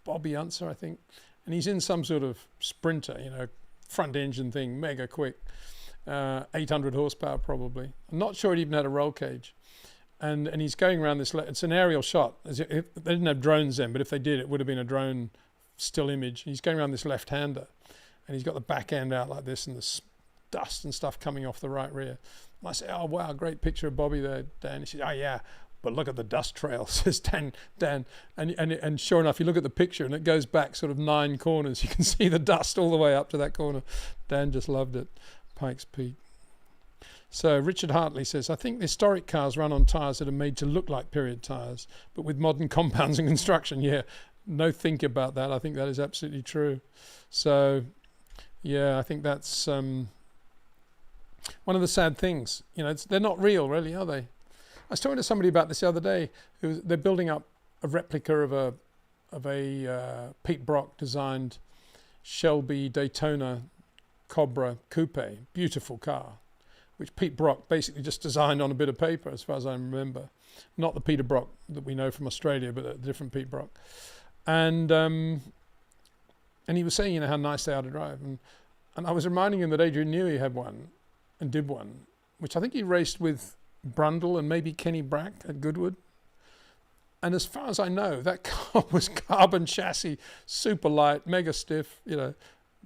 Bobby Unser, I think. And he's in some sort of sprinter, you know, front engine thing, mega quick, 800 horsepower probably. I'm not sure it even had a roll cage. And he's going around this, it's an aerial shot. They didn't have drones then, but if they did, it would have been a drone still image. He's going around this left-hander, and he's got the back end out like this, and the dust and stuff coming off the right rear. And I say, oh, wow, great picture of Bobby there, Dan. He said, oh, yeah, but look at the dust trail, says Dan. And sure enough, you look at the picture, and it goes back sort of 9 corners. You can see the dust all the way up to that corner. Dan just loved it. Pikes Peak. So Richard Hartley says, I think historic cars run on tyres that are made to look like period tyres, but with modern compounds and construction. Yeah, no think about that. I think that is absolutely true. So, yeah, I think that's one of the sad things. You know, they're not real, really, are they? I was talking to somebody about this the other day. They're building up a replica of a Pete Brock designed Shelby Daytona Cobra Coupe, beautiful car, which Pete Brock basically just designed on a bit of paper, as far as I remember. Not the Peter Brock that we know from Australia, but a different Pete Brock. And he was saying, you know, how nice they are to drive. And I was reminding him that Adrian Newey had one and did one, which I think he raced with Brundle and maybe Kenny Brack at Goodwood. And as far as I know, that car was carbon chassis, super light, mega stiff, you know,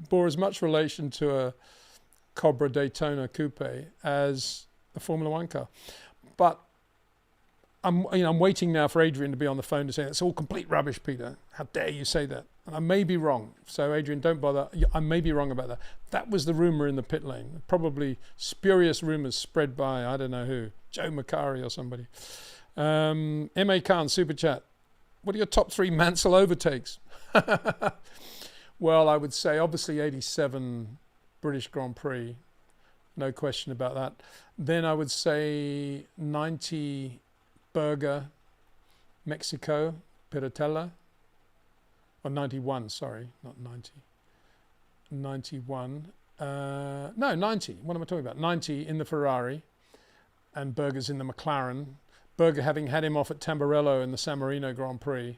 bore as much relation to a Cobra Daytona Coupe as a Formula One car. But I'm waiting now for Adrian to be on the phone to say it's all complete rubbish, Peter. How dare you say that? And I may be wrong. So Adrian, don't bother. I may be wrong about that. That was the rumor in the pit lane. Probably spurious rumors spread by, I don't know who, Joe Macari or somebody. M.A. Khan, Super Chat. What are your top 3 Mansell overtakes? Well, I would say obviously 87 British Grand Prix. No question about that. Then I would say 90 Berger, Mexico, Piratella. Or 91, sorry, not 90. 91. No, 90. What am I talking about? 90 in the Ferrari, and Berger's in the McLaren. Berger having had him off at Tamburello in the San Marino Grand Prix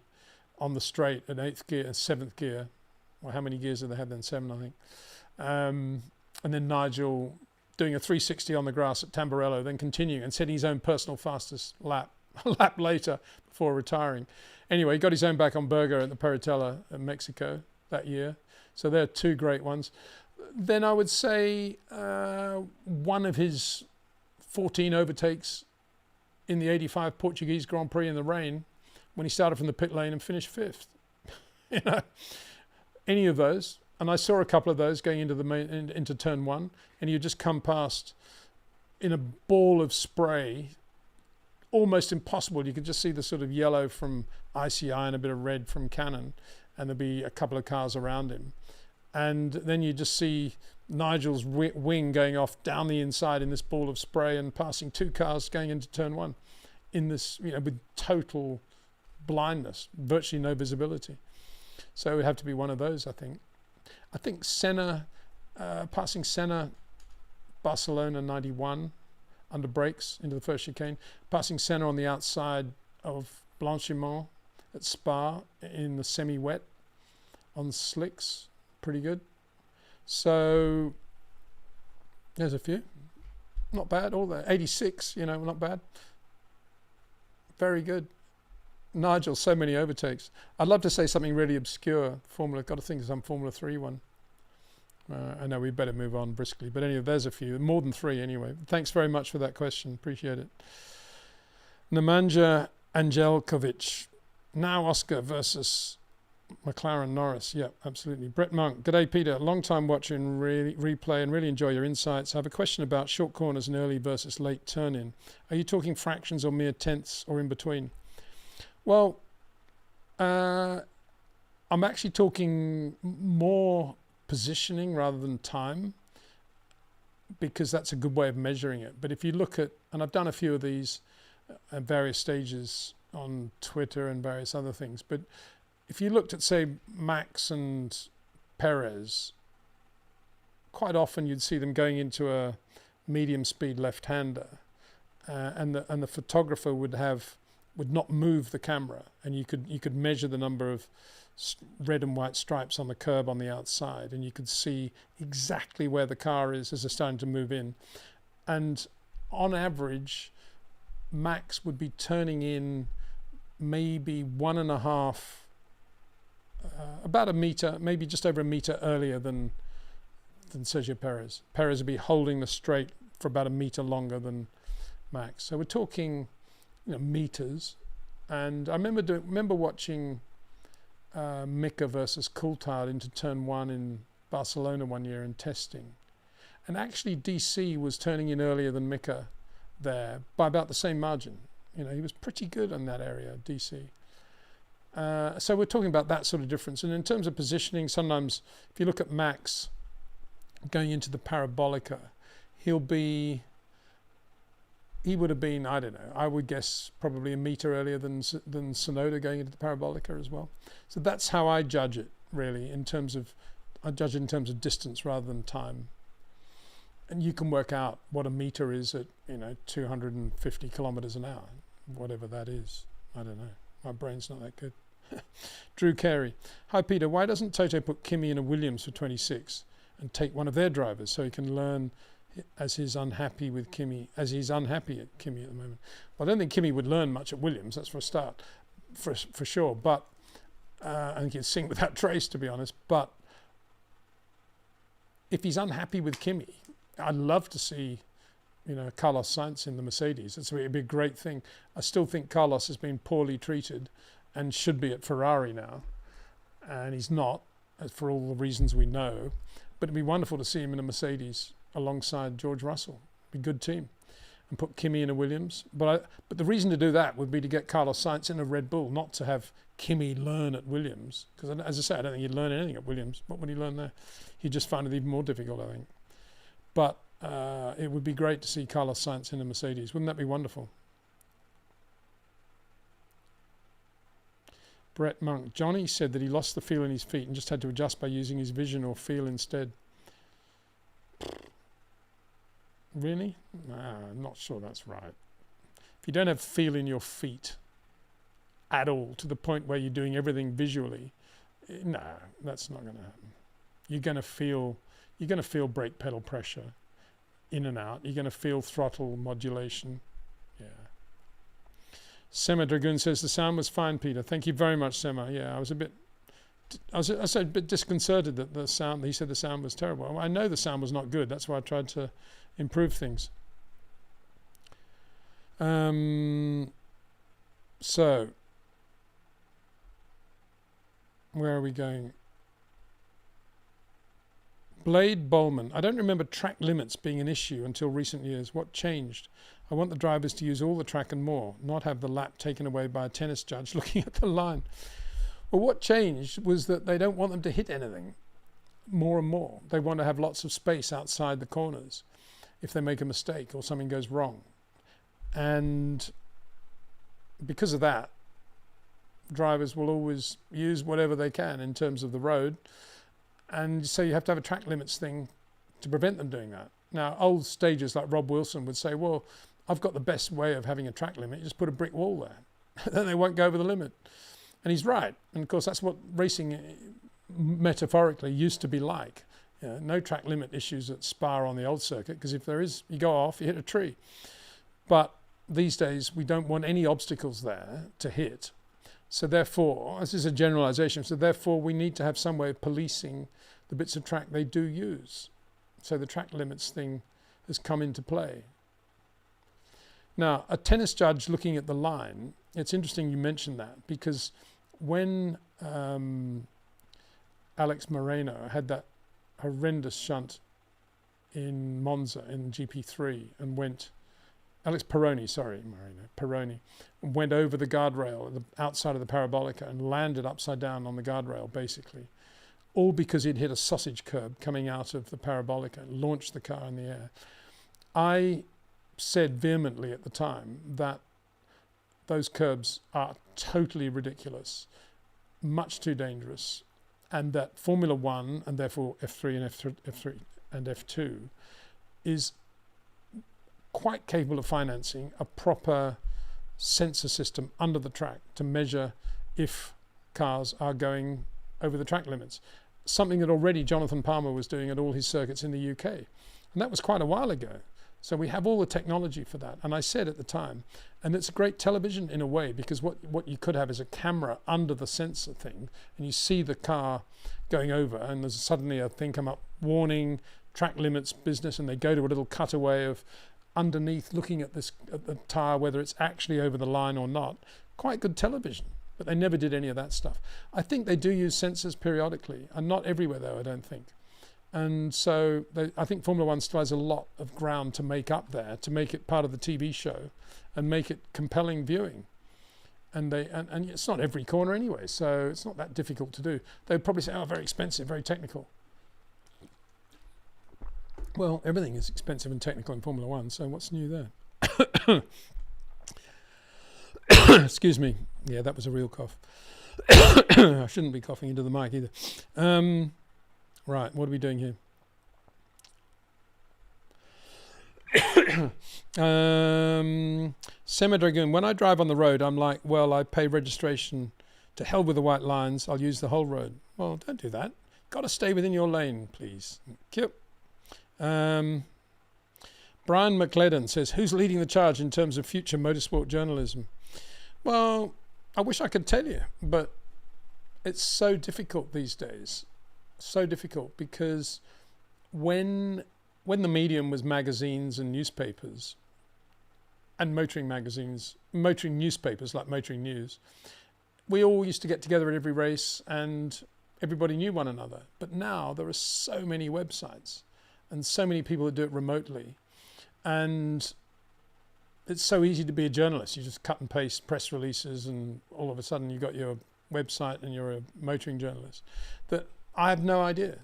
on the straight at 8th gear, 7th gear. Well, how many gears did they have then? 7, I think. And then Nigel doing a 360 on the grass at Tamburello, then continuing and setting his own personal fastest lap a lap later before retiring. Anyway, he got his own back on Berger at the Peritella in Mexico that year. So they're 2 great ones. Then I would say one of his 14 overtakes in the 85 Portuguese Grand Prix in the rain, when he started from the pit lane and finished 5th. You know, any of those. And I saw a couple of those going into the into turn 1, and you just come past in a ball of spray, almost impossible. You could just see the sort of yellow from ICI and a bit of red from Canon, and there'd be a couple of cars around him. And then you just see Nigel's wing going off down the inside in this ball of spray and passing 2 cars going into turn 1 in this, you know, with total blindness, virtually no visibility. So it would have to be one of those, I think. I think Senna, passing Senna, Barcelona 91, under brakes into the first chicane, passing Senna on the outside of Blanchimont at Spa in the semi-wet on slicks, pretty good. So there's a few, not bad, all there. 86, you know, not bad. Very good. Nigel, so many overtakes. I'd love to say something really obscure. Formula, got to think of some Formula 3 one. I know we better move on briskly, but anyway, there's a few, more than 3 anyway. Thanks very much for that question. Appreciate it. Nemanja Angelkovic. Now Oscar versus McLaren Norris. Yep, absolutely. Brett Monk. G'day, Peter. Long time watching replay and really enjoy your insights. I have a question about short corners and early versus late turn-in. Are you talking fractions or mere tenths or in between? Well, I'm actually talking more positioning rather than time, because that's a good way of measuring it. But if you look at, and I've done a few of these at various stages on Twitter and various other things, but if you looked at, say, Max and Perez, quite often you'd see them going into a medium speed left-hander, and the photographer would not move the camera, and you could measure the number of red and white stripes on the curb on the outside, and you could see exactly where the car is as they're starting to move in. And on average, Max would be turning in maybe 1.5, about a meter, maybe just over a meter earlier than Sergio Perez. Perez would be holding the straight for about a meter longer than Max. So we're talking, you know, meters. And I remember watching Mika versus Coulthard into turn 1 in Barcelona one year in testing, and actually DC was turning in earlier than Mika there by about the same margin. You know, he was pretty good in that area, DC. So we're talking about that sort of difference. And in terms of positioning, sometimes if you look at Max going into the Parabolica, he would have been, I don't know, I would guess probably a meter earlier than Tsunoda going into the Parabolica as well. So that's how I judge it, really, I judge it in terms of distance rather than time. And you can work out what a meter is at, you know, 250 kilometers an hour, whatever that is. I don't know. My brain's not that good. Drew Carey. Hi, Peter. Why doesn't Toto put Kimi in a Williams for 26 and take one of their drivers so he can learn as he's unhappy at Kimi at the moment? Well, I don't think Kimi would learn much at Williams, that's for a start, for sure. But I think he'd sing without trace, to be honest. But if he's unhappy with Kimi, I'd love to see, you know, Carlos Sainz in the Mercedes. It'd be a great thing. I still think Carlos has been poorly treated and should be at Ferrari now, and he's not, for all the reasons we know. But it'd be wonderful to see him in a Mercedes alongside George Russell. Be a good team. And put Kimi in a Williams. But the reason to do that would be to get Carlos Sainz in a Red Bull, not to have Kimi learn at Williams. Because as I say, I don't think he'd learn anything at Williams. What would he learn there? He'd just find it even more difficult, I think. But it would be great to see Carlos Sainz in a Mercedes. Wouldn't that be wonderful? Brett Monk. Johnny said that he lost the feel in his feet and just had to adjust by using his vision or feel instead. Really? I'm not sure that's right. if you don't have feel in your feet at all, to the point where you're doing everything visually, no, that's not going to happen. You're going to feel brake pedal pressure in and out. You're going to feel throttle modulation. Yeah. Sema Dragoon says the sound was fine, Peter. Thank you very much, Sema. Yeah, I was a bit disconcerted that the sound. He said the sound was terrible. Well, I know the sound was not good. That's why I tried to improve things. So, where are we going? Blade Bowman. I don't remember track limits being an issue until recent years. What changed? I want the drivers to use all the track and more, not have the lap taken away by a tennis judge looking at the line. Well, what changed was that they don't want them to hit anything more and more. They want to have lots of space outside the corners if they make a mistake or something goes wrong. And because of that, drivers will always use whatever they can in terms of the road. And so you have to have a track limits thing to prevent them doing that. Now, old stagers like Rob Wilson would say, well, I've got the best way of having a track limit. You just put a brick wall there. Then they won't go over the limit. And he's right. And of course, that's what racing metaphorically used to be like. You know, no track limit issues at Spa on the old circuit, because if there is, you go off, you hit a tree. But these days, we don't want any obstacles there to hit. So therefore, this is a generalization, so therefore we need to have some way of policing the bits of track they do use. So the track limits thing has come into play. Now, a tennis judge looking at the line, it's interesting you mentioned that, because when Alex Moreno had that horrendous shunt in Monza in GP3 and went, Alex Peroni, sorry, Peroni, went over the guardrail at the outside of the Parabolica and landed upside down on the guardrail, basically, all because he'd hit a sausage curb coming out of the Parabolica and launched the car in the air. I said vehemently at the time that those curbs are totally ridiculous, much too dangerous, and that Formula One, and therefore F3 and F2, is quite capable of financing a proper sensor system under the track to measure if cars are going over the track limits. Something that already Jonathan Palmer was doing at all his circuits in the UK. And that was quite a while ago. So we have all the technology for that. And I said at the time, and it's great television in a way, because what you could have is a camera under the sensor thing, and you see the car going over, and there's suddenly a thing come up, warning, track limits business, and they go to a little cutaway of underneath looking at the tyre, whether it's actually over the line or not. Quite good television, but they never did any of that stuff. I think they do use sensors periodically, and not everywhere though, I don't think. And so I think Formula One still has a lot of ground to make up there, to make it part of the TV show and make it compelling viewing. And it's not every corner anyway, so it's not that difficult to do. They'd probably say, oh, very expensive, very technical. Well, everything is expensive and technical in Formula One, so what's new there? Excuse me. Yeah, that was a real cough. I shouldn't be coughing into the mic either. Right, what are we doing here? Sema Dragoon, when I drive on the road, I'm like, well, I pay registration. To hell with the white lines, I'll use the whole road. Well, don't do that. Got to stay within your lane, please. Thank you. Brian McLedden says, who's leading the charge in terms of future motorsport journalism? Well, I wish I could tell you, but it's so difficult these days. So difficult, because when the medium was magazines and newspapers, and motoring magazines, motoring newspapers like Motoring News, we all used to get together at every race and everybody knew one another. But now there are so many websites and so many people that do it remotely. And it's so easy to be a journalist. You just cut and paste press releases and all of a sudden you've got your website and you're a motoring journalist. That I have no idea,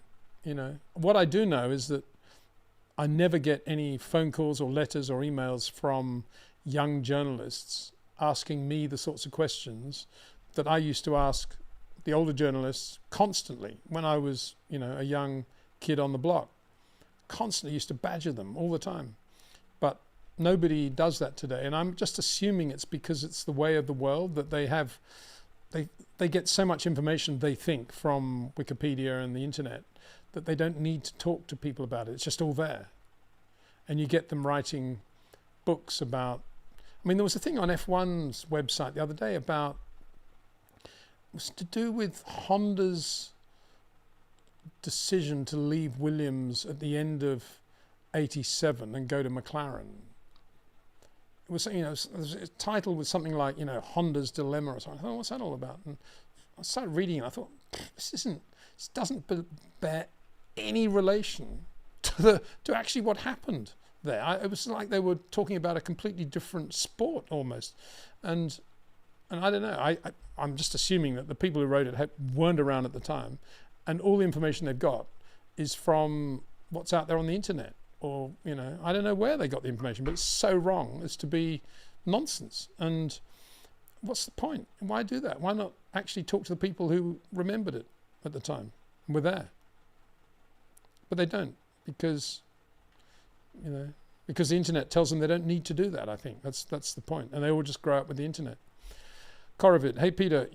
you know. What I do know is that I never get any phone calls or letters or emails from young journalists asking me the sorts of questions that I used to ask the older journalists constantly when I was, you know, a young kid on the block. Constantly used to badger them all the time. But nobody does that today. And I'm just assuming it's because it's the way of the world that they get so much information, they think, from Wikipedia and the internet, that they don't need to talk to people about it. It's just all there. And you get them writing books about, I mean, there was a thing on F1's website the other day about, it was to do with Honda's decision to leave Williams at the end of 87 and go to McLaren. It was, you know, it was titled with something like, you know, Honda's dilemma or something. I thought, what's that all about? And I started reading it. I thought, this doesn't bear any relation to actually what happened there. It was like they were talking about a completely different sport almost, and I don't know. I'm just assuming that the people who wrote it weren't around at the time, and all the information they've got is from what's out there on the internet, or, you know, I don't know where they got the information, but it's so wrong as to be nonsense. And what's the point? Why do that? Why not actually talk to the people who remembered it at the time and were there? But they don't, because, you know, because the internet tells them they don't need to do that. I think that's the point, and they all just grow up with the internet. Korovit, hey Peter,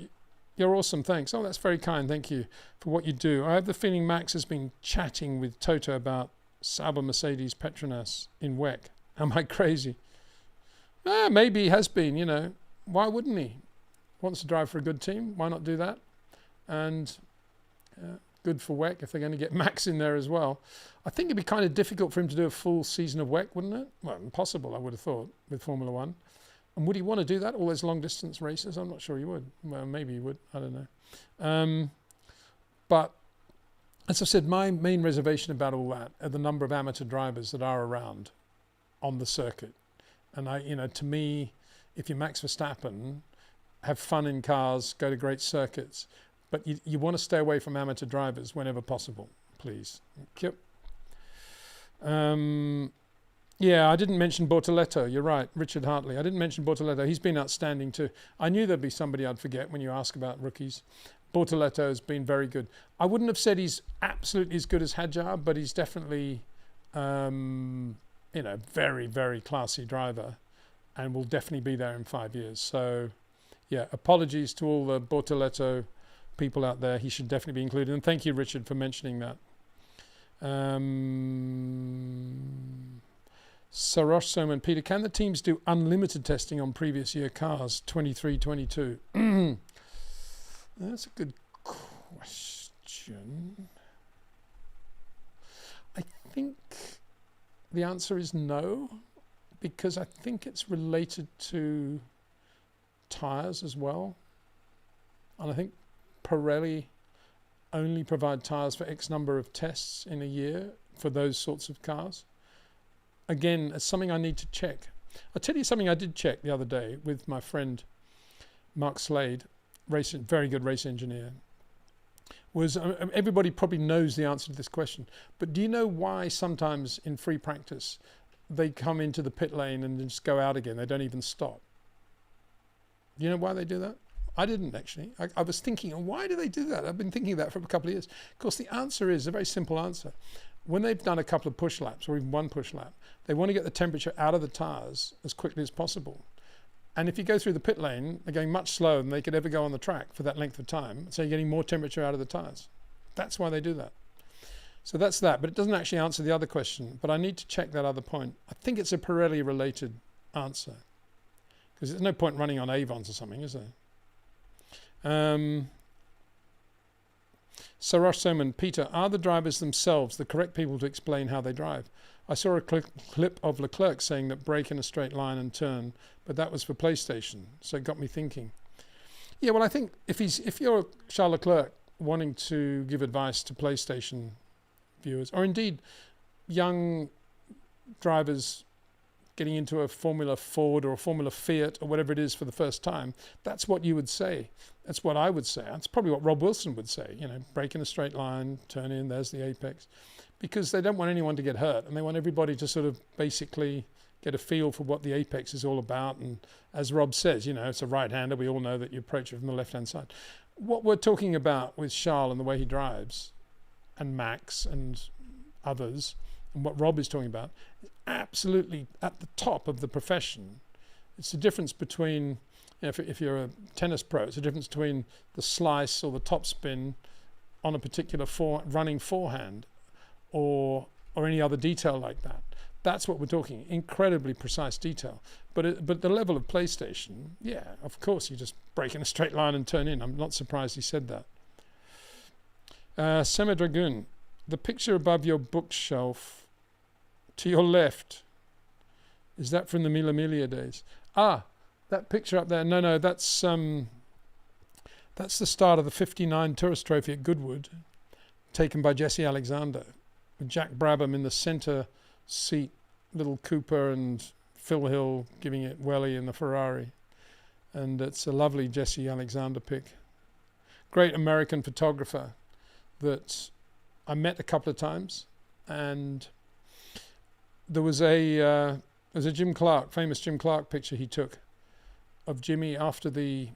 you're awesome, thanks. Oh, that's very kind, thank you for what you do. I have the feeling Max has been chatting with Toto about Sauber Mercedes Petronas in WEC. Am I crazy? Maybe he has been, you know. Why wouldn't he? Wants to drive for a good team, why not do that? And good for WEC if they're going to get Max in there as well. I think it'd be kind of difficult for him to do a full season of WEC, wouldn't it? Well, impossible, I would have thought, with Formula One. And would he want to do that, all those long distance races? I'm not sure he would. Well, maybe he would, I don't know. But as I said, my main reservation about all that are the number of amateur drivers that are around on the circuit. And you know, to me, if you're Max Verstappen, have fun in cars, go to great circuits, but you want to stay away from amateur drivers whenever possible, please. Yep. Yeah, I didn't mention Bortoleto. You're right, Richard Hartley. I didn't mention Bortoleto. He's been outstanding too. I knew there'd be somebody I'd forget when you ask about rookies. Bortoleto has been very good. I wouldn't have said he's absolutely as good as Hadjar, but he's definitely, you know, very, very classy driver, and will definitely be there in 5 years. So, yeah, apologies to all the Bortoleto people out there. He should definitely be included. And thank you, Richard, for mentioning that. Sarosh Soman, Peter, can the teams do unlimited testing on previous year cars, 23, 22? That's a good question. I think the answer is no, because I think it's related to tyres as well. And I think Pirelli only provide tyres for X number of tests in a year for those sorts of cars. Again, it's something I need to check. I'll tell you something I did check the other day with my friend Mark Slade, very good race engineer. Everybody probably knows the answer to this question, but do you know why sometimes in free practice they come into the pit lane and then just go out again? They don't even stop. Do you know why they do that? I didn't actually. I was thinking, why do they do that? I've been thinking that for a couple of years. Of course, the answer is a very simple answer. When they've done a couple of push laps or even one push lap, they want to get the temperature out of the tyres as quickly as possible. And if you go through the pit lane, they're going much slower than they could ever go on the track for that length of time. So you're getting more temperature out of the tyres. That's why they do that. So that's that. But it doesn't actually answer the other question. But I need to check that other point. I think it's a Pirelli-related answer, because there's no point running on Avons or something, is there? Sarosh Soman, Peter, are the drivers themselves the correct people to explain how they drive? I saw a clip of Leclerc saying that brake in a straight line and turn, but that was for PlayStation, so it got me thinking. Yeah, well, I think if you're Charles Leclerc wanting to give advice to PlayStation viewers, or indeed young drivers getting into a Formula Ford or a Formula Fiat or whatever it is for the first time, that's what you would say. That's what I would say. That's probably what Rob Wilson would say. You know, brake in a straight line, turn in, there's the apex. Because they don't want anyone to get hurt, and they want everybody to sort of basically get a feel for what the apex is all about. And as Rob says, you know, it's a right-hander. We all know that you approach it from the left-hand side. What we're talking about with Charles and the way he drives, and Max and others, and what Rob is talking about is absolutely at the top of the profession. It's the difference between, if you're a tennis pro, it's the difference between the slice or the topspin on a particular running forehand or any other detail like that. That's what we're talking, incredibly precise detail. But the level of PlayStation, yeah, of course, you just break in a straight line and turn in. I'm not surprised he said that. Sema Dragoon, the picture above your bookshelf to your left, is that from the Mila Milia days? Ah, that picture up there, no, that's the start of the 59 Tourist Trophy at Goodwood, taken by Jesse Alexander, with Jack Brabham in the centre seat, little Cooper and Phil Hill giving it welly in the Ferrari. And it's a lovely Jesse Alexander pic. Great American photographer that I met a couple of times, and there was a Jim Clark, famous Jim Clark picture he took of Jimmy after the,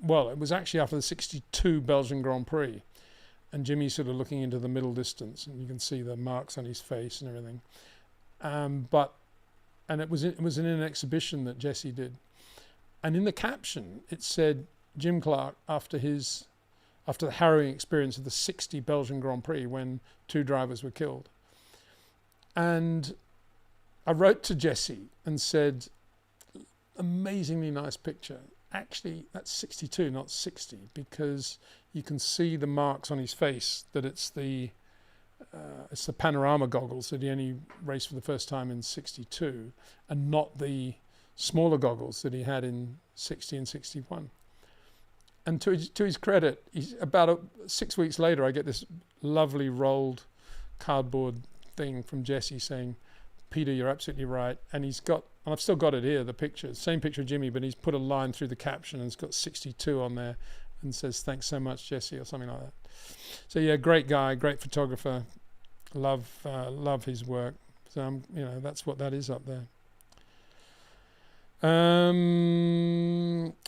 well, it was actually after the 62 Belgian Grand Prix, and Jimmy's sort of looking into the middle distance, and you can see the marks on his face and everything. And it was in an exhibition that Jesse did, and in the caption it said Jim Clark after the harrowing experience of the 60 Belgian Grand Prix when 2 drivers were killed. And I wrote to Jesse and said, amazingly nice picture. Actually, that's 62, not 60, because you can see the marks on his face that it's the panorama goggles that he only raced for the first time in 62, and not the smaller goggles that he had in 60 and 61. And to his credit, about 6 weeks later, I get this lovely rolled cardboard thing from Jesse saying, Peter, you're absolutely right. And I've still got it here, the picture, same picture of Jimmy, but he's put a line through the caption and it's got 62 on there and says, thanks so much, Jesse, or something like that. So yeah, great guy, great photographer. Love his work. So, that's what that is up there.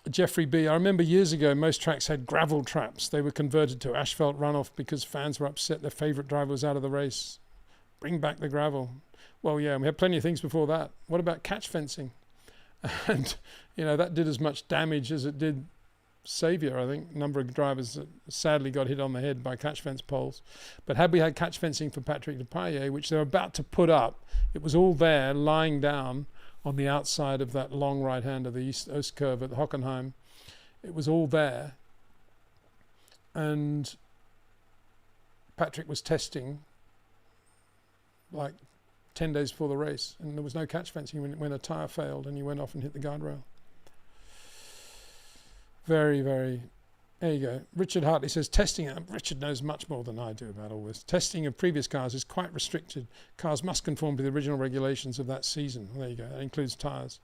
Jeffrey B. I remember years ago, most tracks had gravel traps. They were converted to asphalt runoff because fans were upset their favourite driver was out of the race. Bring back the gravel. Well, yeah, we had plenty of things before that. What about catch fencing? And, that did as much damage as it did saviour, I think. A number of drivers that sadly got hit on the head by catch fence poles. But had we had catch fencing for Patrick Depailler, which they're about to put up, it was all there, lying down on the outside of that long right hand of the East curve at Hockenheim. It was all there. And Patrick was testing like 10 days before the race, and there was no catch fencing when a tyre failed and he went off and hit the guardrail. Very, very, there you go. Richard Hartley says, Richard knows much more than I do about all this. Testing of previous cars is quite restricted. Cars must conform to the original regulations of that season. Well, there you go. That includes tyres.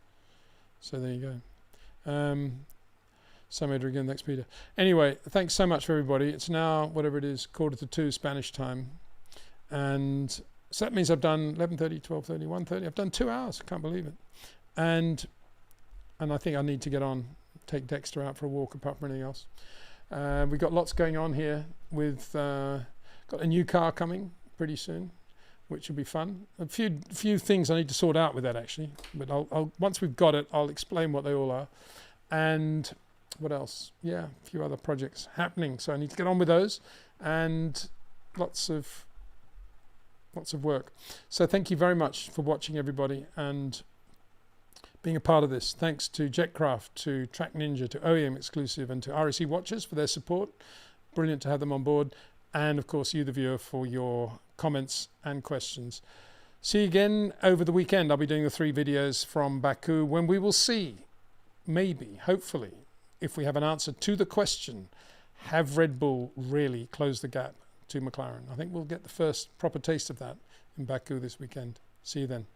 So there you go. Samed again, thanks, Peter. Anyway, thanks so much for everybody. It's now, whatever it is, 1:45 Spanish time. And so that means I've done 11:30, 12:30, 1:30. I've done 2 hours. I can't believe it. And I think I need to get on, take Dexter out for a walk apart from anything else. We've got lots going on here with, got a new car coming pretty soon, which will be fun. A few things I need to sort out with that actually, but I'll once we've got it, I'll explain what they all are. And what else? Yeah, a few other projects happening. So I need to get on with those, and lots of work. So thank you very much for watching, everybody, and being a part of this. Thanks to Jetcraft, to TrackNinja, to OEM Exclusive, and to RSE Watches for their support. Brilliant to have them on board. And of course, you, the viewer, for your comments and questions. See you again over the weekend. I'll be doing the 3 videos from Baku when we will see, maybe, hopefully, if we have an answer to the question, have Red Bull really closed the gap to McLaren? I think we'll get the first proper taste of that in Baku this weekend. See you then.